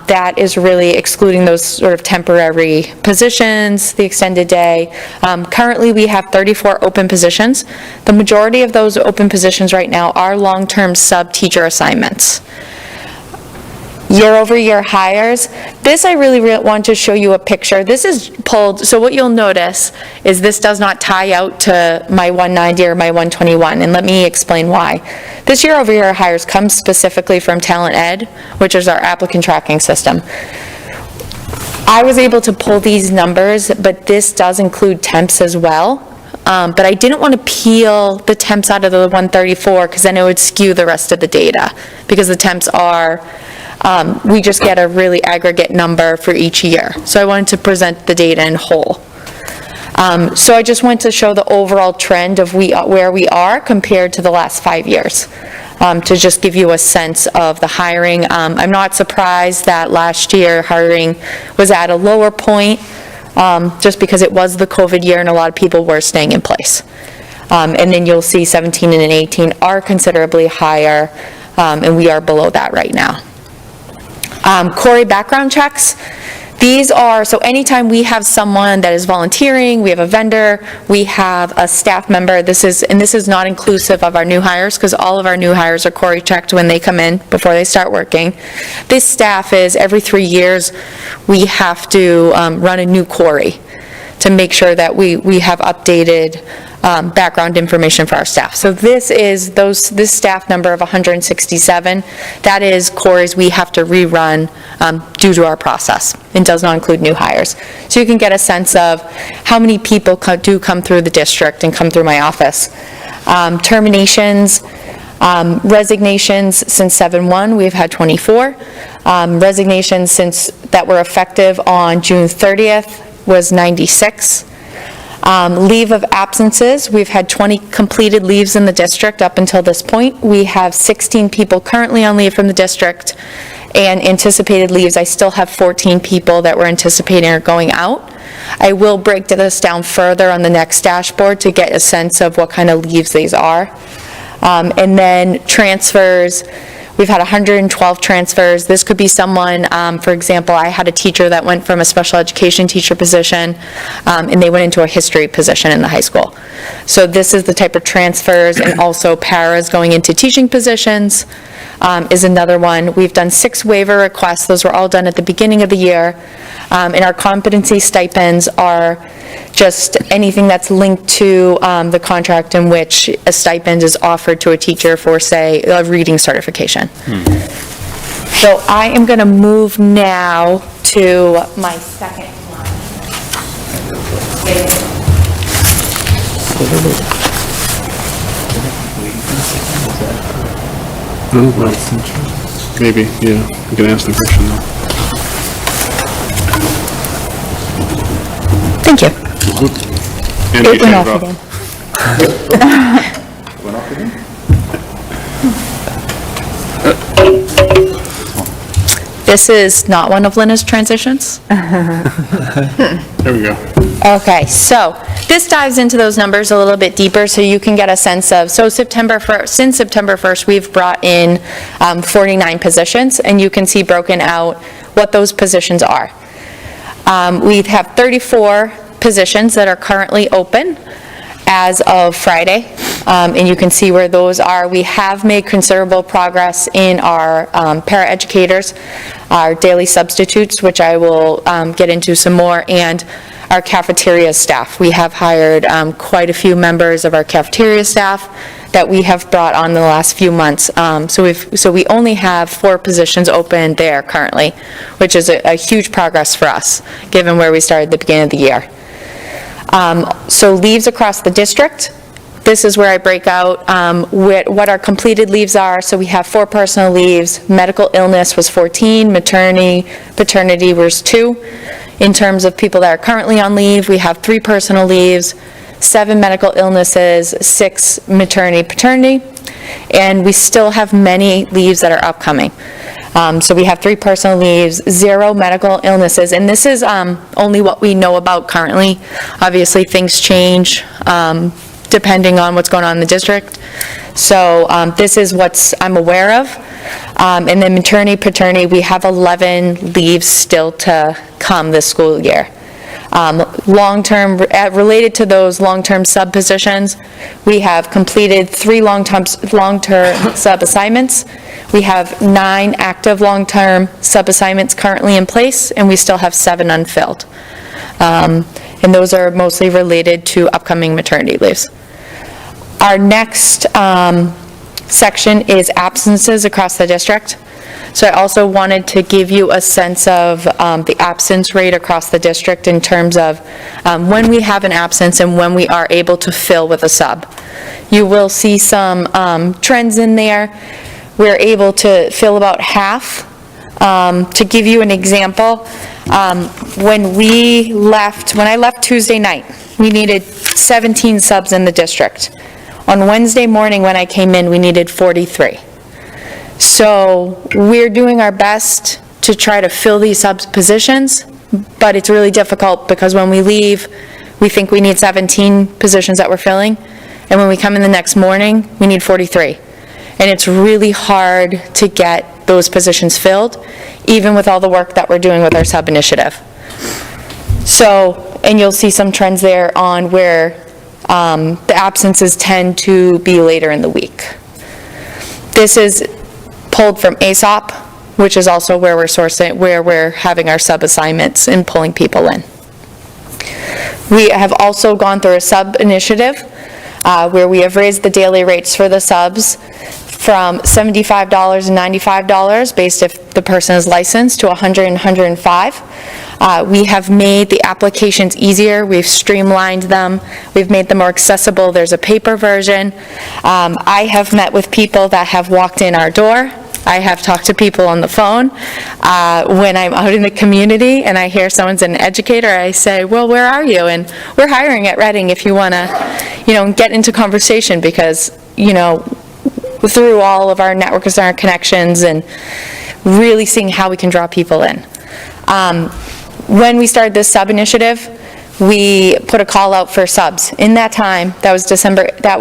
that is really excluding those sort of temporary positions, the extended day. Currently, we have 34 open positions. The majority of those open positions right now are long-term sub-teacher assignments. Year-over-year hires, this I really want to show you a picture. This is pulled, so what you'll notice is this does not tie out to my 190 or my 121, and let me explain why. This year-over-year hires comes specifically from Talent Ed, which is our applicant tracking system. I was able to pull these numbers, but this does include temps as well. But I didn't want to peel the temps out of the 134 because then it would skew the rest of the data, because the temps are we just get a really aggregate number for each year. So I wanted to present the data in whole. So I just want to show the overall trend of where we are compared to the last 5 years, to just give you a sense of the hiring. I'm not surprised that last year hiring was at a lower point, just because it was the COVID year and a lot of people were staying in place. And then you'll see 17 and 18 are considerably higher, and we are below that right now. Corey background checks. These are, so anytime we have someone that is volunteering, we have a vendor, we have a staff member, and this is not inclusive of our new hires, because all of our new hires are Corey checked when they come in before they start working. This staff is, every 3 years, we have to run a new Corey to make sure that we have updated background information for our staff. So this is this staff number of 167. That is Corey's we have to rerun due to our process. It does not include new hires. So you can get a sense of how many people do come through the district and come through my office. Terminations, resignations since 7/1, we've had 24. Resignations since that were effective on June 30th was 96. Leave of absences, we've had 20 completed leaves in the district up until this point. We have 16 people currently on leave from the district, and anticipated leaves, I still have 14 people that we're anticipating are going out. I will break this down further on the next dashboard to get a sense of what kind of leaves these are. And then transfers, we've had 112 transfers. This could be someone, for example, I had a teacher that went from a special education teacher position, and they went into a history position in the high school. So this is the type of transfers, and also paras going into teaching positions is another one. We've done 6 waiver requests. Those were all done at the beginning of the year. And our competency stipends are just anything that's linked to the contract in which a stipend is offered to a teacher for, say, a reading certification. So I am going to move now to my second one. Maybe, yeah, you can ask the question though. Thank you. And It you went turned off it again. This is not one of Lena's transitions. There we go. Okay, so this dives into those numbers a little bit deeper so you can get a sense of, so since September 1st, we've brought in 49 positions, and you can see broken out what those positions are. We have 34 positions that are currently open as of Friday, and you can see where those are. We have made considerable progress in our paraeducators, our daily substitutes, which I will get into some more, and our cafeteria staff. We have hired quite a few members of our cafeteria staff that we have brought on the last few months. So we only have 4 positions open there currently, which is a huge progress for us, given where we started at the beginning of the year. So leaves across the district. This is where I break out what our completed leaves are. So we have 4 personal leaves. Medical illness was 14, maternity, paternity was 2. In terms of people that are currently on leave, we have 3 personal leaves, 7 medical illnesses, 6 maternity, paternity, and we still have many leaves that are upcoming. So we have 3 personal leaves, 0 medical illnesses, and this is only what we know about currently. Obviously, things change depending on what's going on in the district. So this is what I'm aware of. And then maternity, paternity, we have 11 leaves still to come this school year. Long-term, related to those long-term sub positions, we have completed 3 long-term sub assignments. We have 9 active long-term sub assignments currently in place, and we still have 7 unfilled. And those are mostly related to upcoming maternity leaves. Our next section is absences across the district. So I also wanted to give you a sense of the absence rate across the district in terms of when we have an absence and when we are able to fill with a sub. You will see some trends in there. We're able to fill about half. To give you an example, when I left Tuesday night, we needed 17 subs in the district. On Wednesday morning when I came in, we needed 43. So we're doing our best to try to fill these sub positions, but it's really difficult because when we leave, we think we need 17 positions that we're filling, and when we come in the next morning, we need 43. And it's really hard to get those positions filled, even with all the work that we're doing with our sub initiative. So, and you'll see some trends there on where the absences tend to be later in the week. This is pulled from ASOP, which is also where we're having our sub assignments and pulling people in. We have also gone through a sub initiative where we have raised the daily rates for the subs from $75 and $95 based if the person is licensed to $100 and $105. We have made the applications easier. We've streamlined them. We've made them more accessible. There's a paper version. I have met with people that have walked in our door. I have talked to people on the phone. When I'm out in the community and I hear someone's an educator, I say, well, where are you? And we're hiring at Reading if you want to, get into conversation because, through all of our networks and our connections and really seeing how we can draw people in. When we started this sub initiative, we put a call out for subs. In that time, that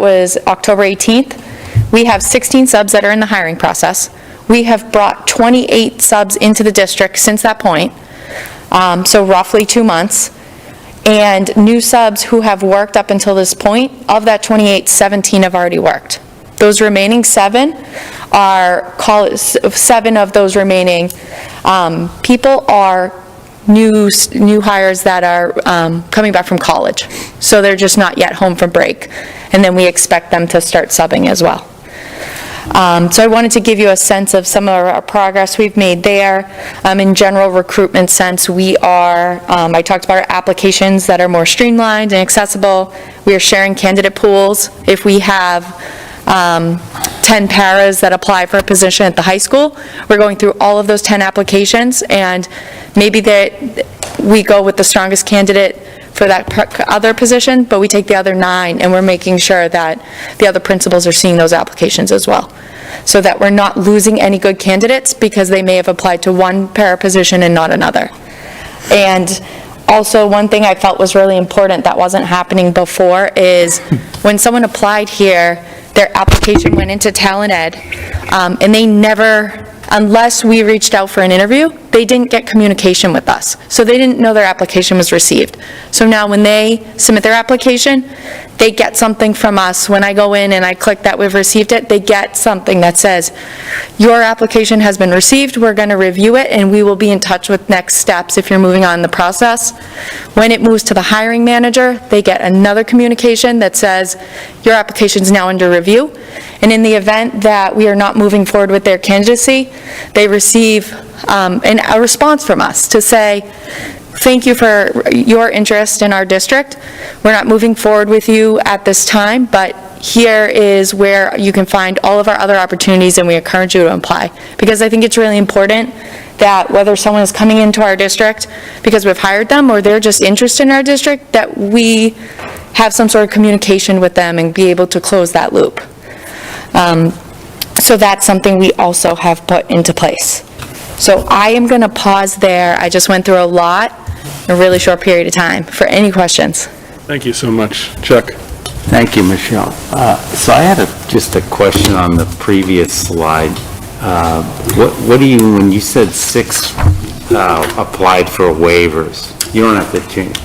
was October 18th, we have 16 subs that are in the hiring process. We have brought 28 subs into the district since that point, so roughly 2 months. And new subs who have worked up until this point, of that 28, 17 have already worked. Those remaining 7 are, 7 of those remaining people are new hires that are coming back from college. So they're just not yet home from break. And then we expect them to start subbing as well. So I wanted to give you a sense of some of our progress we've made there. In general recruitment sense, we are, I talked about our applications that are more streamlined and accessible. We are sharing candidate pools. If we have 10 paras that apply for a position at the high school, we're going through all of those 10 applications, and maybe we go with the strongest candidate for that other position, but we take the other 9, and we're making sure that the other principals are seeing those applications as well, so that we're not losing any good candidates because they may have applied to one para position and not another. And also, one thing I felt was really important that wasn't happening before is when someone applied here, their application went into Talent Ed, and they never, unless we reached out for an interview, they didn't get communication with us. So they didn't know their application was received. So now when they submit their application, they get something from us. When I go in and I click that we've received it, they get something that says, your application has been received, we're going to review it, and we will be in touch with next steps if you're moving on in the process. When it moves to the hiring manager, they get another communication that says, your application is now under review. And in the event that we are not moving forward with their candidacy, they receive a response from us to say, thank you for your interest in our district. We're not moving forward with you at this time, but here is where you can find all of our other opportunities, and we encourage you to apply. Because I think it's really important that whether someone is coming into our district because we've hired them or they're just interested in our district, that we have some sort of communication with them and be able to close that loop. So that's something we also have put into place. So I am going to pause there. I just went through a lot in a really short period of time. For any questions? Thank you so much. Chuck? Thank you, Michelle. So I had just a question on the previous slide. What do you, when you said 6 applied for waivers, you don't have to change,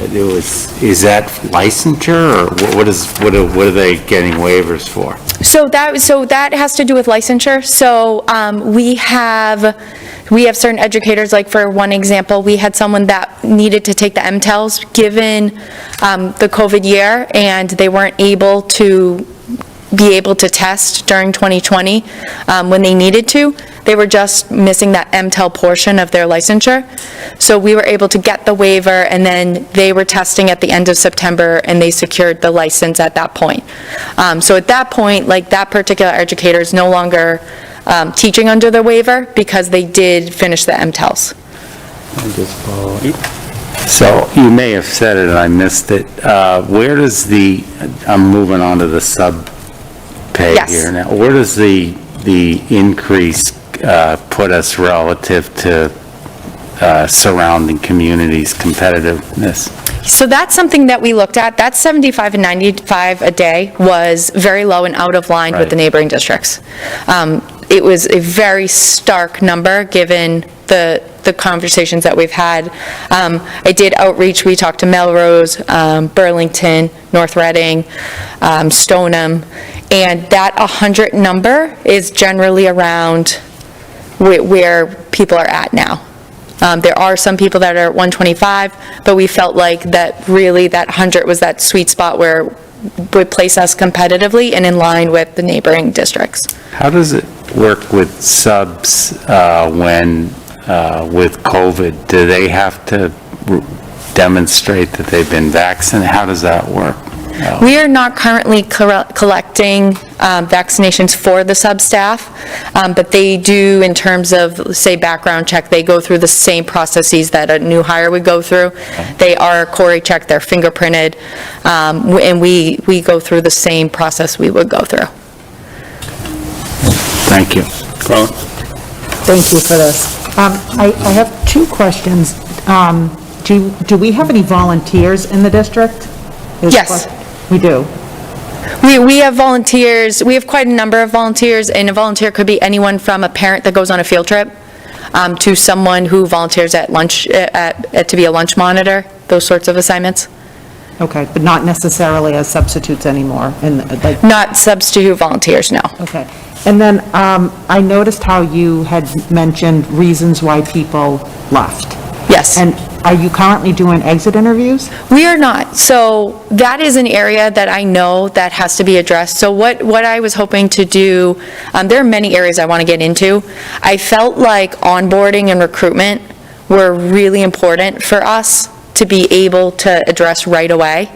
is that licensure, or what are they getting waivers for? So that has to do with licensure. So we have certain educators, like for one example, we had someone that needed to take the MTELs given the COVID year, and they weren't able to test during 2020 when they needed to. They were just missing that MTEL portion of their licensure. So we were able to get the waiver, and then they were testing at the end of September, and they secured the license at that point. So at that point, like, that particular educator is no longer teaching under the waiver because they did finish the MTELs. So you may have said it and I missed it. Where does I'm moving on to the sub pay Yes. here now. Where does the increase put us relative to surrounding communities' competitiveness? So that's something that we looked at. That 75 and 95 a day was very low and out of line with the neighboring districts. It was a very stark number given the conversations that we've had. I did outreach. We talked to Melrose, Burlington, North Reading, Stoneham, and that 100 number is generally around where people are at now. There are some people that are at 125, but we felt like that really that 100 was that sweet spot where would place us competitively and in line with the neighboring districts. How does it work with subs when with COVID? Do they have to demonstrate that they've been vaccinated? How does that work? We are not currently collecting vaccinations for the sub-staff, but they do, in terms of, say, background check, they go through the same processes that a new hire would go through. They are Corey checked, they're fingerprinted, and we go through the same process we would go through. Thank you. Carla? Thank you for this. I have 2 questions. Do we have any volunteers in the district? Yes. We do. We have volunteers, we have quite a number of volunteers, and a volunteer could be anyone from a parent that goes on a field trip to someone who volunteers at lunch, to be a lunch monitor, those sorts of assignments. Okay, but not necessarily as substitutes anymore, and like, Not substitute volunteers, no. okay. And then I noticed how you had mentioned reasons why people left. Yes. And are you currently doing exit interviews? We are not. So that is an area that I know that has to be addressed. So what I was hoping to do, there are many areas I want to get into. I felt like onboarding and recruitment were really important for us to be able to address right away.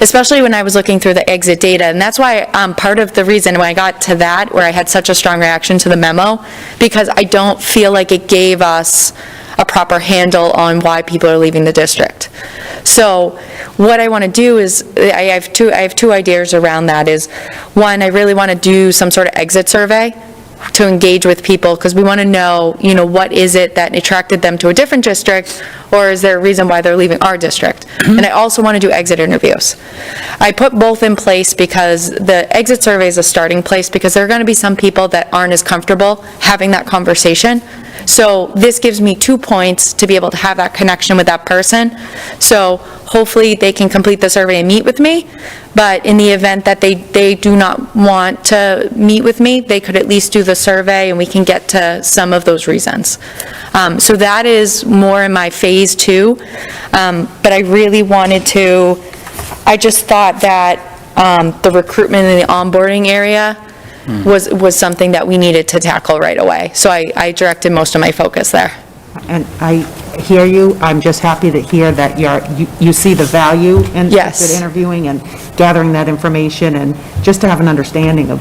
Especially when I was looking through the exit data. And that's why part of the reason when I got to that, where I had such a strong reaction to the memo, because I don't feel like it gave us a proper handle on why people are leaving the district. So what I want to do is, I have two ideas around that is, one, I really want to do some sort of exit survey to engage with people, because we want to know, what is it that attracted them to a different district, or is there a reason why they're leaving our district? And I also want to do exit interviews. I put both in place because the exit survey is a starting place, because there are going to be some people that aren't as comfortable having that conversation. So this gives me 2 points to be able to have that connection with that person. So hopefully they can complete the survey and meet with me, but in the event that they do not want to meet with me, they could at least do the survey and we can get to some of those reasons. So that is more in my phase 2, but I really wanted to, I just thought that the recruitment and the onboarding area was something that we needed to tackle right away. So I directed most of my focus there. And I hear you. I'm just happy to hear that you see the value in Yes. exit interviewing and gathering that information, and just to have an understanding of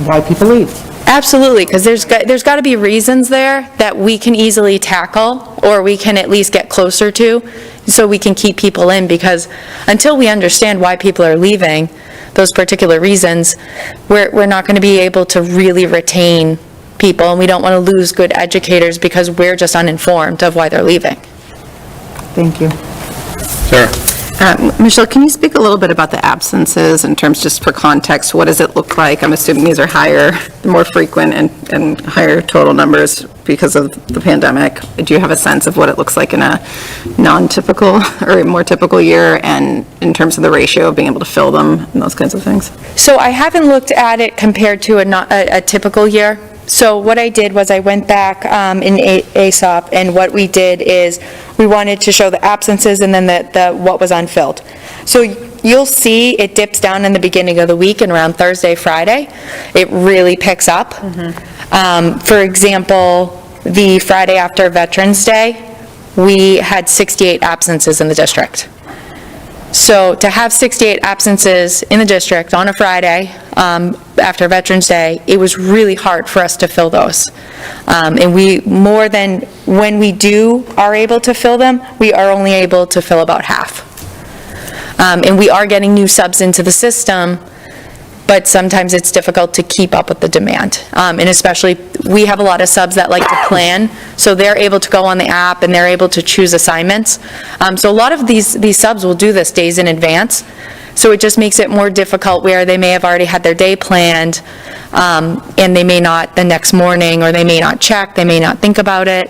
why people leave. Absolutely, because there's got to be reasons there that we can easily tackle, or we can at least get closer to, so we can keep people in, because until we understand why people are leaving, those particular reasons, we're not going to be able to really retain people, and we don't want to lose good educators because we're just uninformed of why they're leaving. Thank you. Sarah? Michelle, can you speak a little bit about the absences in terms, just for context, what does it look like? I'm assuming these are higher, more frequent and higher total numbers because of the pandemic. Do you have a sense of what it looks like in a non-typical or a more typical year, and in terms of the ratio of being able to fill them and those kinds of things? So I haven't looked at it compared to a typical year. So what I did was I went back in ASOP, and what we did is we wanted to show the absences and then the what was unfilled. So you'll see it dips down in the beginning of the week, and around Thursday, Friday, it really picks up. For example, the Friday after Veterans Day, we had 68 absences in the district. So to have 68 absences in the district on a Friday after Veterans Day, it was really hard for us to fill those. And more than when we are able to fill them, we are only able to fill about half. And we are getting new subs into the system, but sometimes it's difficult to keep up with the demand. And especially, we have a lot of subs that like to plan, so they're able to go on the app and they're able to choose assignments. So a lot of these subs will do this days in advance, so it just makes it more difficult where they may have already had their day planned, and they may not the next morning, or they may not check, they may not think about it.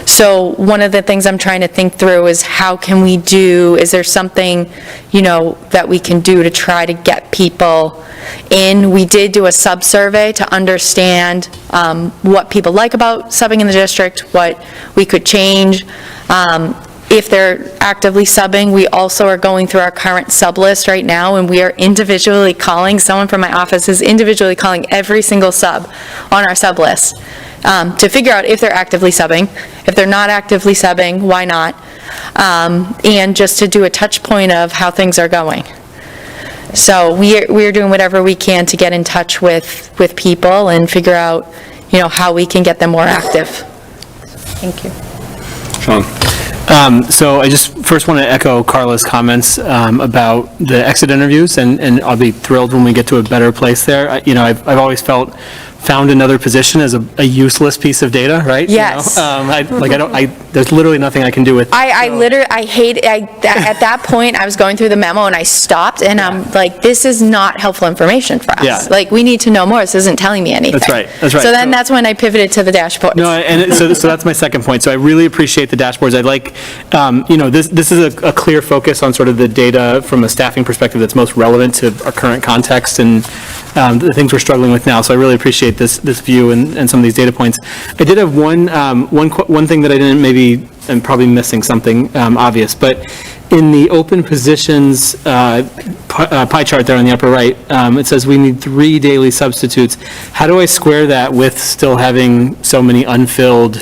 So one of the things I'm trying to think through is is there something, that we can do to try to get people in? We did do a sub-survey to understand what people like about subbing in the district, what we could change. If they're actively subbing, we also are going through our current sub list right now, and we are individually calling, someone from my office is individually calling every single sub on our sub list to figure out if they're actively subbing. If they're not actively subbing, why not? And just to do a touch point of how things are going. So we're doing whatever we can to get in touch with people and figure out, how we can get them more active. Thank you. Sean? So I just first want to echo Carla's comments about the exit interviews, and I'll be thrilled when we get to a better place there. I've always felt found another position as a useless piece of data, right? You know? Yes. There's literally nothing I can do with. I at that point, I was going through the memo and I stopped and I'm like, this is not helpful information for us. Yeah. Like, we need to know more. This isn't telling me anything. That's right. So then that's when I pivoted to the dashboard. No, and so that's my second point. So I really appreciate the dashboards. I'd like, this is a clear focus on sort of the data from a staffing perspective that's most relevant to our current context and the things we're struggling with now. So I really appreciate this view and some of these data points. I did have one thing that I didn't, maybe I'm probably missing something obvious, but in the open positions pie chart there on the upper right, it says we need 3 daily substitutes. How do I square that with still having so many unfilled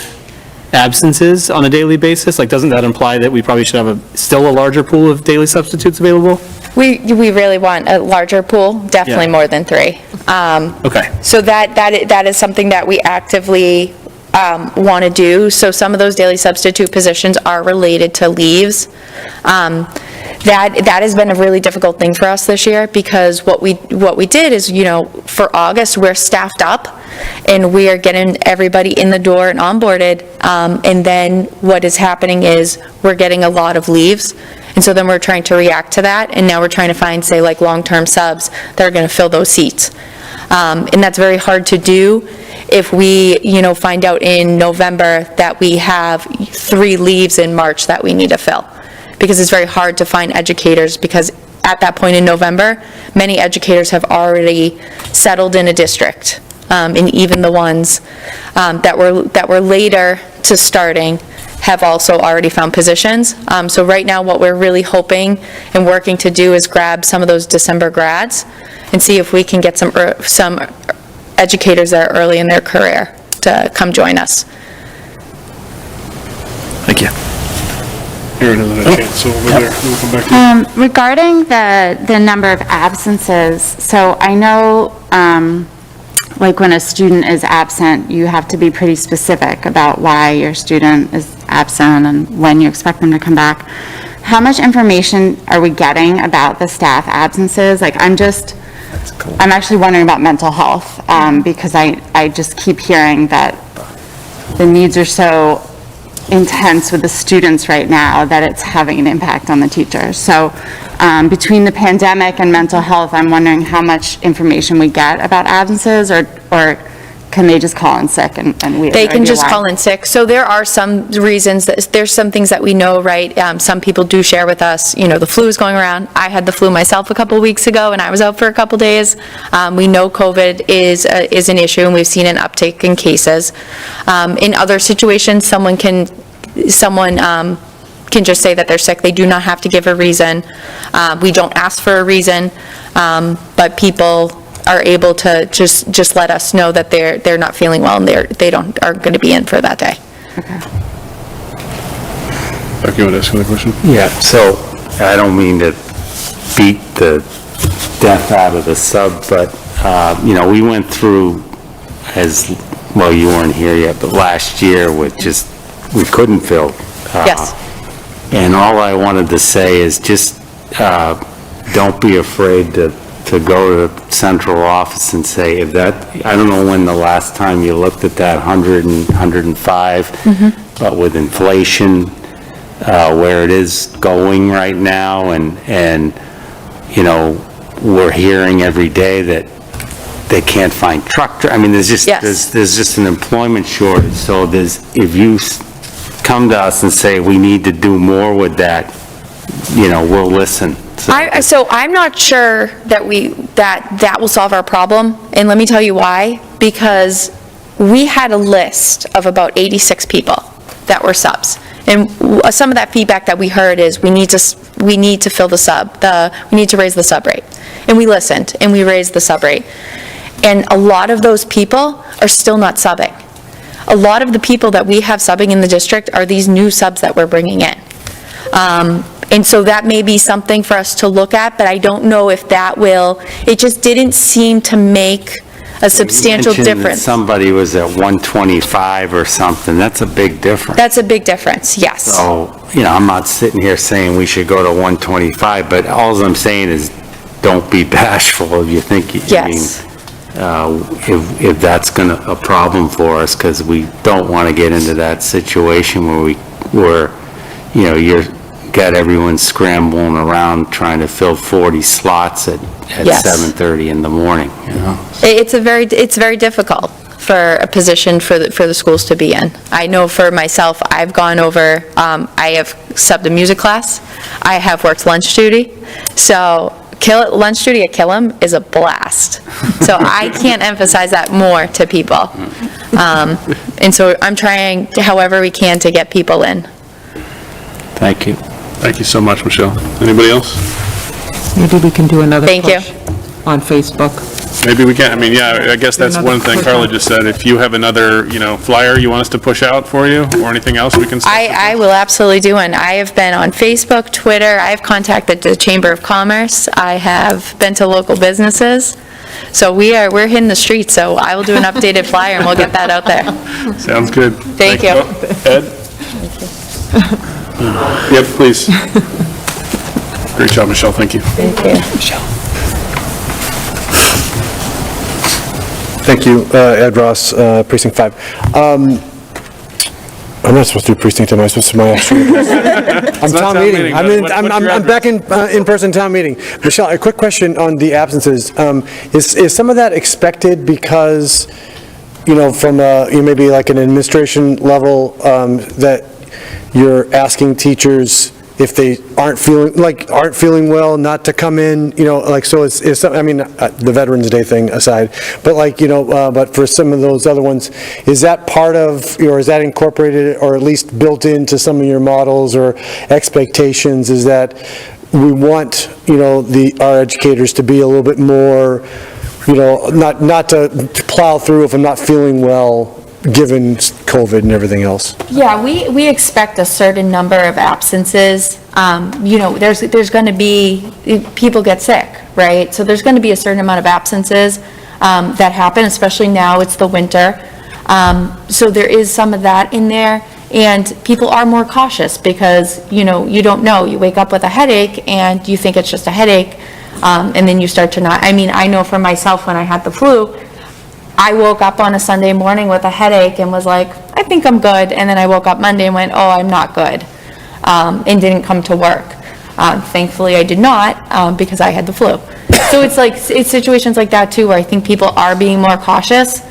absences on a daily basis? Like, doesn't that imply that we probably should have still a larger pool of daily substitutes available? We really want a larger pool, definitely Yeah. more than 3. Okay. So that is something that we actively want to do. So some of those daily substitute positions are related to leaves. That has been a really difficult thing for us this year, because what we did is, for August, we're staffed up and we are getting everybody in the door and onboarded. And then what is happening is we're getting a lot of leaves. And so then we're trying to react to that. And now we're trying to find, say, like long-term subs that are going to fill those seats. And that's very hard to do if we, find out in November that we have 3 leaves in March that we need to fill. Because it's very hard to find educators, because at that point in November, many educators have already settled in a district. And even the ones that were later to starting have also already found positions. So right now, what we're really hoping and working to do is grab some of those December grads and see if we can get some educators that are early in their career to come join us. Thank you. Erin hasn't had a chance, so over there, we'll come back to you. Regarding the number of absences, so I know, like when a student is absent, you have to be pretty specific about why your student is absent and when you expect them to come back. How much information are we getting about the staff absences? Like, I'm actually wondering about mental health, because I just keep hearing that the needs are so intense with the students right now that it's having an impact on the teachers. So between the pandemic and mental health, I'm wondering how much information we get about absences, or can they just call in sick and we have They no can idea just why? call in sick. So there are some reasons, there's some things that we know, right? Some people do share with us, the flu is going around. I had the flu myself a couple weeks ago and I was out for a couple days. We know COVID is an issue and we've seen an uptick in cases. In other situations, someone can just say that they're sick. They do not have to give a reason. We don't ask for a reason, but people are able to just let us know that they're not feeling well and aren't going to be in for that day. Becky, you want to ask another question? Yeah, so I don't mean to beat the death out of the sub, but, we went through well, you weren't here yet, but last year with we couldn't fill. Yes. And all I wanted to say is just don't be afraid to go to central office and say, I don't know when the last time you looked at that 100 and 105, but with inflation, where it is going right now, and we're hearing every day that they can't find there's just an employment shortage. So if you come to us and say we need to do more with that, we'll listen. So I'm not sure that will solve our problem, and let me tell you why. Because we had a list of about 86 people that were subs, and some of that feedback that we heard is we need to fill the sub, we need to raise the sub rate, and we listened and we raised the sub rate, and a lot of those people are still not subbing. A lot of the people that we have subbing in the district are these new subs that we're bringing in. And so that may be something for us to look at, but I don't know if it just didn't seem to make a substantial You mentioned that difference. somebody was at 125 or something. That's a big difference. That's a big difference, yes. So, I'm not sitting here saying we should go to 125, but all I'm saying is don't be bashful if you think, Yes. if that's a problem for us, because we don't want to get into that situation where you're got everyone scrambling around trying to fill 40 slots at Yes. 7:30 in the morning, It's very difficult for a position for the schools to be in. I know for myself, I've gone over, I have subbed a music class, I have worked lunch duty, so lunch duty at Killam is a blast. So I can't emphasize that more to people. And so I'm trying, however we can, to get people in. Thank you. Thank you so much, Michelle. Anybody else? Maybe we can do another Thank you. push on Facebook. Maybe we can, I guess that's one thing Carla just said. If you have another, flyer you want us to push out for you, or anything else we can say? I will absolutely do one. I have been on Facebook, Twitter, I have contacted the Chamber of Commerce, I have been to local businesses. So we're hitting the streets, so I will do an updated flyer and we'll get that out there. Sounds good. Thank you. Ed? Yep, please. Great job, Michelle, thank you. Thank you. Thank you, Ed Ross, Precinct 5. I'm not supposed to do precinct, am I supposed to? I'm town meeting. I'm back in-person town meeting. Michelle, a quick question on the absences. Is some of that expected because, from maybe like an administration level, that you're asking teachers if they aren't feeling well, not to come in, so it's the Veterans Day thing aside, but but for some of those other ones, is that part of, or is that incorporated or at least built into some of your models or expectations, is that we want, our educators to be a little bit more, not to plow through if I'm not feeling well, given COVID and everything else? Yeah, we expect a certain number of absences. There's going to be, people get sick, right? So there's going to be a certain amount of absences that happen, especially now it's the winter. So there is some of that in there. And people are more cautious because, you don't know. You wake up with a headache and you think it's just a headache. And then you start to not, I know for myself when I had the flu, I woke up on a Sunday morning with a headache and was like, I think I'm good. And then I woke up Monday and went, oh, I'm not good, and didn't come to work. Thankfully, I did not, because I had the flu. So it's situations like that too, where I think people are being more cautious,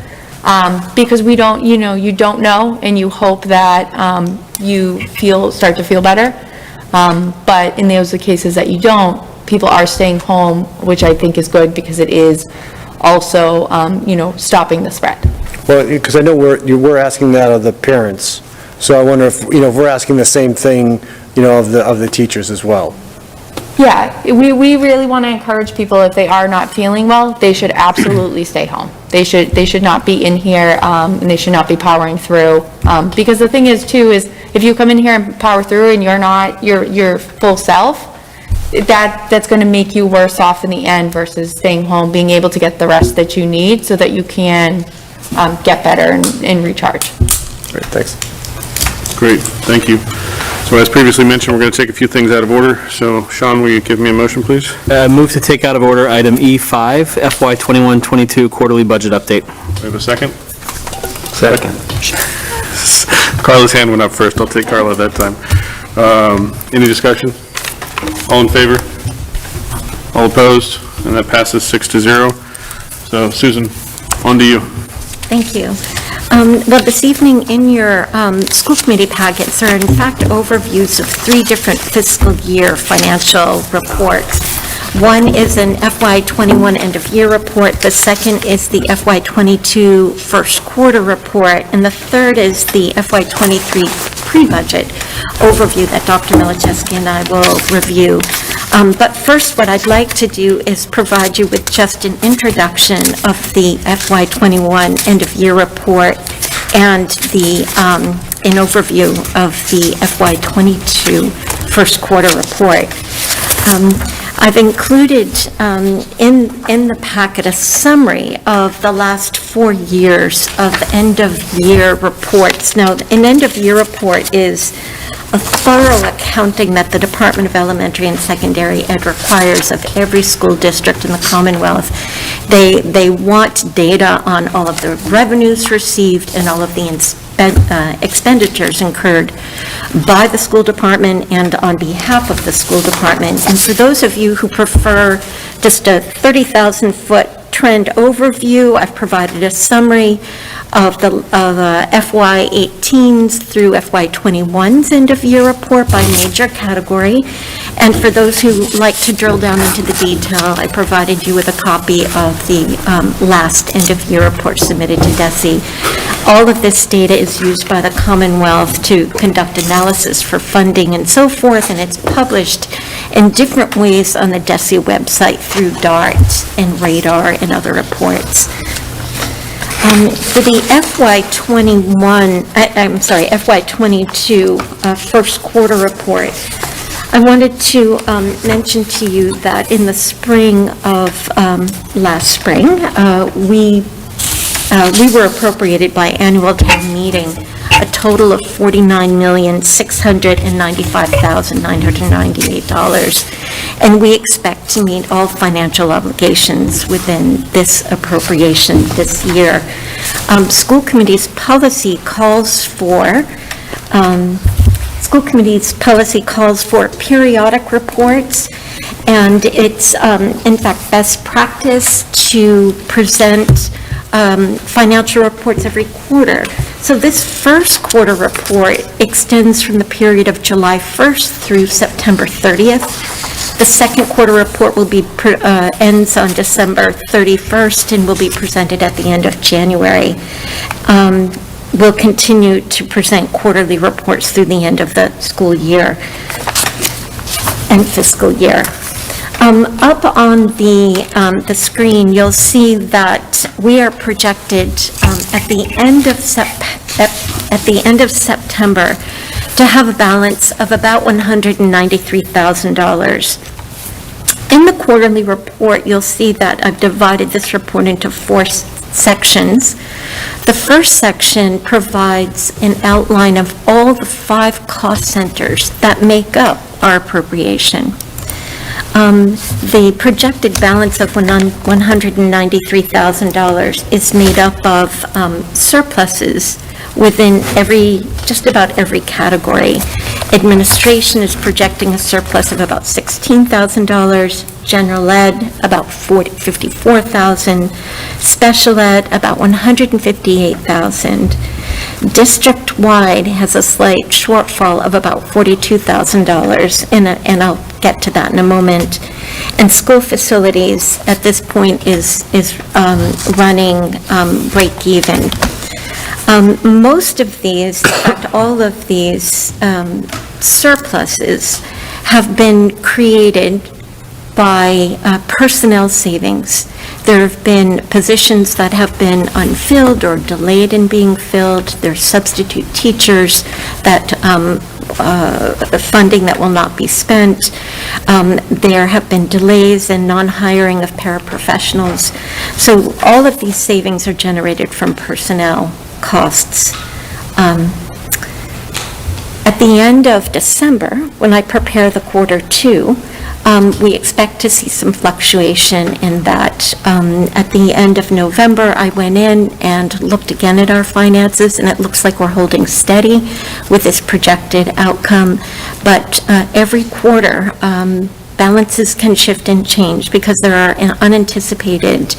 because we don't, you don't know, and you hope that you start to feel better. But in those cases that you don't, people are staying home, which I think is good because it is also, stopping the spread. Well, because I know we're asking that of the parents, so I wonder if, if we're asking the same thing, of the teachers as well. Yeah, we really want to encourage people, if they are not feeling well, they should absolutely stay home. They should not be in here, and they should not be powering through. Because the thing is too, is if you come in here and power through and you're not your full self, that's going to make you worse off in the end versus staying home, being able to get the rest that you need so that you can get better and recharge. Great, thanks. Great, thank you. So as previously mentioned, we're going to take a few things out of order. So Sean, will you give me a motion, please? Move to take out of order item E5, FY 21-22 quarterly budget update. We have a second? Second. Carla's hand went up first. I'll take Carla that time. Any discussion? All in favor? All opposed? And that passes 6-0. So Susan, on to you. Thank you. Well, this evening in your school committee packets are in fact overviews of 3 different fiscal year financial reports. One is an FY21 end-of-year report, the second is the FY22 first quarter report, and the third is the FY23 pre-budget overview that Dr. Milichewski and I will review. But first, what I'd like to do is provide you with just an introduction of the FY21 end-of-year report and an overview of the FY22 first quarter report. I've included in the packet a summary of the last 4 years of end-of-year reports. Now, an end-of-year report is a thorough accounting that the Department of Elementary and Secondary Ed requires of every school district in the Commonwealth. They want data on all of the revenues received and all of the expenditures incurred by the school department and on behalf of the school department. And for those of you who prefer just a 30,000-foot trend overview, I've provided a summary of the FY18's through FY21's end-of-year report by major category. And for those who like to drill down into the detail, I provided you with a copy of the last end-of-year report submitted to DESE. All of this data is used by the Commonwealth to conduct analysis for funding and so forth, and it's published in different ways on the DESE website through DART and RADAR and other reports. For the FY22 first quarter report, I wanted to mention to you that in the spring of last spring, we were appropriated by annual town meeting a total of $49,695,998, and we expect to meet all financial obligations within this appropriation this year. School committee's policy calls for periodic reports, and it's in fact best practice to present financial reports every quarter. So this first quarter report extends from the period of July 1st through September 30th. The second quarter report will be ends on December 31st and will be presented at the end of January. We'll continue to present quarterly reports through the end of the school year and fiscal year. Up on the screen, you'll see that we are projected at the end of September to have a balance of about $193,000. In the quarterly report, you'll see that I've divided this report into 4 sections. The first section provides an outline of all the 5 cost centers that make up our appropriation. The projected balance of $193,000 is made up of surpluses within just about every category. Administration is projecting a surplus of about $16,000, general ed about $54,000, special ed about $158,000. District-wide has a slight shortfall of about $42,000, and I'll get to that in a moment. And school facilities at this point is running break even. Most of these, in fact, all of these surpluses have been created by personnel savings. There have been positions that have been unfilled or delayed in being filled. There's substitute teachers that funding that will not be spent. There have been delays in non-hiring of paraprofessionals. So all of these savings are generated from personnel costs. At the end of December, when I prepare the quarter 2, we expect to see some fluctuation in that. At the end of November, I went in and looked again at our finances, and it looks like we're holding steady with this projected outcome. But every quarter, balances can shift and change because there are unanticipated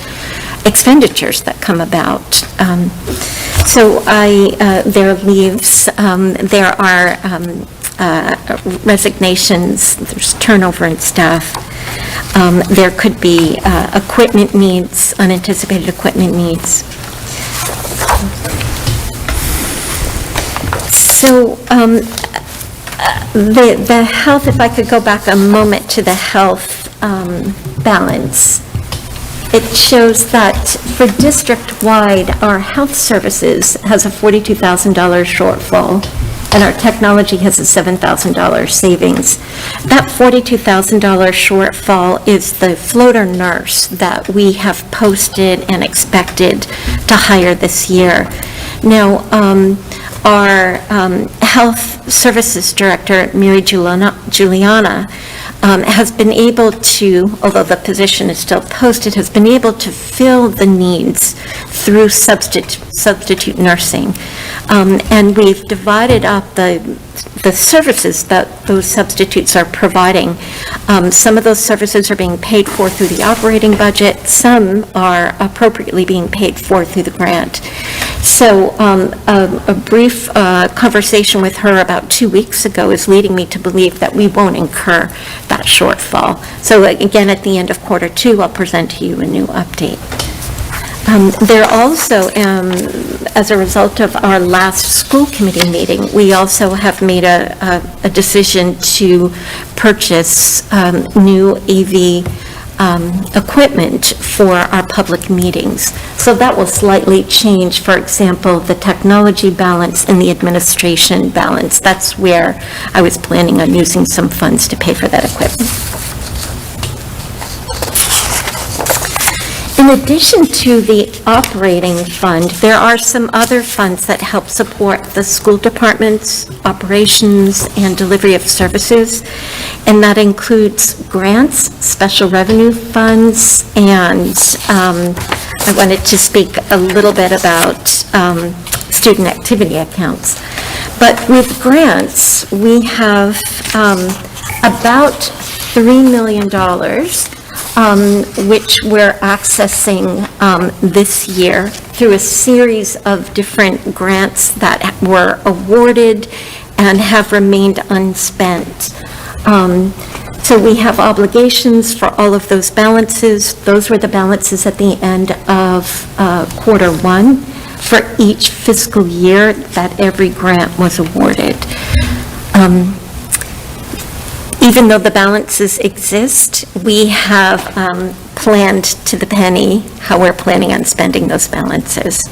expenditures that come about. So there are resignations, there's turnover in staff. There could be equipment needs, unanticipated equipment needs. So the health, if I could go back a moment to the health balance, it shows that for district-wide, our health services has a $42,000 shortfall, and our technology has a $7,000 savings. That $42,000 shortfall is the floater nurse that we have posted and expected to hire this year. Now, our Health Services Director, Mary Juliana, has been able to, although the position is still posted, has been able to fill the needs through substitute nursing. And we've divided up the services that those substitutes are providing. Some of those services are being paid for through the operating budget. Some are appropriately being paid for through the grant. So a brief conversation with her about 2 weeks ago is leading me to believe that we won't incur that shortfall. So again, at the end of quarter 2, I'll present to you a new update. There also, as a result of our last school committee meeting, we also have made a decision to purchase new AV equipment for our public meetings. So that will slightly change, for example, the technology balance and the administration balance. That's where I was planning on using some funds to pay for that equipment. In addition to the operating fund, there are some other funds that help support the school department's operations and delivery of services, and that includes grants, special revenue funds, and I wanted to speak a little bit about student activity accounts. But with grants, we have about $3 million which we're accessing this year through a series of different grants that were awarded and have remained unspent. So we have obligations for all of those balances. Those were the balances at the end of quarter 1 for each fiscal year that every grant was awarded. Even though the balances exist, we have planned to the penny how we're planning on spending those balances.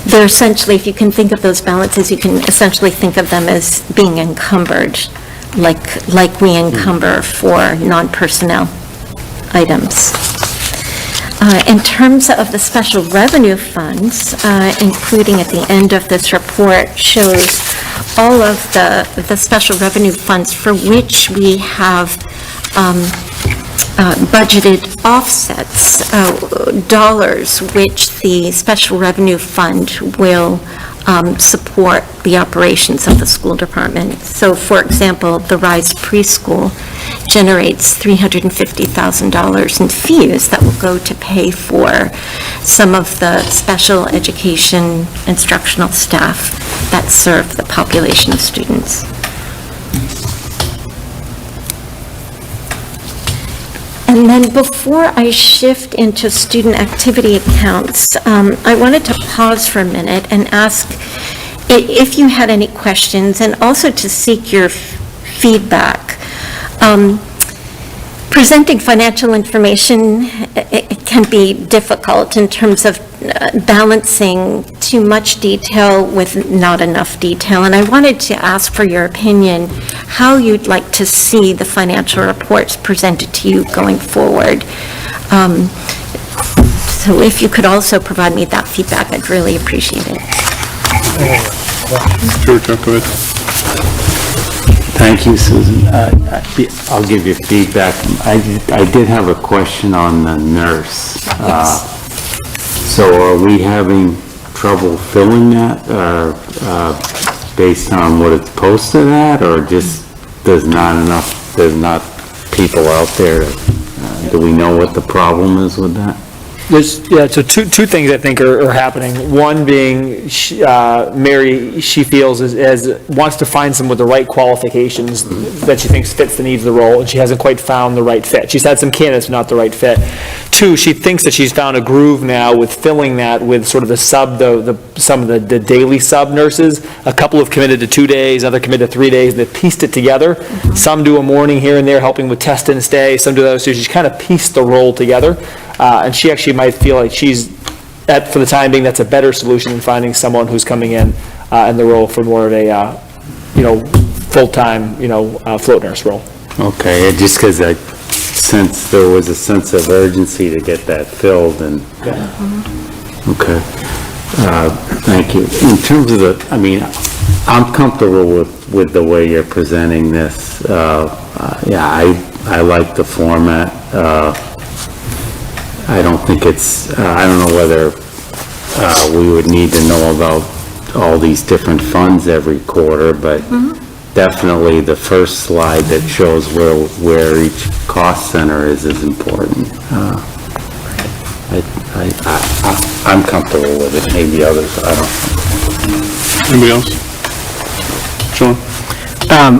They're essentially, if you can think of those balances, you can essentially think of them as being encumbered, like we encumber for non-personnel items. In terms of the special revenue funds, including at the end of this report, shows all of the special revenue funds for which we have budgeted offsets, dollars which the special revenue fund will support the operations of the school department. So, for example, the RISE preschool generates $350,000 in fees that will go to pay for some of the special education instructional staff that serve the population of students. And then before I shift into student activity accounts, I wanted to pause for a minute and ask if you had any questions and also to seek your feedback. Presenting financial information, it can be difficult in terms of balancing too much detail with not enough detail. And I wanted to ask for your opinion, how you'd like to see the financial reports presented to you going forward. So if you could also provide me that feedback, I'd really appreciate it. Sure, go ahead. Thank you, Susan. I'll give you feedback. I did have a question on the nurse. So are we having trouble filling that based on what it's posted at, or just there's not people out there? Do we know what the problem is with that? So two things I think are happening. One being, Mary, she feels wants to find someone with the right qualifications that she thinks fits the needs of the role, and she hasn't quite found the right fit. She's had some candidates, but not the right fit. Two, she thinks that she's found a groove now with filling that with sort of some of the daily sub nurses. A couple have committed to 2 days, other committed to 3 days. They've pieced it together. Some do a morning here and there, helping with test and stay. Some do those. So she's kind of pieced the role together. And she actually might feel like for the time being, that's a better solution than finding someone who's coming in the role for more of a, full-time, float nurse role. Okay, just because I sensed there was a sense of urgency to get that filled, and, okay. Thank you. In terms of I'm comfortable with the way you're presenting this. Yeah, I like the format. I don't think it's, I don't know whether we would need to know about all these different funds every quarter, but definitely the first slide that shows where each cost center is important. I'm comfortable with it, maybe others, I don't know. Anybody else? Sean?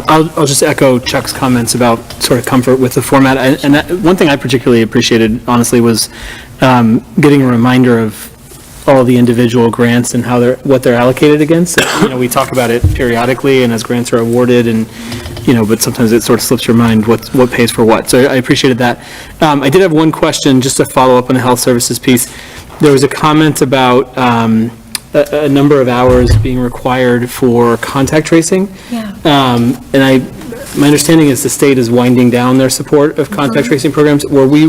I'll just echo Chuck's comments about sort of comfort with the format. One thing I particularly appreciated, honestly, was getting a reminder of all the individual grants and what they're allocated against. We talk about it periodically and as grants are awarded, and but sometimes it sort of slips your mind what pays for what. So I appreciated that. I did have one question just to follow up on the health services piece. There was a comment about a number of hours being required for contact tracing. Yeah. My understanding is the state is winding down their support of contact tracing programs. Were we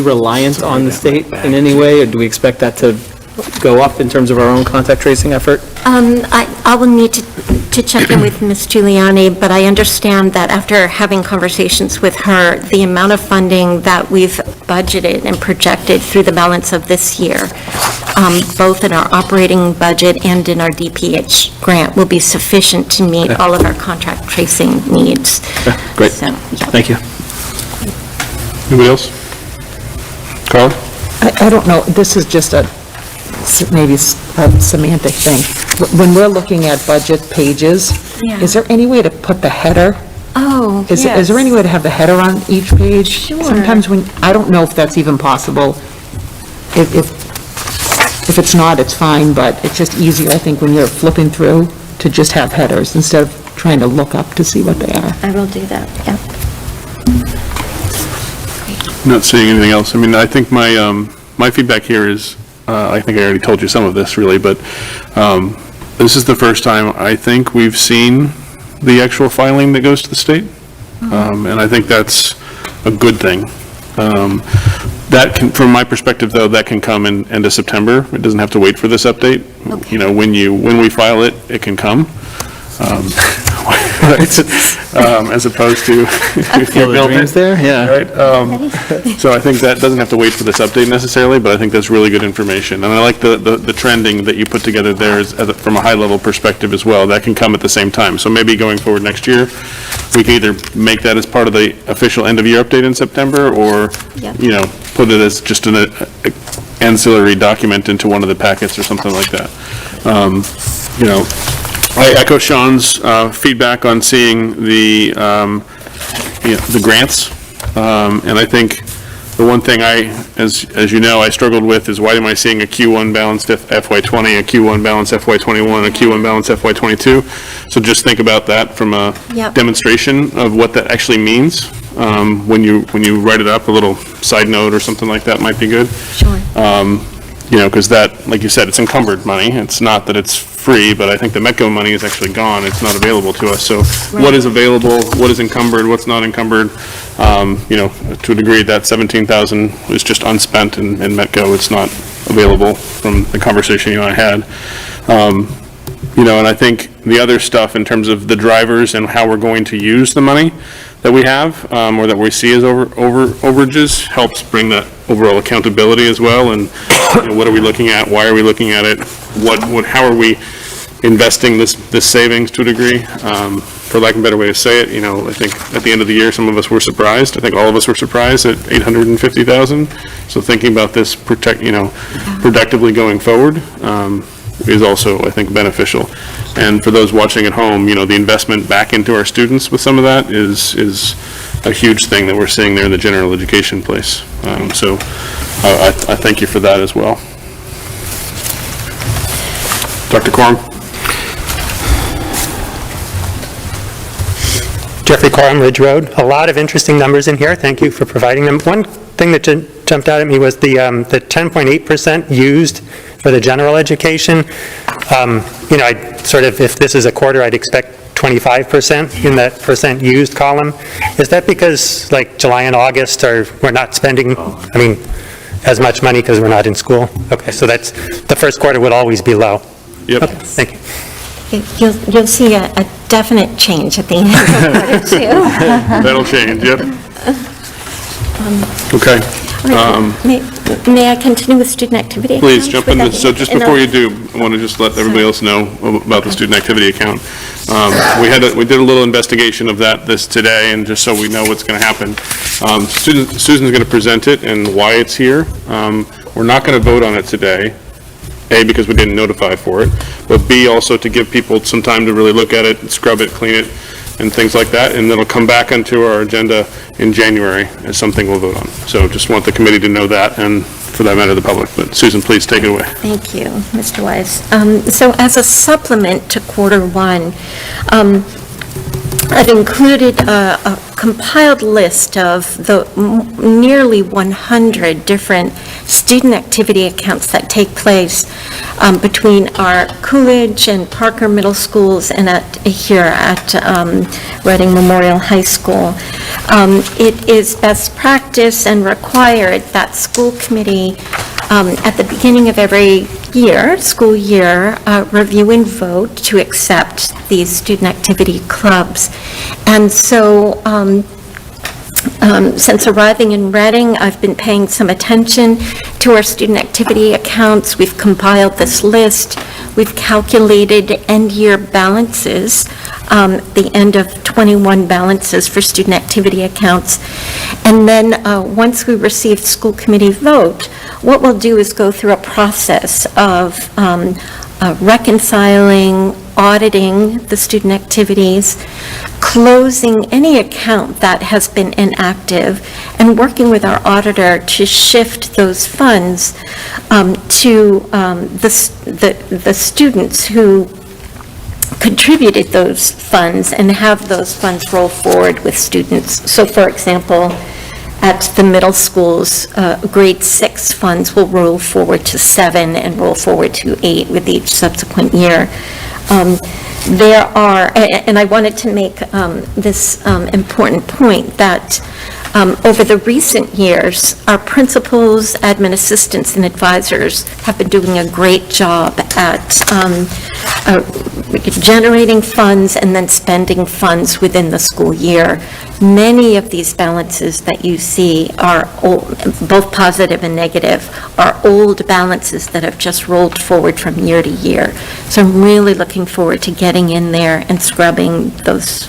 reliant on the state in any way, or do we expect that to go up in terms of our own contact tracing effort? I will need to check in with Ms. Giuliani, but I understand that after having conversations with her, the amount of funding that we've budgeted and projected through the balance of this year, both in our operating budget and in our DPH grant, will be sufficient to meet all of our contact tracing needs. Great. So, yeah. Thank you. Anybody else? Carl? I don't know, this is just maybe a semantic thing. When we're looking at budget pages, Yeah. is there any way to put the header? Oh, Is there any way to have the header on each page? Sure. Sometimes I don't know if that's even possible. If it's not, it's fine, but it's just easier, I think, when you're flipping through to just have headers instead of trying to look up to see what they are. I will do that, yeah. Not seeing anything else. I mean, I think my feedback here is, I think I already told you some of this really, but this is the first time I think we've seen the actual filing that goes to the state. And I think that's a good thing. That can, from my perspective though, that can come in end of September. It doesn't have to wait for this update. Okay. When we file it, it can come. As opposed to if you Feel the built dreams it. there? Yeah. Right? So I think that doesn't have to wait for this update necessarily, but I think that's really good information. And I like the trending that you put together there from a high-level perspective as well. That can come at the same time. So maybe going forward next year, we can either make that as part of the official end-of-year update in September, or, Yep. put it as just an ancillary document into one of the packets or something like that. I echo Sean's feedback on seeing the grants. And I think the one thing as you know, I struggled with is why am I seeing a Q1 balanced FY20, a Q1 balanced FY21, a Q1 balanced FY22? So just think about that from a Yep. demonstration of what that actually means. When you write it up, a little side note or something like that might be good. Sure. Because that, like you said, it's encumbered money. It's not that it's free, but I think the Metco money is actually gone. It's not available to us. So what is available, what is encumbered, what's not encumbered? To a degree, that 17,000 was just unspent in Metco. It's not available from the conversation you and I had. And I think the other stuff in terms of the drivers and how we're going to use the money that we have, or that we see as overages, helps bring that overall accountability as well. And what are we looking at? Why are we looking at it? How are we investing this savings to a degree? For lack of a better way to say it, I think at the end of the year, some of us were surprised. I think all of us were surprised at 850,000. So thinking about this productively going forward, is also, I think, beneficial. And for those watching at home, the investment back into our students with some of that is a huge thing that we're seeing there in the general education place. So I thank you for that as well. Dr. Quorum? Jeffrey Quorum, Ridge Road. A lot of interesting numbers in here. Thank you for providing them. One thing that jumped out at me was the 10.8% used for the general education. I'd sort of, if this is a quarter, I'd expect 25% in that percent used column. Is that because like July and August we're not spending, as much money because we're not in school? Okay, so that's, the first quarter would always be low. Yep. Okay, thank you. you'll see a definite change at the end of quarter two. That'll change, yep. Okay. May I continue with student activity? Please, accounts? jump Would in that this. be- So just and before I'll- you do, I want to just let everybody else know about the student activity account. We did a little investigation of that today, and just so we know what's going to happen. Susan's going to present it and why it's here. We're not going to vote on it today, A, because we didn't notify for it, but B, also to give people some time to really look at it, scrub it, clean it, and things like that, and it'll come back onto our agenda in January as something we'll vote on. So just want the committee to know that, and for that matter, the public. But Susan, please take it away. Thank you, Mr. Wise. So as a supplement to quarter one, I've included a compiled list of the nearly 100 different student activity accounts that take place between our Coolidge and Parker Middle Schools and here at Reading Memorial High School. It is best practice and required that school committee at the beginning of every school year, review and vote to accept these student activity clubs. And so, since arriving in Reading, I've been paying some attention to our student activity accounts. We've compiled this list. We've calculated end-year balances, the end of 21 balances for student activity accounts. And then, once we receive school committee vote, what we'll do is go through a process of reconciling, auditing the student activities, closing any account that has been inactive, and working with our auditor to shift those funds to the students who contributed those funds and have those funds roll forward with students. So, for example, at the middle schools, grade 6 funds will roll forward to 7 and roll forward to 8 with each subsequent year. There are, and I wanted to make this important point, that over the recent years, our principals, admin assistants, and advisors have been doing a great job at generating funds and then spending funds within the school year. Many of these balances that you see are both positive and negative, are old balances that have just rolled forward from year to year. So I'm really looking forward to getting in there and scrubbing those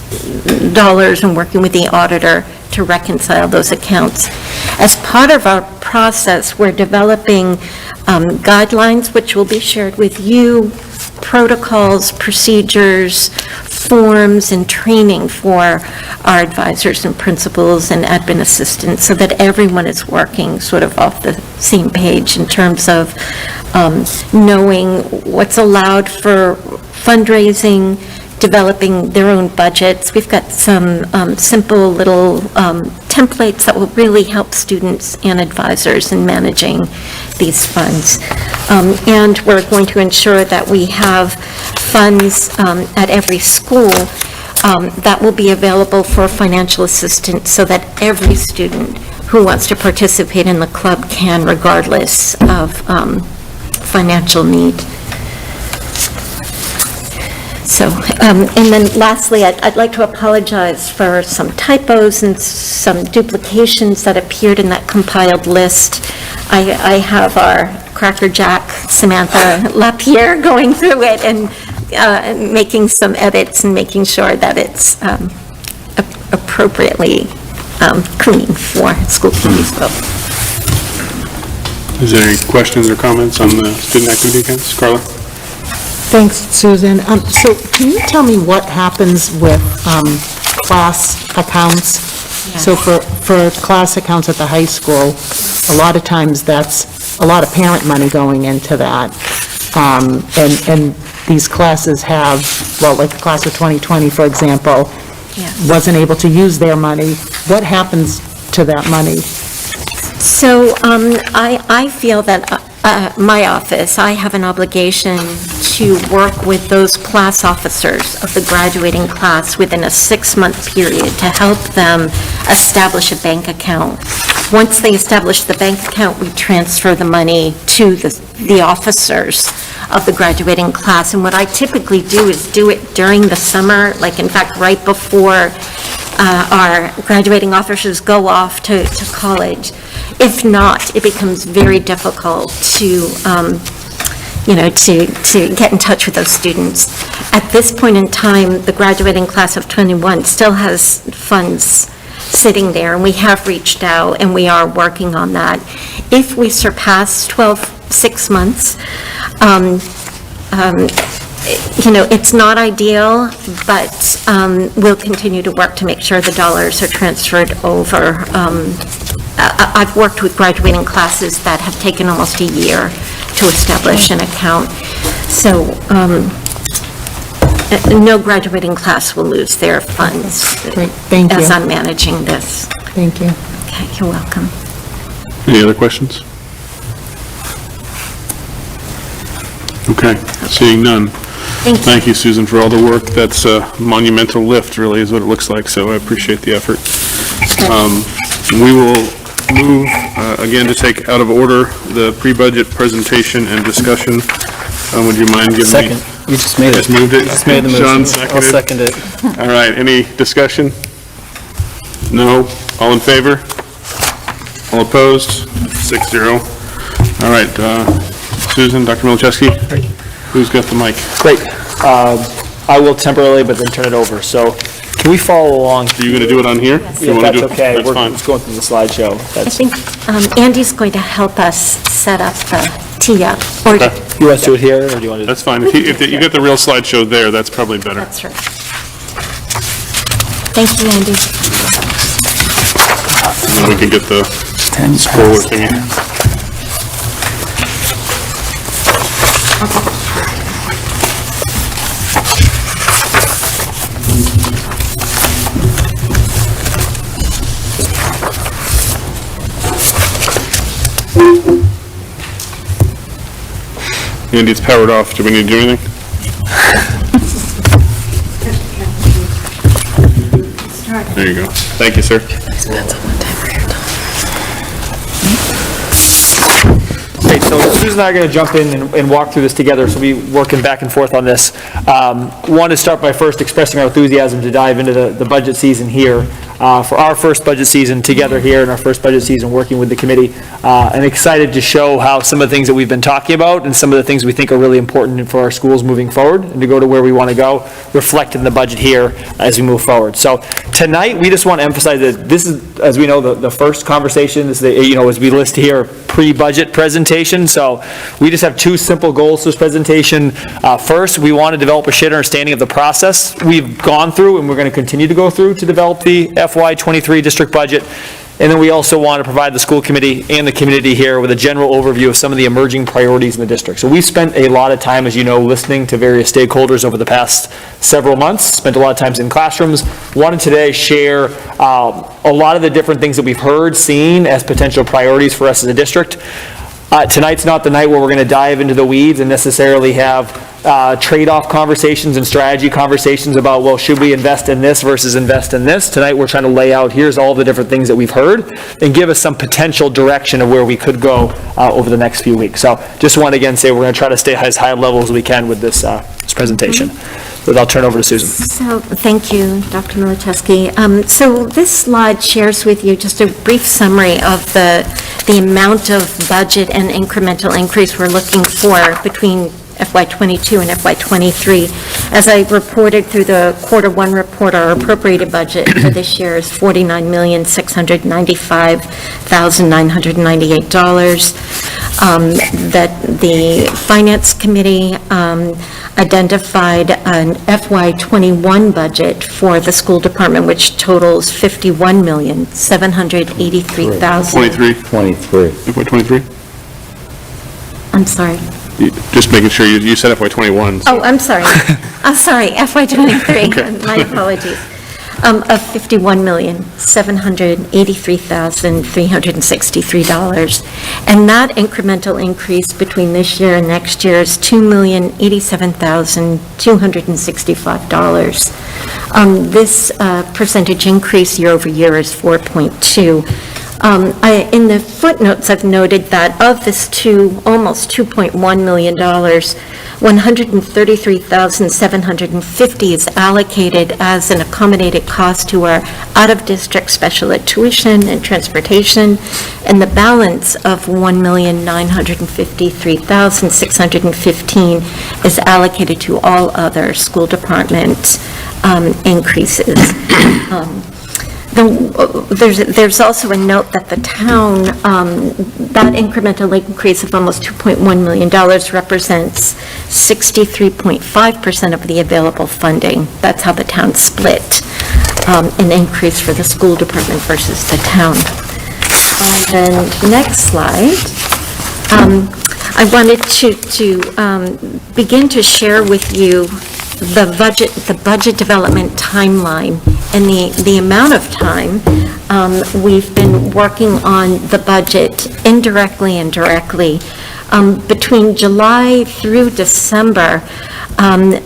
dollars and working with the auditor to reconcile those accounts. As part of our process, we're developing guidelines which will be shared with you, protocols, procedures, forms, and training for our advisors and principals and admin assistants so that everyone is working sort of off the same page in terms of knowing what's allowed for fundraising, developing their own budgets. We've got some simple little templates that will really help students and advisors in managing these funds. And we're going to ensure that we have funds at every school that will be available for financial assistance so that every student who wants to participate in the club can, regardless of financial need. So, and then lastly, I'd like to apologize for some typos and some duplications that appeared in that compiled list. I have our Cracker Jack Samantha Lapierre going through it and making some edits and making sure that it's appropriately clean for school committee's vote. Is there any questions or comments on the student activity accounts? Carla? Thanks, Susan. So can you tell me what happens with class accounts? So for class accounts at the high school, a lot of times that's a lot of parent money going into that. And these classes have, well, like the class of 2020, for example, wasn't able to use their money. What happens to that money? So I feel that my office, I have an obligation to work with those class officers of the graduating class within a 6-month period to help them establish a bank account. Once they establish the bank account, we transfer the money to the officers of the graduating class. And what I typically do is do it during the summer, like in fact, right before our graduating officers go off to college. If not, it becomes very difficult to to get in touch with those students. At this point in time, the graduating class of 21 still has funds sitting there, and we have reached out, and we are working on that. If we surpass 6 months, it's not ideal, but we'll continue to work to make sure the dollars are transferred over. I've worked with graduating classes that have taken almost a year to establish an account. So no graduating class will lose their funds. Great, thank you. As I'm managing this. Thank you. Okay, you're welcome. Any other questions? Okay, seeing none. Thank you, Susan, for all the work. That's a monumental lift, really, is what it looks like, so I appreciate the effort. We will move, again, to take out of order the pre-budget presentation and discussion. Would you mind giving me? Second. You just made it. Just moved it? Just made the motion. Sean I'll seconded. second it. All right, any discussion? No? All in favor? All opposed? 6-0. All right, Susan, Dr. Milichewski, who's got the mic? Great. I will temporarily, but then turn it over. So can we follow along? Are you going to do it on here? You If wanna that's do it? okay. That's We're fine. just going through the slideshow. I think Andy's going to help us set up the tee-up. Or Okay. You want to do it here, or do you want to? That's fine. If you get the real slideshow there, that's probably better. That's right. Thank you, Andy. And then we can get the scroller thingy. Andy, it's powered off. Do we need to do anything? There you go. Thank you, sir. Great, so Susan and I are going to jump in and walk through this together, so we'll be working back and forth on this. Want to start by first expressing our enthusiasm to dive into the budget season here. For our first budget season together here and our first budget season working with the committee, and excited to show how some of the things that we've been talking about and some of the things we think are really important for our schools moving forward and to go to where we want to go, reflect in the budget here as we move forward. So tonight, we just want to emphasize that this is, as we know, the first conversation, this is as we list here, pre-budget presentation. So we just have two simple goals for this presentation. First, we want to develop a shared understanding of the process we've gone through and we're going to continue to go through to develop the FY23 district budget. And then we also want to provide the school committee and the community here with a general overview of some of the emerging priorities in the district. So we've spent a lot of time, as you know, listening to various stakeholders over the past several months, spent a lot of times in classrooms. Wanted today share a lot of the different things that we've heard, seen as potential priorities for us as a district. Tonight's not the night where we're going to dive into the weeds and necessarily have trade-off conversations and strategy conversations about, well, should we invest in this versus invest in this? Tonight, we're trying to lay out, here's all the different things that we've heard, and give us some potential direction of where we could go over the next few weeks. So just want to again say we're going to try to stay as high level as we can with this presentation. So I'll turn over to Susan. So, thank you, Dr. Milichewski. So this slide shares with you just a brief summary of the amount of budget and incremental increase we're looking for between FY22 and FY23. As I reported through the quarter one report, our appropriated budget for this year is $49,695,998. That the Finance Committee identified an FY21 budget for the school department, which totals $51,783,000. 23? 23. FY23? I'm sorry. Just making sure, you said FY21. so- Oh, I'm sorry. I'm sorry, FY23, my apologies. Of $51,783,363. And that incremental increase between this year and next year is $2,087,265. This percentage increase year over year is 4.2. In the footnotes, I've noted that of this almost $2.1 million, $133,750 is allocated as an accommodated cost to our out-of-district special ed tuition and transportation, and the balance of $1,953,615 is allocated to all other school department increases. There's also a note that the town, that incremental increase of almost $2.1 million represents 63.5% of the available funding. That's how the town split an increase for the school department versus the town. And then next slide. I wanted to begin to share with you the budget development timeline and the amount of time we've been working on the budget indirectly and directly. Between July through December,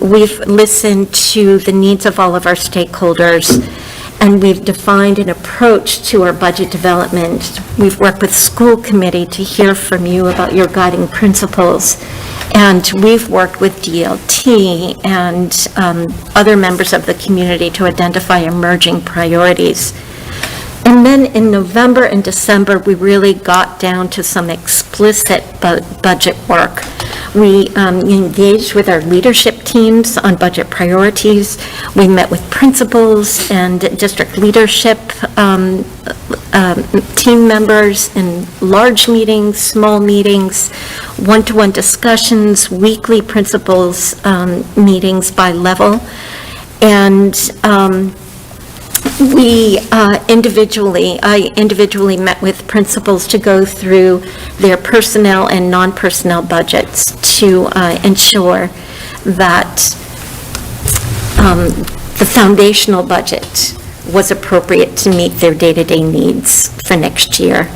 we've listened to the needs of all of our stakeholders, and we've defined an approach to our budget development. We've worked with school committee to hear from you about your guiding principles, and we've worked with DLT and other members of the community to identify emerging priorities. And then in November and December, we really got down to some explicit budget work. We engaged with our leadership teams on budget priorities. We met with principals and district leadership team members in large meetings, small meetings, one-to-one discussions, weekly principals meetings by level. And I individually met with principals to go through their personnel and non-personnel budgets to ensure that the foundational budget was appropriate to meet their day-to-day needs for next year.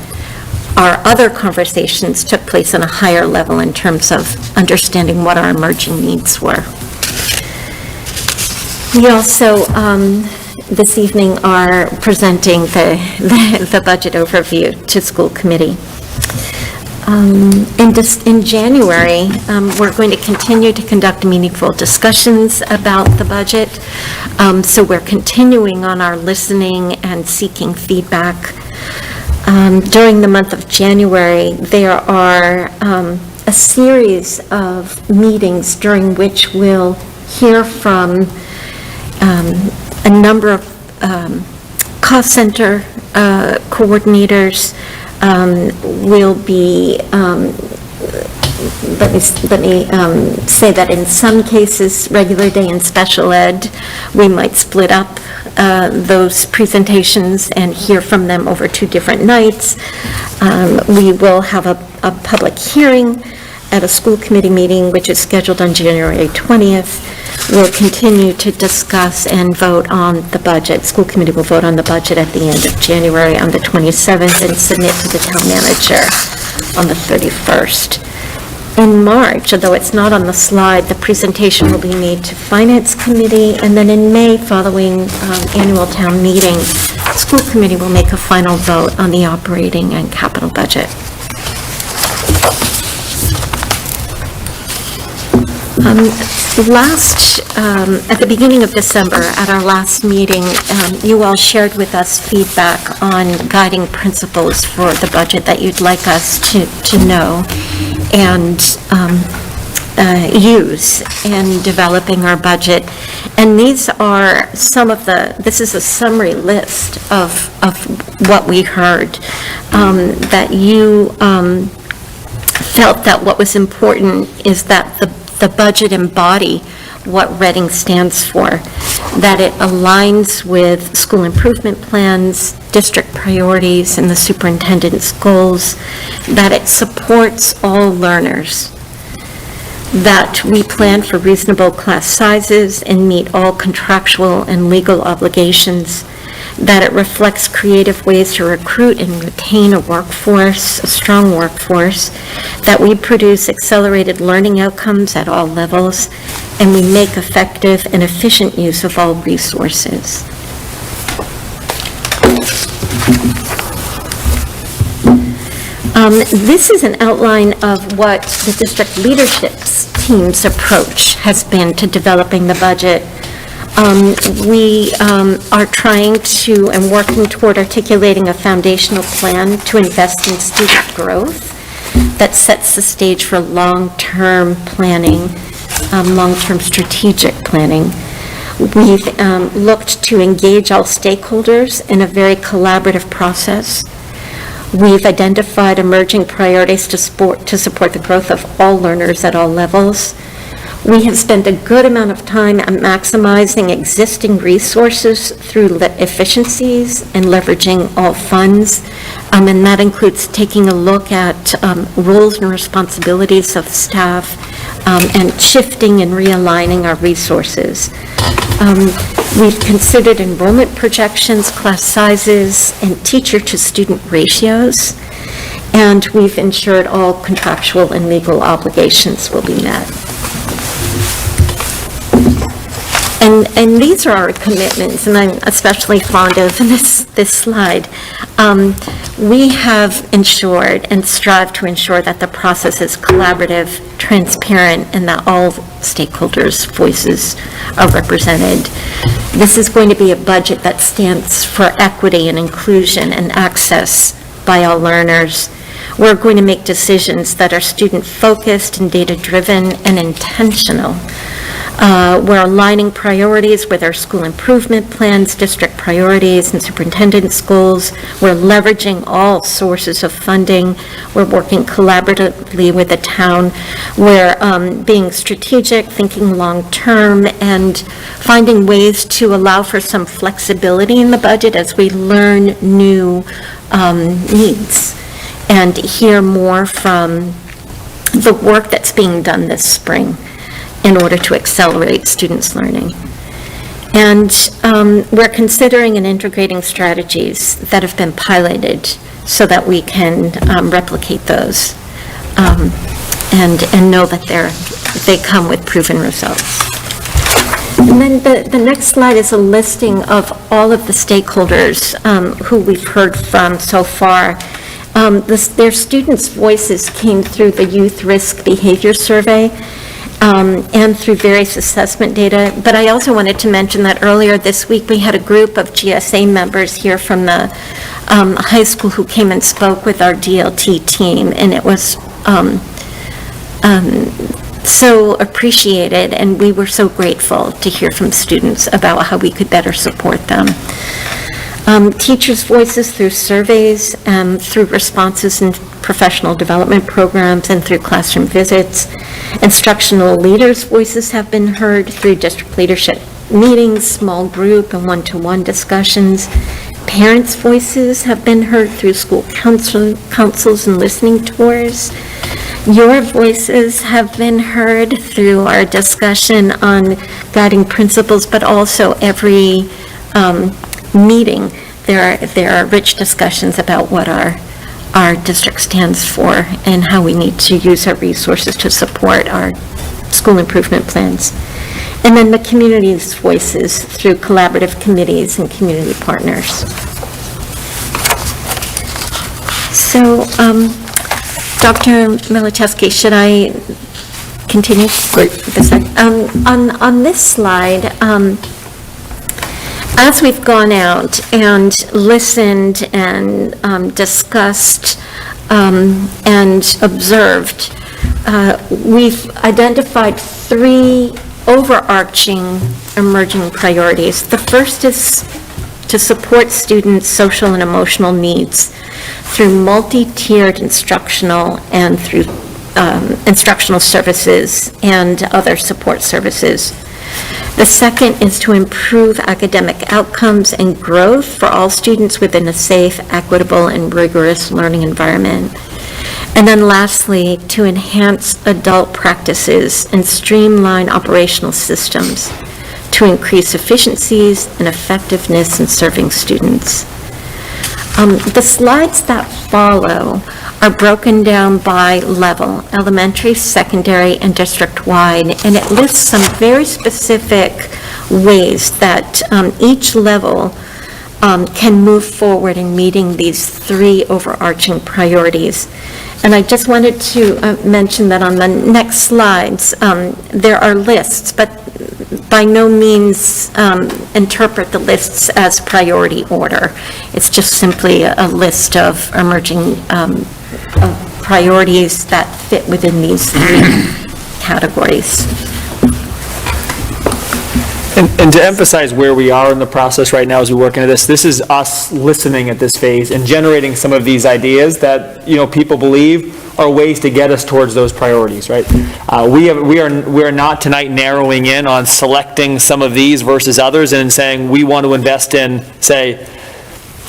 Our other conversations took place on a higher level in terms of understanding what our emerging needs were. We also this evening are presenting the budget overview to school committee. In January, we're going to continue to conduct meaningful discussions about the budget. So we're continuing on our listening and seeking feedback. During the month of January, there are a series of meetings during which we'll hear from a number of cost center coordinators. Will be, let me say that in some cases, regular day and special ed, we might split up those presentations and hear from them over 2 different nights. We will have a public hearing at a school committee meeting, which is scheduled on January 20th. We'll continue to discuss and vote on the budget. School committee will vote on the budget at the end of January on the 27th and submit to the town manager on the 31st. In March, although it's not on the slide, the presentation will be made to Finance Committee, and then in May, following annual town meeting, school committee will make a final vote on the operating and capital budget. At the beginning of December, at our last meeting, you all shared with us feedback on guiding principles for the budget that you'd like us to know and use in developing our budget. And these are this is a summary list of what we heard, that you felt that what was important is that the budget embody what Reading stands for, that it aligns with school improvement plans, district priorities, and the superintendent's goals, that it supports all learners, that we plan for reasonable class sizes and meet all contractual and legal obligations, that it reflects creative ways to recruit and retain a strong workforce, that we produce accelerated learning outcomes at all levels, and we make effective and efficient use of all resources. This is an outline of what the district leadership team's approach has been to developing the budget. We are trying to and working toward articulating a foundational plan to invest in student growth that sets the stage for long-term planning, long-term strategic planning. We've looked to engage all stakeholders in a very collaborative process. We've identified emerging priorities to support the growth of all learners at all levels. We have spent a good amount of time at maximizing existing resources through efficiencies and leveraging all funds, and that includes taking a look at roles and responsibilities of staff and shifting and realigning our resources. We've considered enrollment projections, class sizes, and teacher-to-student ratios, and we've ensured all contractual and legal obligations will be met. And these are our commitments, and I'm especially fond of this slide. We have ensured and strive to ensure that the process is collaborative, transparent, and that all stakeholders' voices are represented. This is going to be a budget that stands for equity and inclusion and access by all learners. We're going to make decisions that are student-focused and data-driven and intentional. We're aligning priorities with our school improvement plans, district priorities, and superintendent's goals. We're leveraging all sources of funding. We're working collaboratively with the town. We're being strategic, thinking long-term, and finding ways to allow for some flexibility in the budget as we learn new needs and hear more from the work that's being done this spring in order to accelerate students' learning. And we're considering and integrating strategies that have been piloted so that we can replicate those and know that they come with proven results. And then the next slide is a listing of all of the stakeholders who we've heard from so far. Their students' voices came through the Youth Risk Behavior Survey and through various assessment data. But I also wanted to mention that earlier this week, we had a group of GSA members here from the high school who came and spoke with our DLT team, and it was so appreciated, and we were so grateful to hear from students about how we could better support them. Teachers' voices through surveys, through responses in professional development programs, and through classroom visits. Instructional leaders' voices have been heard through district leadership meetings, small group, and one-to-one discussions. Parents' voices have been heard through school councils and listening tours. Your voices have been heard through our discussion on guiding principles, but also every meeting, there are rich discussions about what our district stands for and how we need to use our resources to support our school improvement plans. And then the community's voices through collaborative committees and community partners. So, Dr. Milichewski, should I continue? Great. On this slide, as we've gone out and listened and discussed and observed, we've identified three overarching emerging priorities. The first is to support students' social and emotional needs through multi-tiered instructional and through instructional services and other support services. The second is to improve academic outcomes and growth for all students within a safe, equitable, and rigorous learning environment. And then lastly, to enhance adult practices and streamline operational systems to increase efficiencies and effectiveness in serving students. The slides that follow are broken down by level, elementary, secondary, and district-wide, and it lists some very specific ways that each level can move forward in meeting these three overarching priorities. And I just wanted to mention that on the next slides, there are lists, but by no means interpret the lists as priority order. It's just simply a list of emerging priorities that fit within these three categories. And to emphasize where we are in the process right now as we work into this is us listening at this phase and generating some of these ideas that, people believe are ways to get us towards those priorities, right? We are not tonight narrowing in on selecting some of these versus others and saying we want to invest in, say,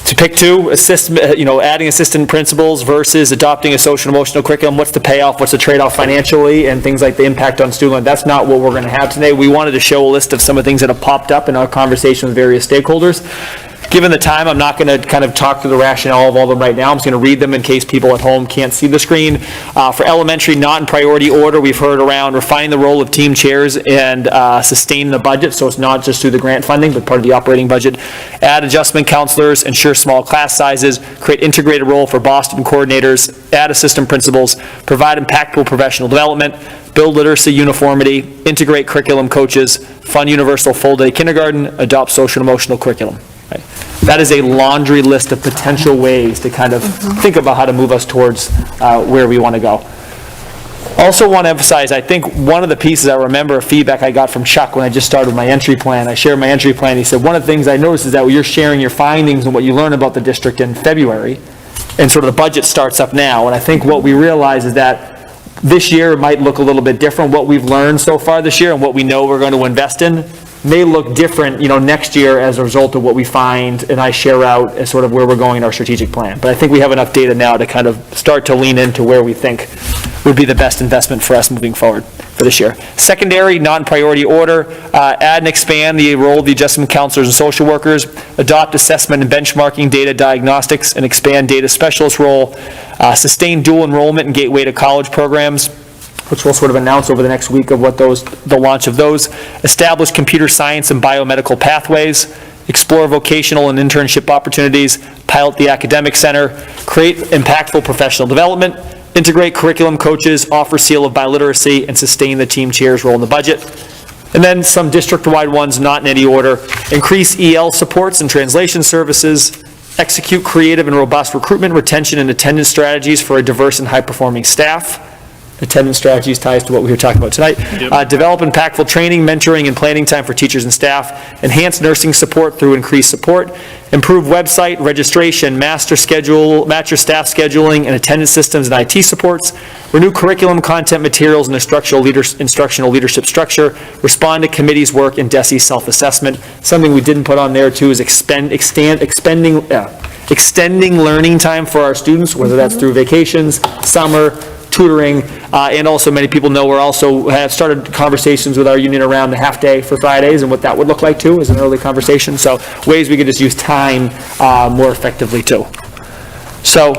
to pick two, adding assistant principals versus adopting a social emotional curriculum. What's the payoff? What's the trade-off financially? And things like the impact on student learning. That's not what we're going to have today. We wanted to show a list of some of the things that have popped up in our conversation with various stakeholders. Given the time, I'm not going to kind of talk through the rationale of all of them right now. I'm just going to read them in case people at home can't see the screen. For elementary, not in priority order, we've heard around refining the role of team chairs and sustain the budget, so it's not just through the grant funding, but part of the operating budget. Add adjustment counselors, ensure small class sizes, create integrated role for Boston coordinators, add assistant principals, provide impactful professional development, build literacy uniformity, integrate curriculum coaches, fund universal full-day kindergarten, adopt social and emotional curriculum. Right. That is a laundry list of potential ways to kind of think about how to move us towards where we want to go. Also want to emphasize, I think one of the pieces I remember feedback I got from Chuck when I just started my entry plan. I shared my entry plan. He said, one of the things I noticed is that you're sharing your findings and what you learn about the district in February, and sort of the budget starts up now. And I think what we realize is that this year might look a little bit different. What we've learned so far this year and what we know we're going to invest in may look different, next year as a result of what we find and I share out as sort of where we're going in our strategic plan. But I think we have enough data now to kind of start to lean into where we think would be the best investment for us moving forward for this year. Secondary, not in priority order, add and expand the role of the adjustment counselors and social workers, adopt assessment and benchmarking data diagnostics, and expand data specialist role, sustain dual enrollment and gateway to college programs, which we'll sort of announce over the next week of what the launch of those, establish computer science and biomedical pathways, explore vocational and internship opportunities, pilot the academic center, create impactful professional development, integrate curriculum coaches, offer seal of biliteracy, and sustain the team chairs role in the budget. And then some district-wide ones, not in any order, increase EL supports and translation services, execute creative and robust recruitment, retention, and attendance strategies for a diverse and high-performing staff. Attendance strategies ties to what we were talking about tonight. Develop impactful training, mentoring, and planning time for teachers and staff. Enhance nursing support through increased support. Improve website, registration, master staff scheduling, and attendance systems and IT supports. Renew curriculum, content materials, and instructional leadership structure. Respond to committee's work and DESE self-assessment. Something we didn't put on there too is extending learning time for our students, whether that's through vacations, summer, tutoring, and also many people know we're also have started conversations with our union around the half day for Fridays and what that would look like too as an early conversation. So ways we could just use time more effectively too. So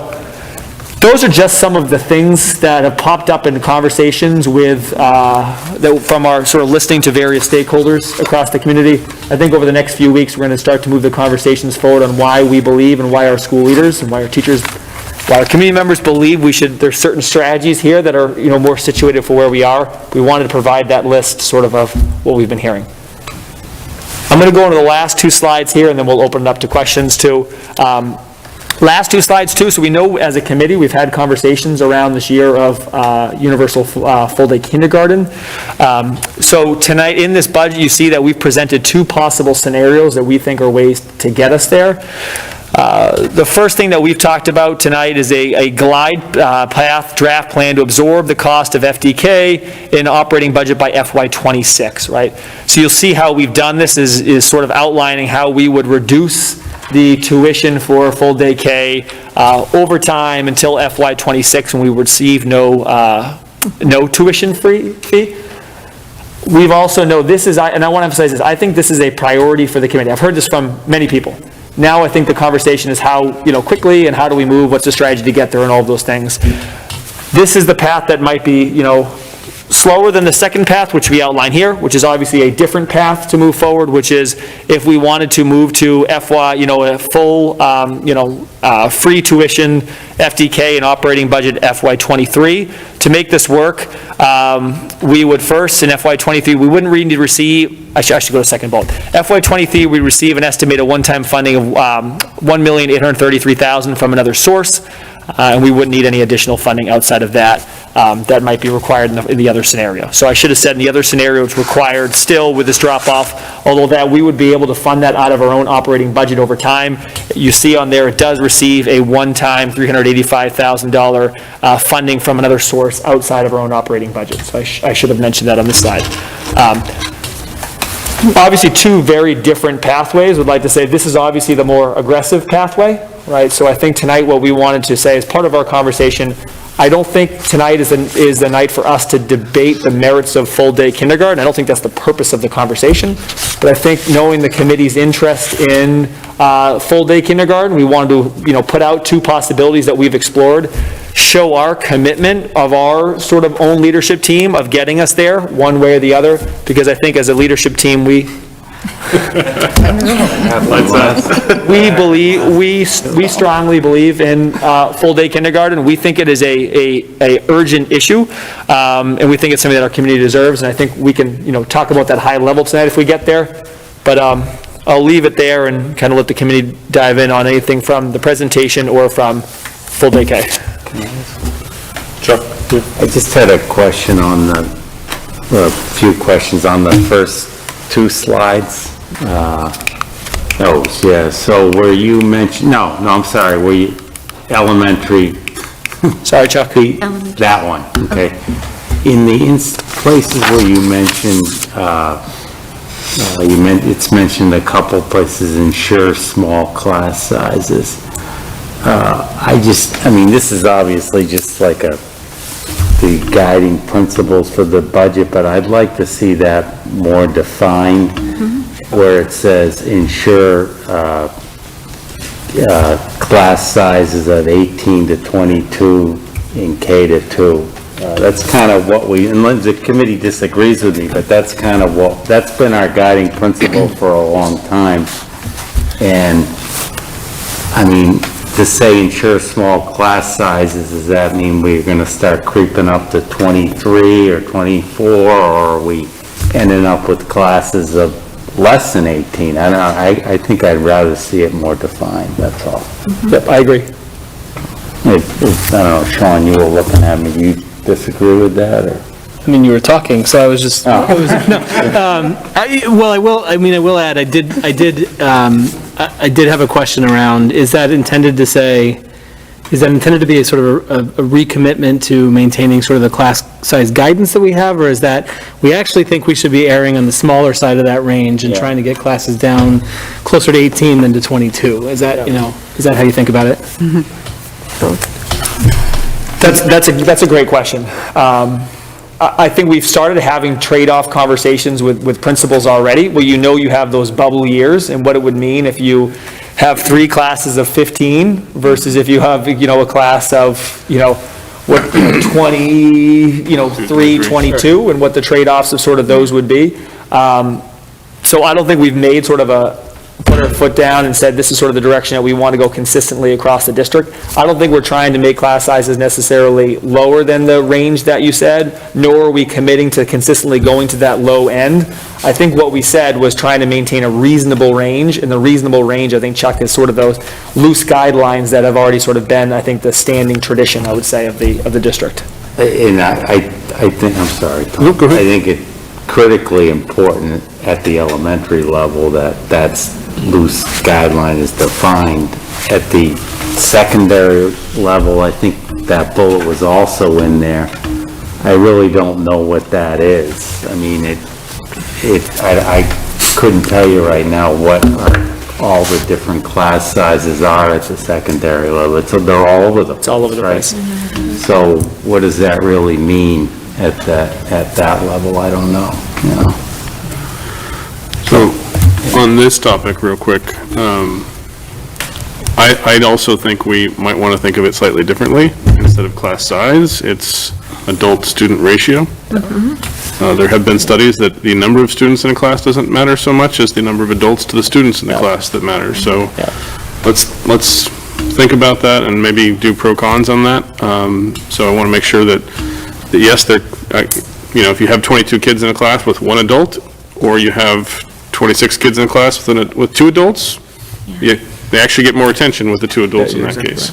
those are just some of the things that have popped up in conversations with from our sort of listening to various stakeholders across the community. I think over the next few weeks we're going to start to move the conversations forward on why we believe and why our school leaders and why our teachers, why our community members believe there's certain strategies here that are more situated for where we are. We wanted to provide that list sort of what we've been hearing. I'm going to go into the last two slides here and then we'll open it up to questions too. Last two slides too, so we know as a committee we've had conversations around this year of universal full-day kindergarten. So tonight in this budget you see that we've presented two possible scenarios that we think are ways to get us there. The first thing that we've talked about tonight is a glide path draft plan to absorb the cost of FDK in operating budget by FY26, right? So you'll see how we've done this is sort of outlining how we would reduce the tuition for full-day K over time until FY26 when we receive no tuition fee. We've also know this is, and I want to emphasize this, I think this is a priority for the committee. I've heard this from many people. Now I think the conversation is how, quickly and how do we move, what's the strategy to get there and all of those things. This is the path that might be, slower than the second path, which we outline here, which is obviously a different path to move forward, which is if we wanted to move to FY, a full, free tuition FDK and operating budget FY '23. To make this work, we would first, in FY '23, we wouldn't need to receive, I should go to second bullet. FY '23, we receive an estimated one-time funding of $1,833,000 from another source, and we wouldn't need any additional funding outside of that. That might be required in the other scenario. So I should have said in the other scenario, it's required still with this drop-off, although that we would be able to fund that out of our own operating budget over time. You see on there, it does receive a one-time $385,000 funding from another source outside of our own operating budget. So I should have mentioned that on this slide. Obviously, two very different pathways. Would like to say this is obviously the more aggressive pathway, right? So I think tonight what we wanted to say as part of our conversation, I don't think tonight is the night for us to debate the merits of full-day kindergarten. I don't think that's the purpose of the conversation. But I think knowing the committee's interest in full-day kindergarten, we wanted to put out two possibilities that we've explored, show our commitment of our sort of own leadership team of getting us there one way or the other, because I think as a leadership team, we strongly believe in full-day kindergarten. We think it is a urgent issue, and we think it's something that our community deserves, and I think we can, talk about that high level tonight if we get there, but I'll leave it there and kind of let the committee dive in on anything from the presentation or from full-day K. Chuck? I just had a question on a few questions on the first two slides. So where you mentioned, I'm sorry, where you, elementary. Sorry, Chuck. That one, okay. In the places where you mentioned, it's mentioned a couple places, ensure small class sizes. This is obviously just like the guiding principles for the budget, but I'd like to see that more defined, where it says ensure class sizes of 18 to 22 in K to 2. That's kind of what and the committee disagrees with me, but that's kind of that's been our guiding principle for a long time. And, to say ensure small class sizes, does that mean we're going to start creeping up to 23 or 24, or are we ending up with classes of less than 18? I think I'd rather see it more defined, that's all. Yep, I agree. I don't know, Sean, you were looking at me, you disagree with that, or? You were talking, so I was just, I will add, I did have a question around, is that intended to be a sort of a recommitment to maintaining sort of the class size guidance that we have, or is that we actually think we should be erring on the smaller side of that range and trying to get classes down closer to 18 than to 22? Is that, is that how you think about it? That's a great question. I think we've started having trade-off conversations with principals already, where you have those bubble years and what it would mean if you have 3 classes of 15 versus if you have, a class of, 23, 22, and what the trade-offs of sort of those would be. So I don't think we've made sort of put our foot down and said this is sort of the direction that we want to go consistently across the district. I don't think we're trying to make class sizes necessarily lower than the range that you said, nor are we committing to consistently going to that low end. I think what we said was trying to maintain a reasonable range, and the reasonable range, I think, Chuck, is sort of those loose guidelines that have already sort of been, I think, the standing tradition, I would say, of the district. And I think, I'm sorry, Tom. Go ahead. I think it's critically important at the elementary level that's loose guideline is defined. At the secondary level, I think that bullet was also in there. I really don't know what that is. I couldn't tell you right now what all the different class sizes are at the secondary level. They're all over the place. It's all over the place. So what does that really mean at that level? I don't know. So on this topic real quick, I'd also think we might want to think of it slightly differently. Instead of class size, it's adult-student ratio. There have been studies that the number of students in a class doesn't matter so much as the number of adults to the students in the class that matters. So let's think about that and maybe do pro-cons on that. So I want to make sure that yes, if you have 22 kids in a class with one adult, or you have 26 kids in a class with two adults, they actually get more attention with the two adults in that case,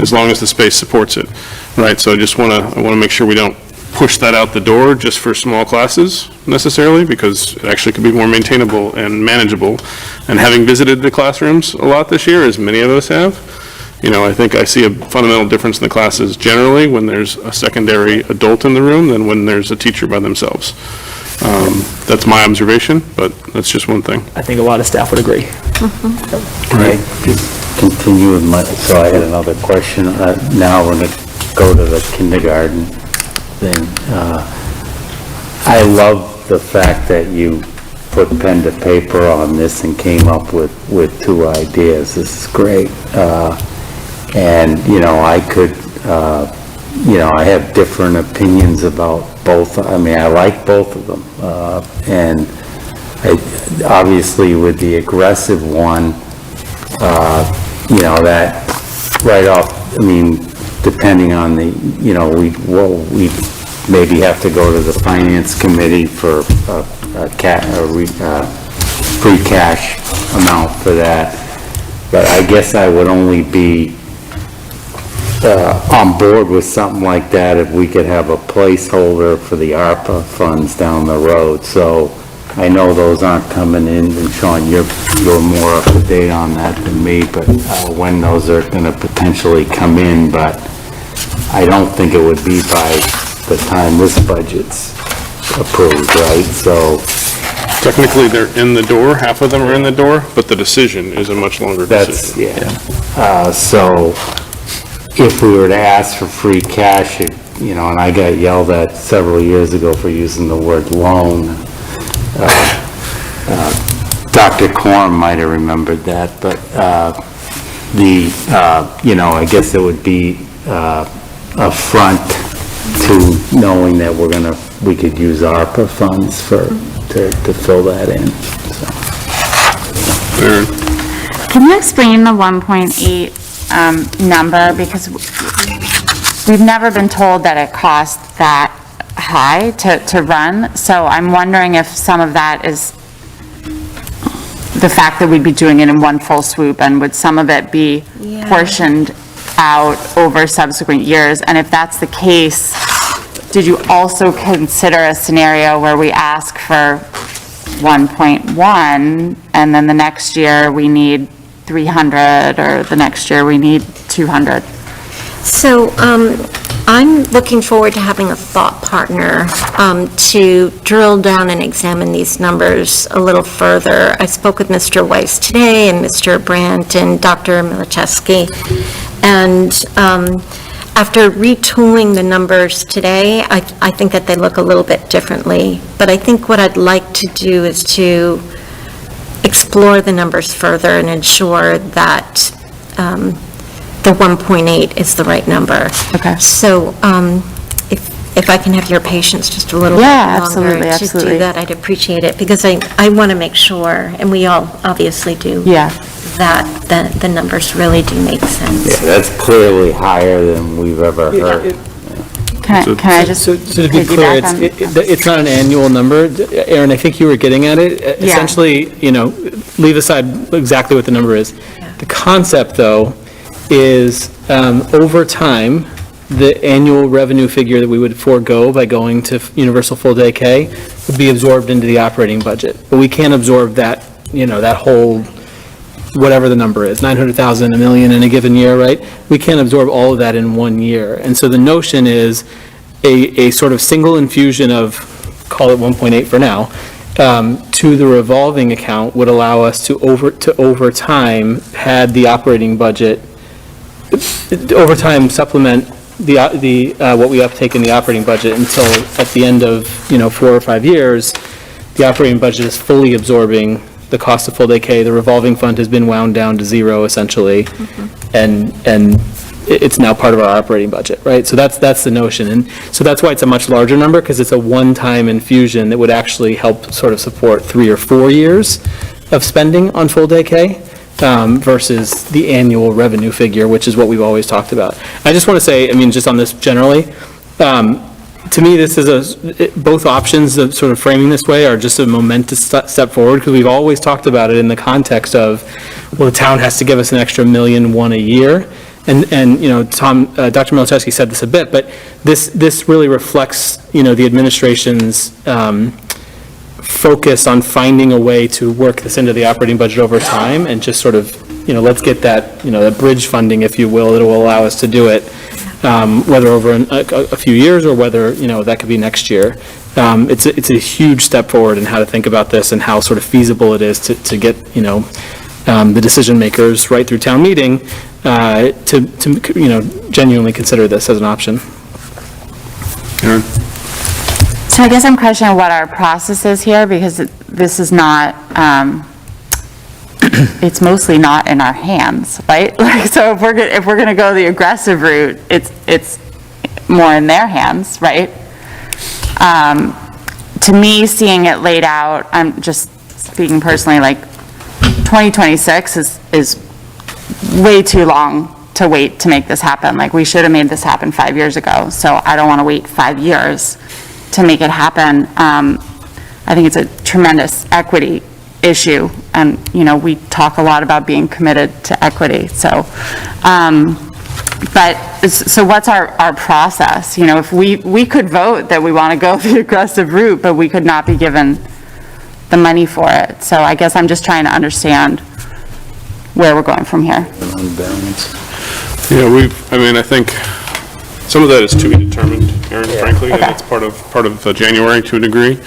as long as the space supports it, right? So I want to make sure we don't push that out the door just for small classes necessarily, because it actually could be more maintainable and manageable. And having visited the classrooms a lot this year, as many of us have, I think I see a fundamental difference in the classes generally when there's a secondary adult in the room than when there's a teacher by themselves. That's my observation, but that's just one thing. I think a lot of staff would agree. Right, just continue with so I had another question. Now we're going to go to the kindergarten thing. I love the fact that you put pen to paper on this and came up with two ideas. This is great. And, I could, I have different opinions about both. I mean, I like both of them. And obviously with the aggressive one, that right off, depending on the, we maybe have to go to the finance committee for free cash amount for that. But I guess I would only be on board with something like that if we could have a placeholder for the ARPA funds down the road. So I know those aren't coming in, and Sean, you're more up to date on that than me, but when those are going to potentially come in, but I don't think it would be by the time this budget's approved, right? So technically they're in the door, half of them are in the door, but the decision is a much longer decision. So if we were to ask for free cash, and I got yelled at several years ago for using the word loan. Dr. Korn might have remembered that, but I guess it would be a front to knowing that we could use ARPA funds to fill that in. Can you explain the 1.8 number? Because we've never been told that it costs that high to run, so I'm wondering if some of that is the fact that we'd be doing it in one full swoop, and would some of it be portioned out over subsequent years? And if that's the case, did you also consider a scenario where we ask for 1.1 and then the next year we need 300, or the next year we need 200? So I'm looking forward to having a thought partner to drill down and examine these numbers a little further. I spoke with Mr. Weiss today and Mr. Brandt and Dr. Milichewski, and after retooling the numbers today, I think that they look a little bit differently. But I think what I'd like to do is to explore the numbers further and ensure that the 1.8 is the right number. Okay. So if I can have your patience just a little bit longer to do that, I'd appreciate it, because I want to make sure, and we all obviously do, that the numbers really do make sense. Yeah, that's clearly higher than we've ever heard. Can I just So to be clear, it's not an annual number. Aaron, I think you were getting at it. Essentially, leave aside exactly what the number is. The concept, though, is over time, the annual revenue figure that we would forego by going to universal full-day K would be absorbed into the operating budget. But we can't absorb that, that whole, whatever the number is, 900,000, $1 million in a given year, right? We can't absorb all of that in 1 year. And so the notion is a sort of single infusion of, call it 1.8 for now, to the revolving account would allow us to over time pad the operating budget, over time supplement the what we uptake in the operating budget until at the end of 4 or 5 years, the operating budget is fully absorbing the cost of full-day K. The revolving fund has been wound down to zero essentially, and it's now part of our operating budget, right? So that's the notion. And so that's why it's a much larger number, because it's a one-time infusion that would actually help sort of support 3 or 4 years of spending on full-day K versus the annual revenue figure, which is what we've always talked about. I just want to say, I mean, just on this generally, to me, this is both options of sort of framing this way are just a momentous step forward, because we've always talked about it in the context of, well, the town has to give us an extra $1.1 million a year. And you know, Dr. Milczewski said this a bit, but this really reflects, you know, the administration's focus on finding a way to work this into the operating budget over time, and just sort of, you know, let's get that, you know, that bridge funding, if you will, that will allow us to do it, whether over a few years or whether, you know, that could be next year. It's a huge step forward in how to think about this and how sort of feasible it is to get, you know, the decision makers right through town meeting to you know, genuinely consider this as an option. Aaron? So I guess I'm questioning what our process is here, because this is not, it's mostly not in our hands, right? Like, so if we're gonna go the aggressive route, it's more in their hands, right? To me, seeing it laid out, I'm just speaking personally, like 2026 is way too long to wait to make this happen. Like, we should have made this happen 5 years ago, so I don't want to wait 5 years to make it happen. I think it's a tremendous equity issue, and, you know, we talk a lot about being committed to equity, so, so what's our process? You know, if we could vote that we want to go the aggressive route, but we could not be given the money for it. So I guess I'm just trying to understand where we're going from here. Yeah, I mean, I think some of that is to be determined, Aaron, frankly, and it's part of January to a degree.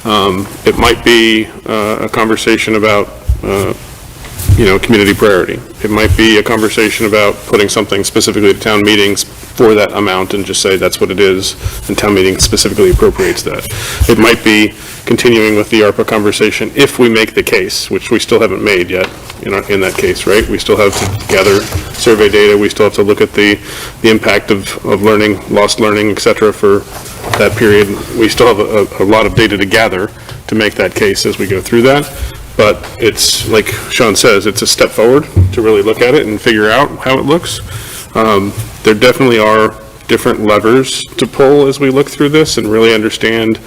It might be a conversation about, you know, community priority. It might be a conversation about putting something specifically to town meetings for that amount and just say that's what it is, and town meeting specifically appropriates that. It might be continuing with the ARPA conversation if we make the case, which we still haven't made yet in that case, right? We still have to gather survey data, we still have to look at the impact of learning, lost learning, et cetera, for that period. We still have a lot of data to gather to make that case as we go through that. But it's, like Sean says, it's a step forward to really look at it and figure out how it looks. There definitely are different levers to pull as we look through this and really understand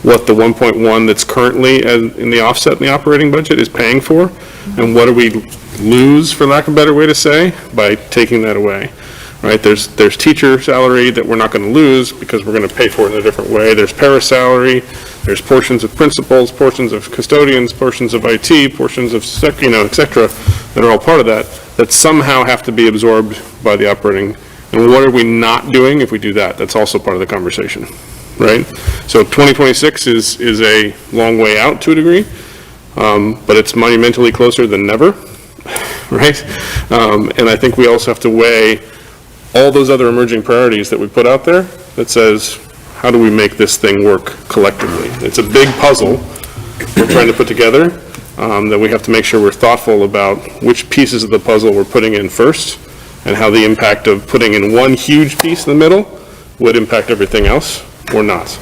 what the 1.1 that's currently in the offset in the operating budget is paying for, and what do we lose, for lack of a better way to say, by taking that away. Right, there's teacher salary that we're not going to lose because we're going to pay for it in a different way. There's para salary, there's portions of principals, portions of custodians, portions of IT, portions of, you know, et cetera, that are all part of that somehow have to be absorbed by the operating. And what are we not doing if we do that? That's also part of the conversation, right? So 2026 is a long way out to a degree, but it's monumentally closer than never, right? And I think we also have to weigh all those other emerging priorities that we put out there that says, how do we make this thing work collectively? It's a big puzzle we're trying to put together, that we have to make sure we're thoughtful about which pieces of the puzzle we're putting in first, and how the impact of putting in one huge piece in the middle would impact everything else or not,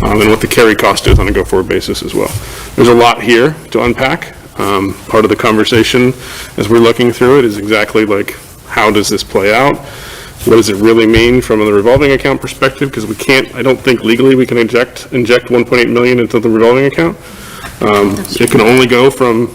and what the carry cost is on a go-forward basis as well. There's a lot here to unpack. Part of the conversation as we're looking through it is exactly like, how does this play out? What does it really mean from the revolving account perspective? Because we can't, I don't think legally we can inject 1.8 million into the revolving account. It can only go from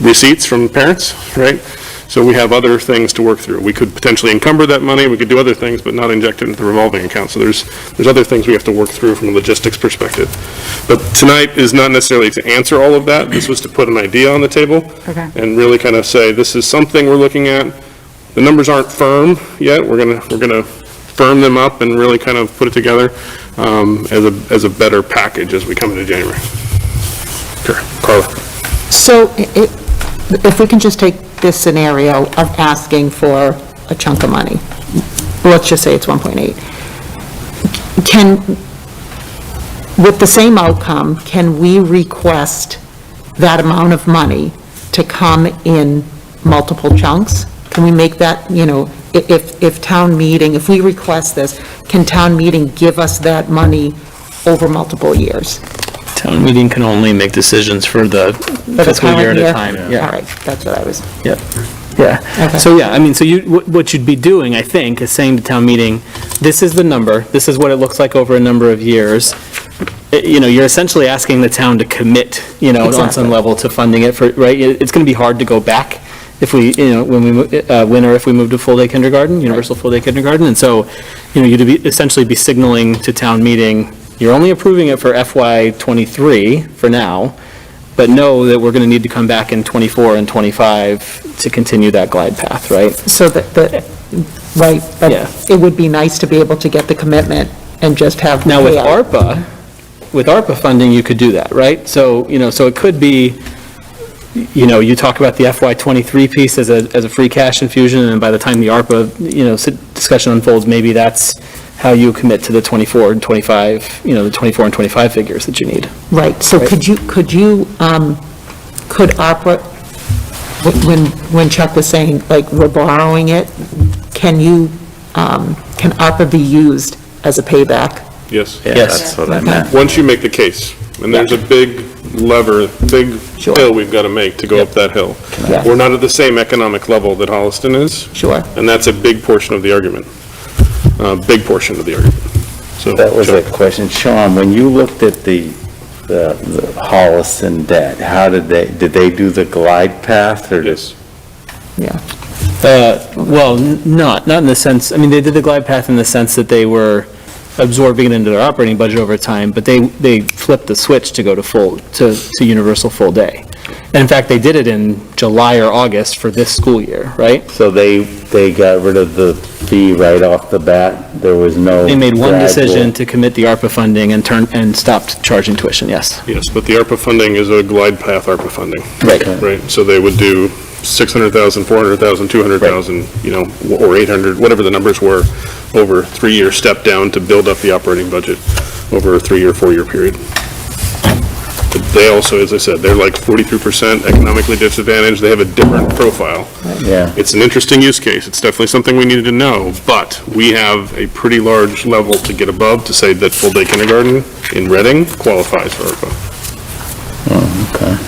receipts from parents, right? So we have other things to work through. We could potentially encumber that money, we could do other things, but not inject it into the revolving account. So there's other things we have to work through from a logistics perspective. But tonight is not necessarily to answer all of that. This was to put an idea on the table and really kind of say, this is something we're looking at. The numbers aren't firm yet. We're gonna firm them up and really kind of put it together as a better package as we come into January. Sure, Carla. So if we can just take this scenario of asking for a chunk of money, let's just say it's 1.8. With the same outcome, can we request that amount of money to come in multiple chunks? Can we make that, you know, if town meeting, if we request this, can town meeting give us that money over multiple years? Town meeting can only make decisions for the For the fiscal year at current a time. All right, that's what I was, Yep. Yeah. Okay. So, yeah, I mean, so what you'd be doing, I think, is saying to town meeting, this is the number, this is what it looks like over a number of years. You're essentially asking the town to commit, on Exactly. some level to funding it for, right? It's going to be hard to go back if we, when we, when or if we move to full-day kindergarten, universal full-day kindergarten. And so, you'd essentially be signaling to town meeting, you're only approving it for FY '23 for now, but know that we're going to need to come back in '24 and '25 to continue that glide path, right? so right, but Yeah. it would be nice to be able to get the commitment and just have. Now, with payout. ARPA funding, you could do that, right? So, so it could be, you talk about the FY '23 piece as a free cash infusion, and by the time the ARPA, discussion unfolds, maybe that's how you commit to the 24 and 25, the 24 and 25 figures that you need. Right, so Right. could ARPA, when Chuck was saying, like, we're borrowing it, can ARPA be used as a payback? Yes. Yes. That's what I meant. Once you make the case, and there's a big lever, big hill we've got to make to go up that hill. Yeah. We're not at the same economic level that Holliston is. Sure. And that's a big portion of the argument. Big portion of the argument. So That was a Chuck. question. Sean, when you looked at the Holliston debt, how did they do the glide path or Yes. Yeah. Well, not in the sense, I mean, they did the glide path in the sense that they were absorbing it into their operating budget over time, but they flipped the switch to go to universal full day. And in fact, they did it in July or August for this school year, right? So they got rid of the fee right off the bat? There was no They made one gradual- decision to commit the ARPA funding and stopped charging tuition, yes. Yes, but the ARPA funding is a glide path ARPA funding. Right. Right, so they would do 600,000, 400,000, 200,000, or 800, whatever the numbers were, over a 3-year step down to build up the operating budget over a 3 or 4 year period. But they also, as I said, they're like 43% economically disadvantaged, they have a different profile. Yeah. It's an interesting use case, it's definitely something we needed to know, but we have a pretty large level to get above to say that full-day kindergarten in Reading qualifies for ARPA. Oh, okay.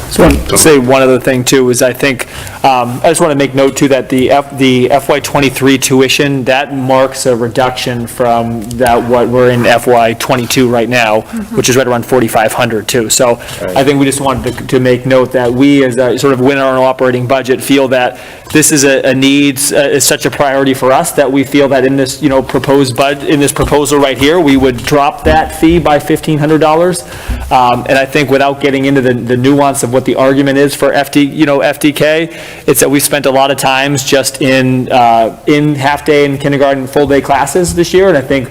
Just want to say one other thing too, is I think, I just want to make note too, that the FY '23 tuition, that marks a reduction from what we're in FY '22 right now, which is right around 4,500 too. So I think we just wanted to make note that we, as a sort of within our operating budget, feel that this is a need, is such a priority for us, that we feel that in this, proposed in this proposal right here, we would drop that fee by $1,500. And I think without getting into the nuance of what the argument is for FDK, it's that we spent a lot of times just in half-day and kindergarten, full-day classes this year, and I think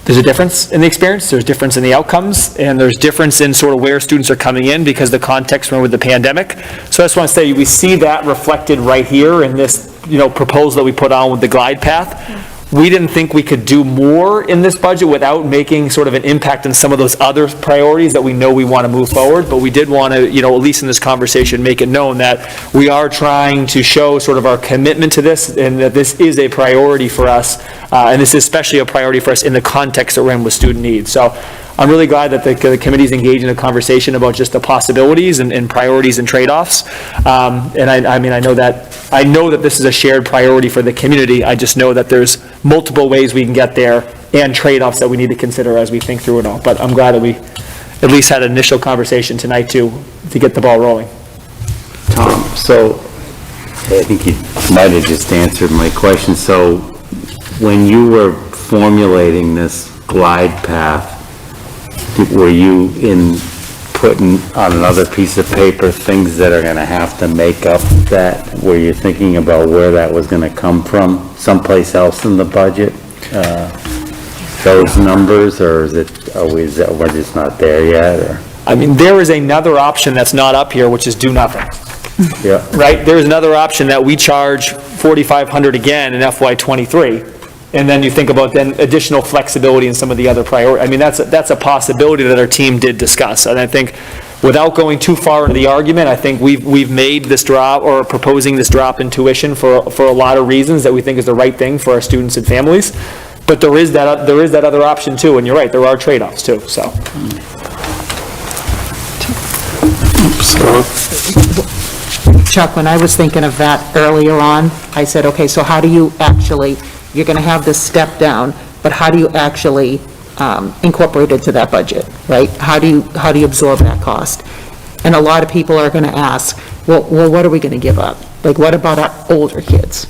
there's a difference in the experience, there's difference in the outcomes, and there's difference in sort of where students are coming in because the context we're in with the pandemic. So I just want to say, we see that reflected right here in this, proposal that we put on with the glide path. We didn't think we could do more in this budget without making sort of an impact on some of those other priorities that we know we want to move forward, but we did want to, at least in this conversation, make it known that we are trying to show sort of our commitment to this, and that this is a priority for us, and this is especially a priority for us in the context that we're in with student needs. So I'm really glad that the committee's engaged in a conversation about just the possibilities and priorities and trade-offs. And I mean, I know that this is a shared priority for the community. I just know that there's multiple ways we can get there and trade-offs that we need to consider as we think through it all. But I'm glad that we at least had an initial conversation tonight to get the ball rolling. Tom, so I think you might have just answered my question. So when you were formulating this glide path, were you putting on another piece of paper things that are going to have to make up that? Were you thinking about where that was going to come from, someplace else in the budget? Those numbers, or we're just not there yet? Or? I mean, there is another option that's not up here, which is do nothing. Yeah. Right? There's another option that we charge $4,500 again in FY '23. And then you think about then additional flexibility in some of the other priorities. I mean, that's a possibility that our team did discuss. And I think without going too far into the argument, I think we've made this drop, or proposing this drop in tuition for a lot of reasons that we think is the right thing for our students and families. But there is that other option too, and you're right, there are trade-offs too, so. Chuck, when I was thinking of that earlier on, I said, okay, so how do you actually, you're going to have this step down, but how do you actually incorporate it to that budget, right? How do you absorb that cost? And a lot of people are going to ask, well, what are we going to give up? Like, what about our older kids?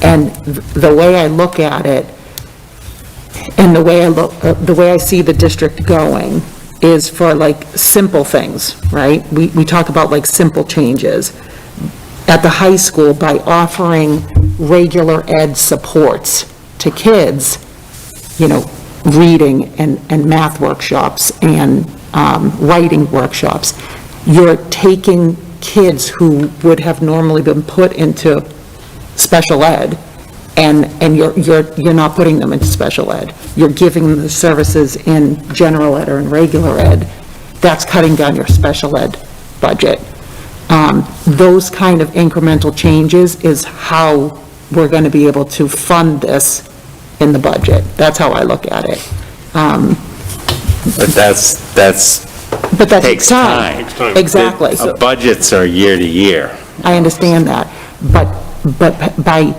And the way I look at it, and the way I see the district going, is for like simple things, right? We talk about like simple changes. At the high school, by offering regular ed supports to kids, reading and math workshops and writing workshops, you're taking kids who would have normally been put into special ed, and you're not putting them into special ed. You're giving them the services in general ed or in regular ed. That's cutting down your special ed budget. Those kind of incremental changes is how we're going to be able to fund this in the budget. That's how I look at it. But But that takes time. Exactly. Budgets are year to year. I understand that, but by,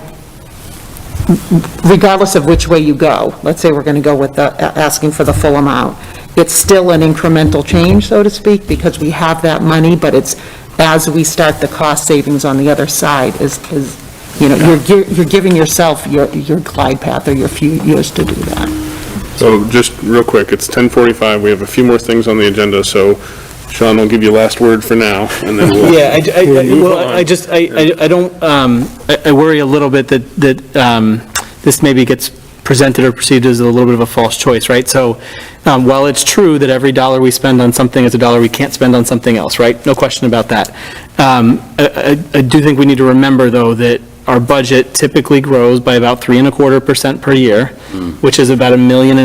regardless of which way you go, let's say we're going to go with asking for the full amount, it's still an incremental change, so to speak, because we have that money, but it's as we start the cost savings on the other side, you're giving yourself your glide path or your few years to do that. So just real quick, it's 10:45, we have a few more things on the agenda, so Sean will give you last word for now, and then we'll... Yeah, I worry a little bit that this maybe gets presented or perceived as a little bit of a false choice, right? So while it's true that every dollar we spend on something is a dollar we can't spend on something else, right? No question about that. I do think we need to remember, though, that our budget typically grows by about 3.25% per year, which is about $1.5 million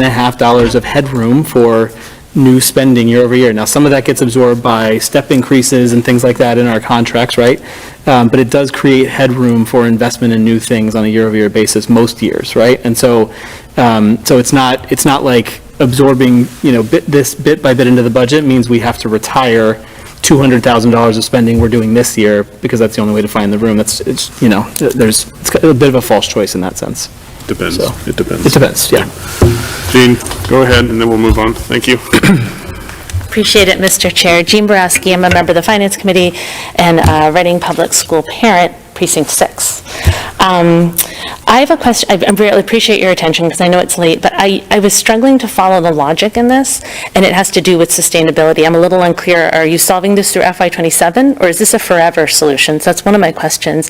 of headroom for new spending year over year. Now, some of that gets absorbed by step increases and things like that in our contracts, right? But it does create headroom for investment in new things on a year-over-year basis most years, right? And so it's not like absorbing, bit by bit into the budget means we have to retire $200,000 of spending we're doing this year because that's the only way to find the room. It's a bit of a false choice in that sense. Depends. So, It depends. It depends, yeah. Jean, go ahead, and then we'll move on. Thank you. Appreciate it, Mr. Chair. Jean Borowski, I'm a member of the Finance Committee and a Reading Public School parent, Precinct 6. I have a question. I really appreciate your attention because I know it's late, but I was struggling to follow the logic in this, and it has to do with sustainability. I'm a little unclear. Are you solving this through FY27, or is this a forever solution? So that's one of my questions.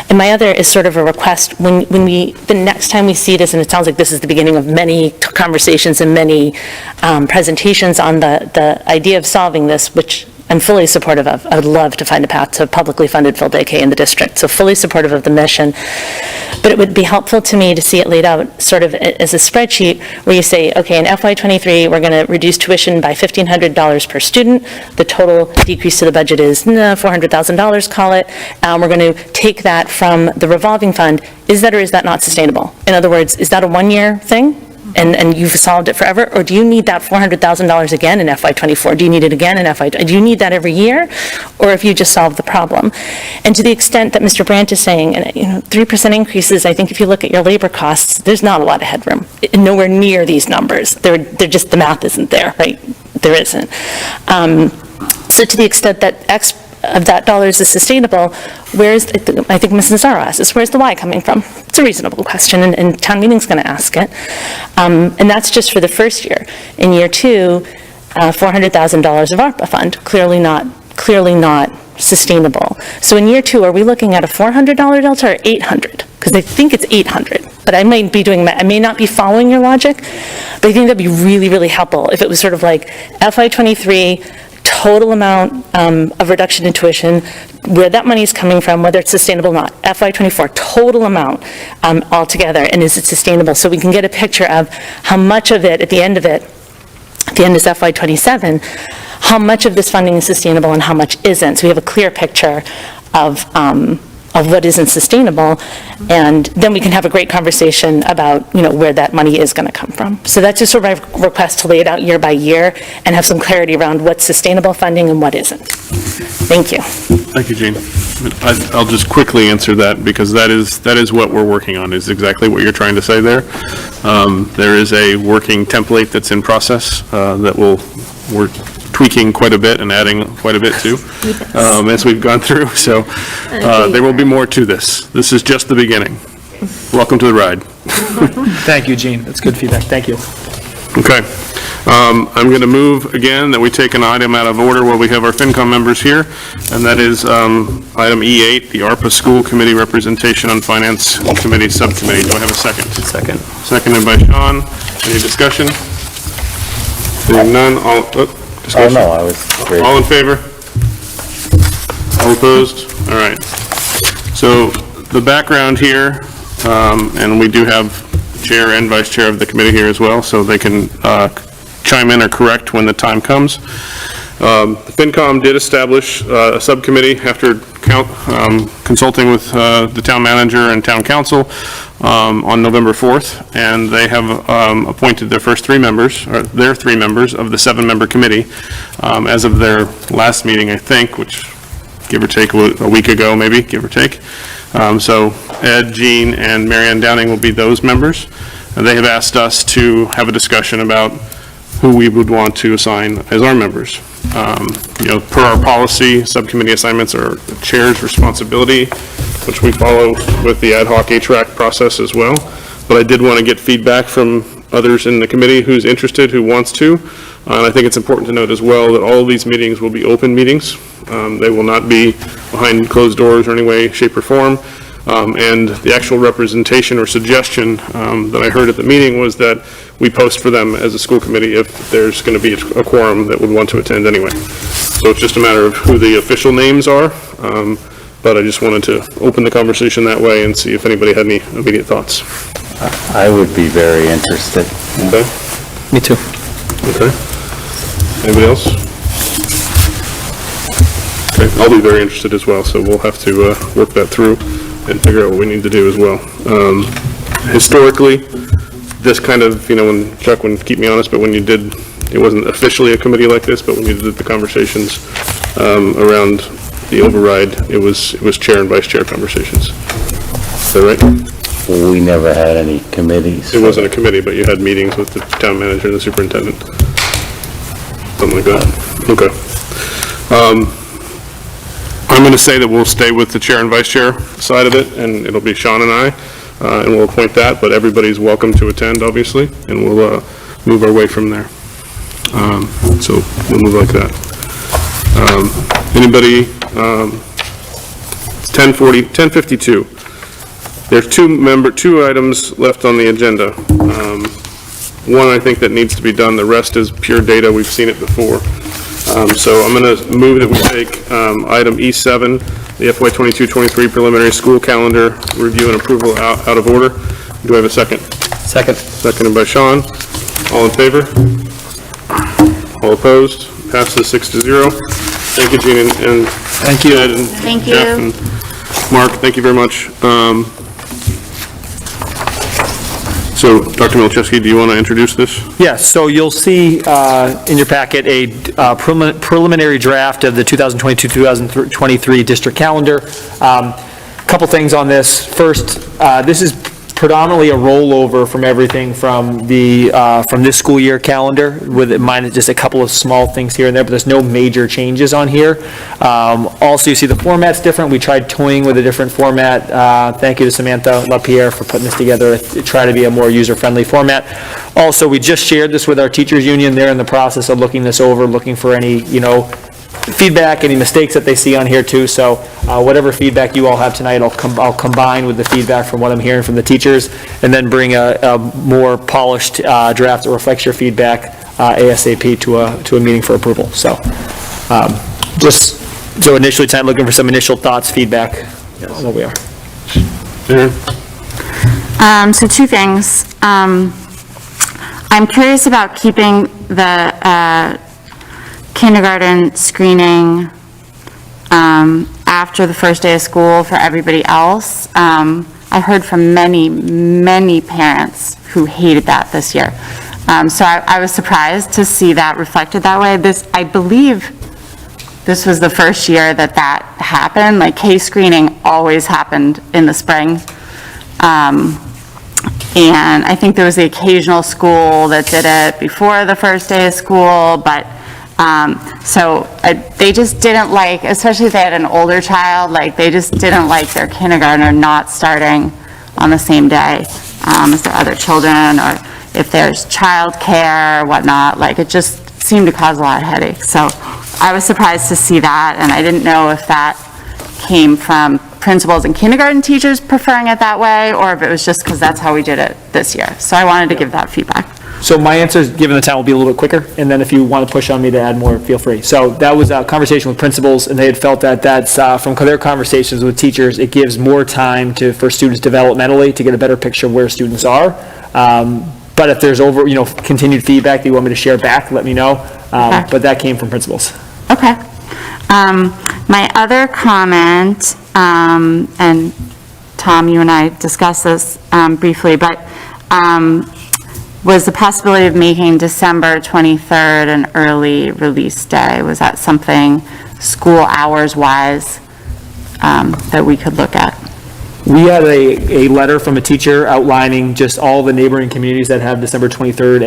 And my other is sort of a request. The next time we see this, and it sounds like this is the beginning of many conversations and many presentations on the idea of solving this, which I'm fully supportive of. I would love to find a path to publicly funded full day K in the district, so fully supportive of the mission. But it would be helpful to me to see it laid out sort of as a spreadsheet where you say, okay, in FY23, we're going to reduce tuition by $1,500 per student. The total decrease to the budget is $400,000, call it. We're going to take that from the revolving fund. Is that or is that not sustainable? In other words, is that a one-year thing? And you've solved it forever? Or do you need that $400,000 again in FY24? Do you need it again in do you need that every year? Or if you just solved the problem? And to the extent that Mr. Brandt is saying, 3% increases, I think if you look at your labor costs, there's not a lot of headroom. Nowhere near these numbers. They're just, the math isn't there, right? There isn't. So to the extent that X of that dollars is sustainable, I think Ms. Nazaro asked this, where's the Y coming from? It's a reasonable question, and town meeting's going to ask it. And that's just for the first year. In year 2, $400,000 of ARPA fund, clearly not sustainable. So in year 2, are we looking at a $400 delta or $800? Because I think it's $800, but I may not be following your logic, but I think that'd be really, really helpful if it was sort of like FY23, total amount of reduction in tuition, where that money is coming from, whether it's sustainable or not. FY24, total amount altogether, and is it sustainable? So we can get a picture of how much of it, at the end is FY27, how much of this funding is sustainable and how much isn't. So we have a clear picture of what isn't sustainable, and then we can have a great conversation about, where that money is going to come from. So that's just sort of my request, to lay it out year by year and have some clarity around what's sustainable funding and what isn't. Thank you. Thank you, Jean. I'll just quickly answer that, because that is what we're working on, is exactly what you're trying to say there. There is a working template that's in process that we're tweaking quite a bit and adding quite a bit to as we've gone through. So there will be more to this. This is just the beginning. Welcome to the ride. Thank you, Gene. That's good feedback. Thank you. Okay. I'm going to move again that we take an item out of order while we have our FinCom members here, and that is item E8, the ARPA School Committee Representation on Finance Committee Subcommittee. Do I have a second? Second. Seconded by Sean. Any discussion? Seeing none, discussion? no, I was great. All in favor? All opposed? All right. So the background here, and we do have chair and vice chair of the committee here as well, so they can chime in or correct when the time comes. The FinCom did establish a subcommittee after consulting with the town manager and town council on November 4th, and they have appointed their first three members, or their three members of the seven-member committee as of their last meeting, I think, which give or take a week ago, maybe, give or take. So Ed, Jean, and Marianne Downing will be those members. And they have asked us to have a discussion about who we would want to assign as our members. Per our policy, subcommittee assignments are the chair's responsibility, which we follow with the ad hoc HRAC process as well. But I did want to get feedback from others in the committee who's interested, who wants to. And I think it's important to note as well that all of these meetings will be open meetings. They will not be behind closed doors or any way, shape, or form. And the actual representation or suggestion that I heard at the meeting was that we post for them as a school committee if there's going to be a quorum that would want to attend anyway. So it's just a matter of who the official names are. But I just wanted to open the conversation that way and see if anybody had any immediate thoughts. I would be very interested. Okay? Me too. Okay. Anybody else? Okay, I'll be very interested as well, so we'll have to work that through and figure out what we need to do as well. Historically, this kind of, when Chuck wouldn't keep me honest, but when you did, it wasn't officially a committee like this, but when you did the conversations around the override, it was chair and vice chair conversations. Is that right? We never had any committees. It wasn't a committee, but you had meetings with the town manager and the superintendent. Something like that. Okay. I'm going to say that we'll stay with the chair and vice chair side of it, and it'll be Sean and I, and we'll appoint that, but everybody's welcome to attend, obviously, and we'll move our way from there. So we'll move like that. Anybody, 10:52. There's two items left on the agenda. One, I think, that needs to be done. The rest is pure data. We've seen it before. So I'm going to move that we take item E7, the FY22-23 preliminary school calendar review and approval out of order. Do I have a second? Second. Seconded by Sean. All in favor? All opposed? Passes 6-0. Thank you, Jean, and Thank you. Ed, and Thank Jeff, you. and Mark. Thank you very much. So, Dr. Milczewski, do you want to introduce this? Yes, so you'll see in your packet a preliminary draft of the 2022-2023 district calendar. Couple things on this. First, this is predominantly a rollover from everything from this school year calendar, with minus just a couple of small things here and there, but there's no major changes on here. Also, you see the format's different. We tried toying with a different format. Thank you to Samantha LaPierre for putting this together to try to be a more user-friendly format. Also, we just shared this with our teachers union. They're in the process of looking this over, looking for any, feedback, any mistakes that they see on here too. So whatever feedback you all have tonight, I'll combine with the feedback from what I'm hearing from the teachers, and then bring a more polished draft that reflects your feedback ASAP to a meeting for approval. So so initially tonight, looking for some initial thoughts, feedback on where we are. So two things. I'm curious about keeping the kindergarten screening after the first day of school for everybody else. I heard from many, many parents who hated that this year. So I was surprised to see that reflected that way. I believe this was the first year that happened. Like, K-screening always happened in the spring. And I think there was the occasional school that did it before the first day of school, but they just didn't like, especially if they had an older child, like, they just didn't like their kindergartner not starting on the same day as their other children, or if there's childcare or whatnot. Like, it just seemed to cause a lot of headaches. So I was surprised to see that, and I didn't know if that came from principals and kindergarten teachers preferring it that way, or if it was just because that's how we did it this year. So I wanted to give that feedback. So my answers, given the time, will be a little bit quicker, and then if you want to push on me to add more, feel free. So that was a conversation with principals, and they had felt that from their conversations with teachers, it gives more time for students developmentally to get a better picture of where students are. But if there's continued feedback that you want me to share back, let me know. Okay. But that came from principals. Okay. My other comment, and Tom, you and I discussed this briefly, but was the possibility of making December 23rd an early release day. Was that something, school hours-wise, that we could look at? We had a letter from a teacher outlining just all the neighboring communities that have December 23rd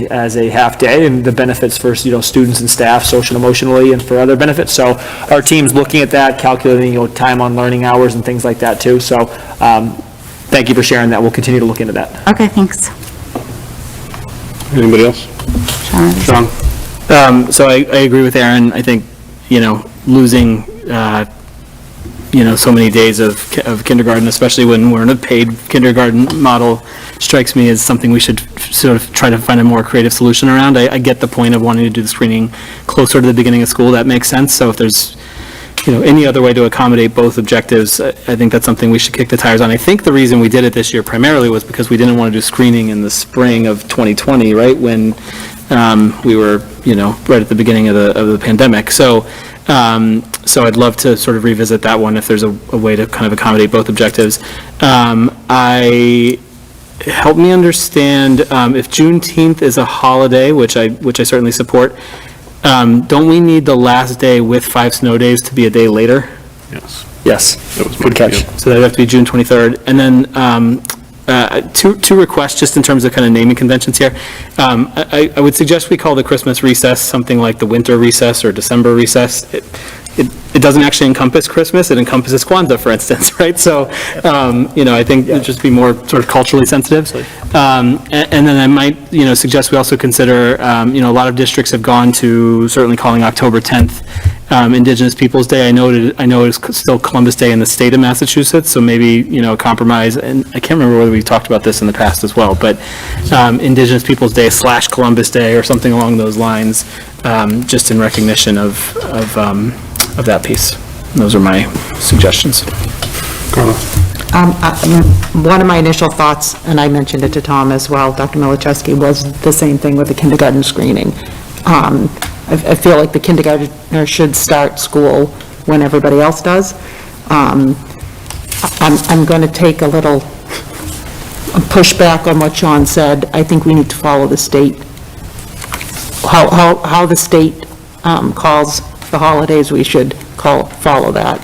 as a half day, and the benefits for students and staff, social and emotionally, and for other benefits. So our team's looking at that, calculating time on learning hours and things like that too. So thank you for sharing that. We'll continue to look into that. Okay, thanks. Anybody else? Sean? So I agree with Aaron. I think, losing, so many days of kindergarten, especially when we're in a paid kindergarten model, strikes me as something we should sort of try to find a more creative solution around. I get the point of wanting to do the screening closer to the beginning of school. That makes sense. So if there's, any other way to accommodate both objectives, I think that's something we should kick the tires on. I think the reason we did it this year primarily was because we didn't want to do screening in the spring of 2020, right, when we were, right at the beginning of the pandemic. So I'd love to sort of revisit that one if there's a way to kind of accommodate both objectives. Help me understand, if Juneteenth is a holiday, which I certainly support, don't we need the last day with 5 snow days to be a day later? Yes. Yes. That was Good catch. So that would have to be June 23rd. And then two requests just in terms of kind of naming conventions here. I would suggest we call the Christmas recess something like the winter recess or December recess. It doesn't actually encompass Christmas, it encompasses Kwanzaa, for instance, right? So, I think it'd just be more sort of culturally sensitive. And then I might, suggest we also consider, a lot of districts have gone to certainly calling October 10th Indigenous Peoples' Day. I know it's still Columbus Day in the state of Massachusetts, so maybe, a compromise, and I can't remember whether we talked about this in the past as well, but Indigenous Peoples' Day / Columbus Day or something along those lines, just in recognition of that piece. Those are my suggestions. Carla? One of my initial thoughts, and I mentioned it to Tom as well, Dr. Milichewski, was the same thing with the kindergarten screening. I feel like the kindergartner should start school when everybody else does. I'm going to take a little pushback on what Sean said. I think we need to follow the state. How the state calls the holidays, we should follow that.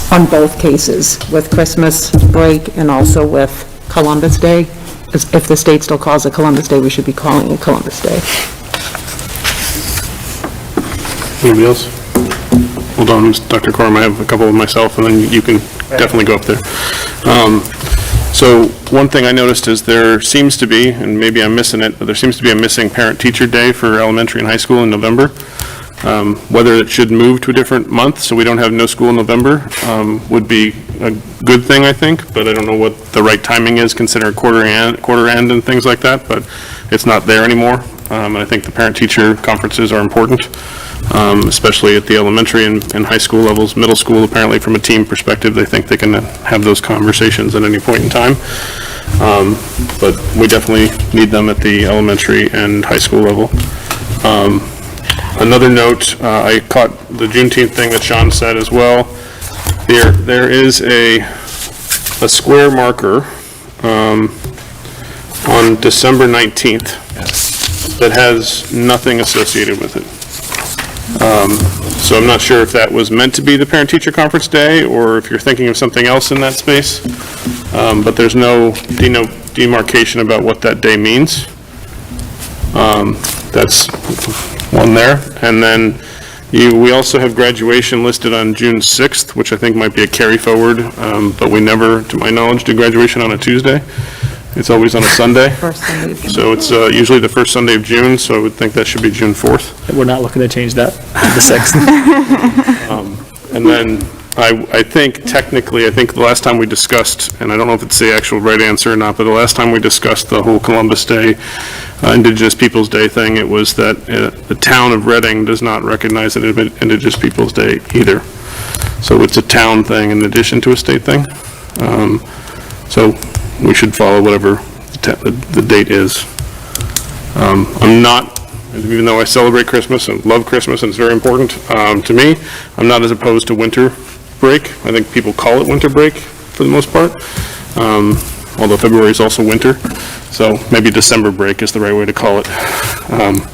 On both cases, with Christmas break and also with Columbus Day. If the state still calls it Columbus Day, we should be calling it Columbus Day. Anybody else? Hold on, Dr. Corum, I have a couple of myself, and then you can definitely go up there. So one thing I noticed is there seems to be, and maybe I'm missing it, but there seems to be a missing parent-teacher day for elementary and high school in November. Whether it should move to a different month so we don't have no school in November would be a good thing, I think, but I don't know what the right timing is considering quarter end and things like that, but it's not there anymore. And I think the parent-teacher conferences are important, especially at the elementary and high school levels. Middle school, apparently, from a team perspective, they think they can have those conversations at any point in time. But we definitely need them at the elementary and high school level. Another note, I caught the Juneteenth thing that Sean said as well. There is a square marker on December 19th that has nothing associated with it. So I'm not sure if that was meant to be the parent-teacher conference day, or if you're thinking of something else in that space. But there's no demarcation about what that day means. That's one there. And then we also have graduation listed on June 6th, which I think might be a carry forward, but we never, to my knowledge, do graduation on a Tuesday. It's always on a Sunday. So it's usually the first Sunday of June, so I would think that should be June 4th. We're not looking to change that, the 6th. And then I think technically, the last time we discussed, and I don't know if it's the actual right answer or not, but the last time we discussed the whole Columbus Day, Indigenous Peoples' Day thing, it was that the town of Reading does not recognize it as Indigenous Peoples' Day either. So it's a town thing in addition to a state thing. So we should follow whatever the date is. I'm not, even though I celebrate Christmas and love Christmas and it's very important to me, I'm not as opposed to winter break. I think people call it winter break for the most part, although February is also winter. So maybe December break is the right way to call it,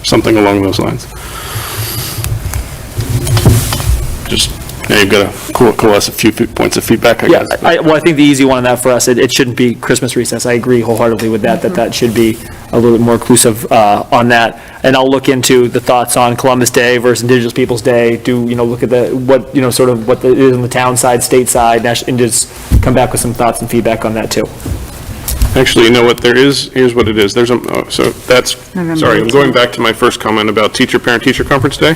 something along those lines. Just, now you've got to coalesce a few points of feedback, I guess. Well, I think the easy one on that for us, it shouldn't be Christmas recess. I agree wholeheartedly with that, that should be a little bit more inclusive on that. And I'll look into the thoughts on Columbus Day versus Indigenous Peoples' Day, look at what it is on the town side, state side, and just come back with some thoughts and feedback on that too. Actually, you know what, here's what it is. I'm going back to my first comment about parent-teacher conference day.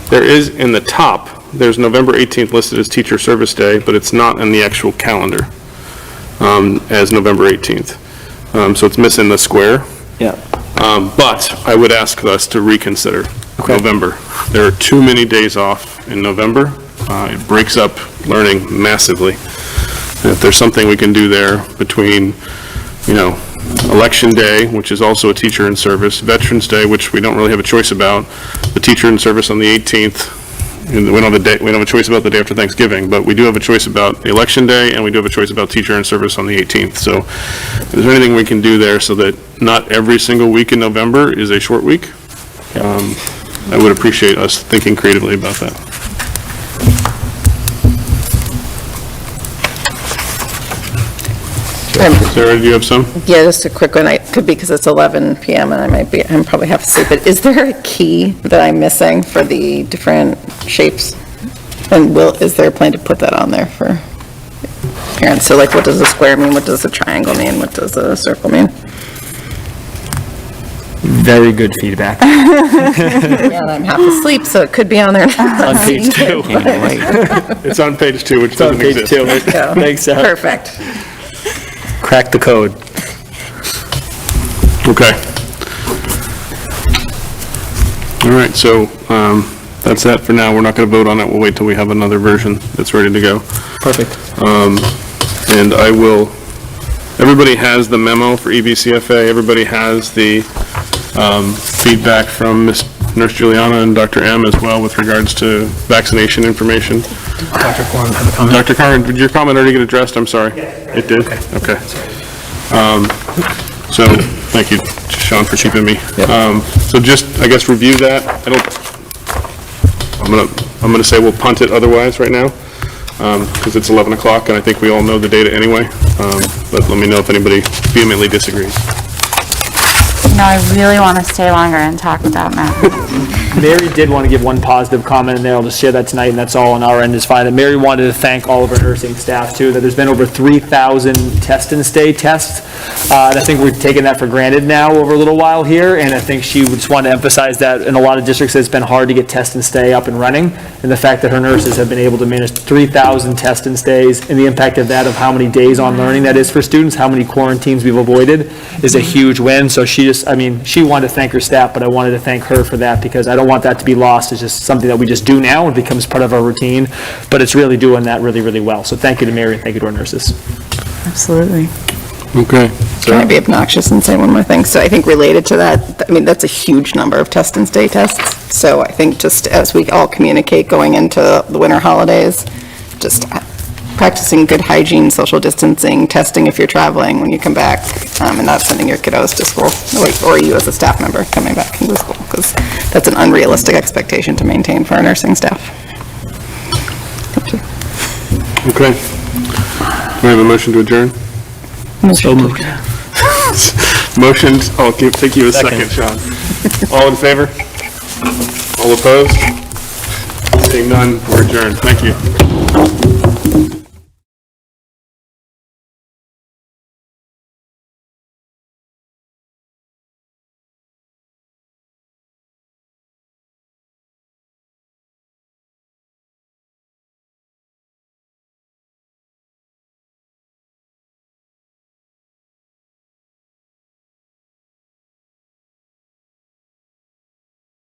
There is, in the top, there's November 18th listed as Teacher Service Day, but it's not in the actual calendar as November 18th. So it's missing the square. Yeah. But I would ask us to reconsider November. There are too many days off in November. It breaks up learning massively. And if there's something we can do there between, Election Day, which is also a teacher in service, Veterans Day, which we don't really have a choice about, the teacher in service on the 18th, and we don't have a choice about the day after Thanksgiving, but we do have a choice about the Election Day, and we do have a choice about teacher in service on the 18th. So is there anything we can do there so that not every single week in November is a short week? I would appreciate us thinking creatively about that. Sarah, do you have some? Yeah, just a quick one. It could be because it's 11 PM and I'm probably half asleep, but is there a key that I'm missing for the different shapes? And is there a plan to put that on there for parents? So like, what does a square mean? What does a triangle mean? What does a circle mean? Very good feedback. Yeah, and I'm half asleep, so it could be on there. It's on page 2. It's on page 2, which doesn't exist. Thanks, Sarah. Perfect. Crack the code. Okay. All right, so that's that for now. We're not going to vote on it. We'll wait till we have another version that's ready to go. Perfect. And everybody has the memo for EBCFA. Everybody has the feedback from Ms. Nurse Juliana and Dr. M as well with regards to vaccination information. Dr. Corn had a comment. Dr. Curran, did your comment already get addressed? I'm sorry. It did? Okay. So, thank you, Sean, for keeping me. So just, I guess, review that. I'm gonna say we'll punt it otherwise right now, because it's 11 o'clock, and I think we all know the data anyway. But let me know if anybody vehemently disagrees. No, I really want to stay longer and talk about Matt. Mary did want to give one positive comment in there. I'll just share that tonight, and that's all on our end is fine. And Mary wanted to thank all of our nursing staff, too, that there's been over 3,000 test and stay tests. And I think we've taken that for granted now over a little while here, and I think she just wanted to emphasize that in a lot of districts, it's been hard to get test and stay up and running, and the fact that her nurses have been able to manage 3,000 test and stays, and the impact of that, of how many days on learning that is for students, how many quarantines we've avoided, is a huge win. So she wanted to thank her staff, but I wanted to thank her for that, because I don't want that to be lost. It's just something that we just do now and becomes part of our routine, but it's really doing that really, really well. So thank you to Mary and thank you to our nurses. Absolutely. Okay. Can I be obnoxious and say one more thing? So I think related to that, I mean, that's a huge number of test and stay tests. So I think just as we all communicate going into the winter holidays, just practicing good hygiene, social distancing, testing if you're traveling when you come back, and not sending your kiddos to school, or you as a staff member coming back into school, because that's an unrealistic expectation to maintain for our nursing staff. Okay. Do we have a motion to adjourn? So moved. Motion, I'll take you a second, Sean. All in favor? All opposed? Seeing none, we're adjourned. Thank you.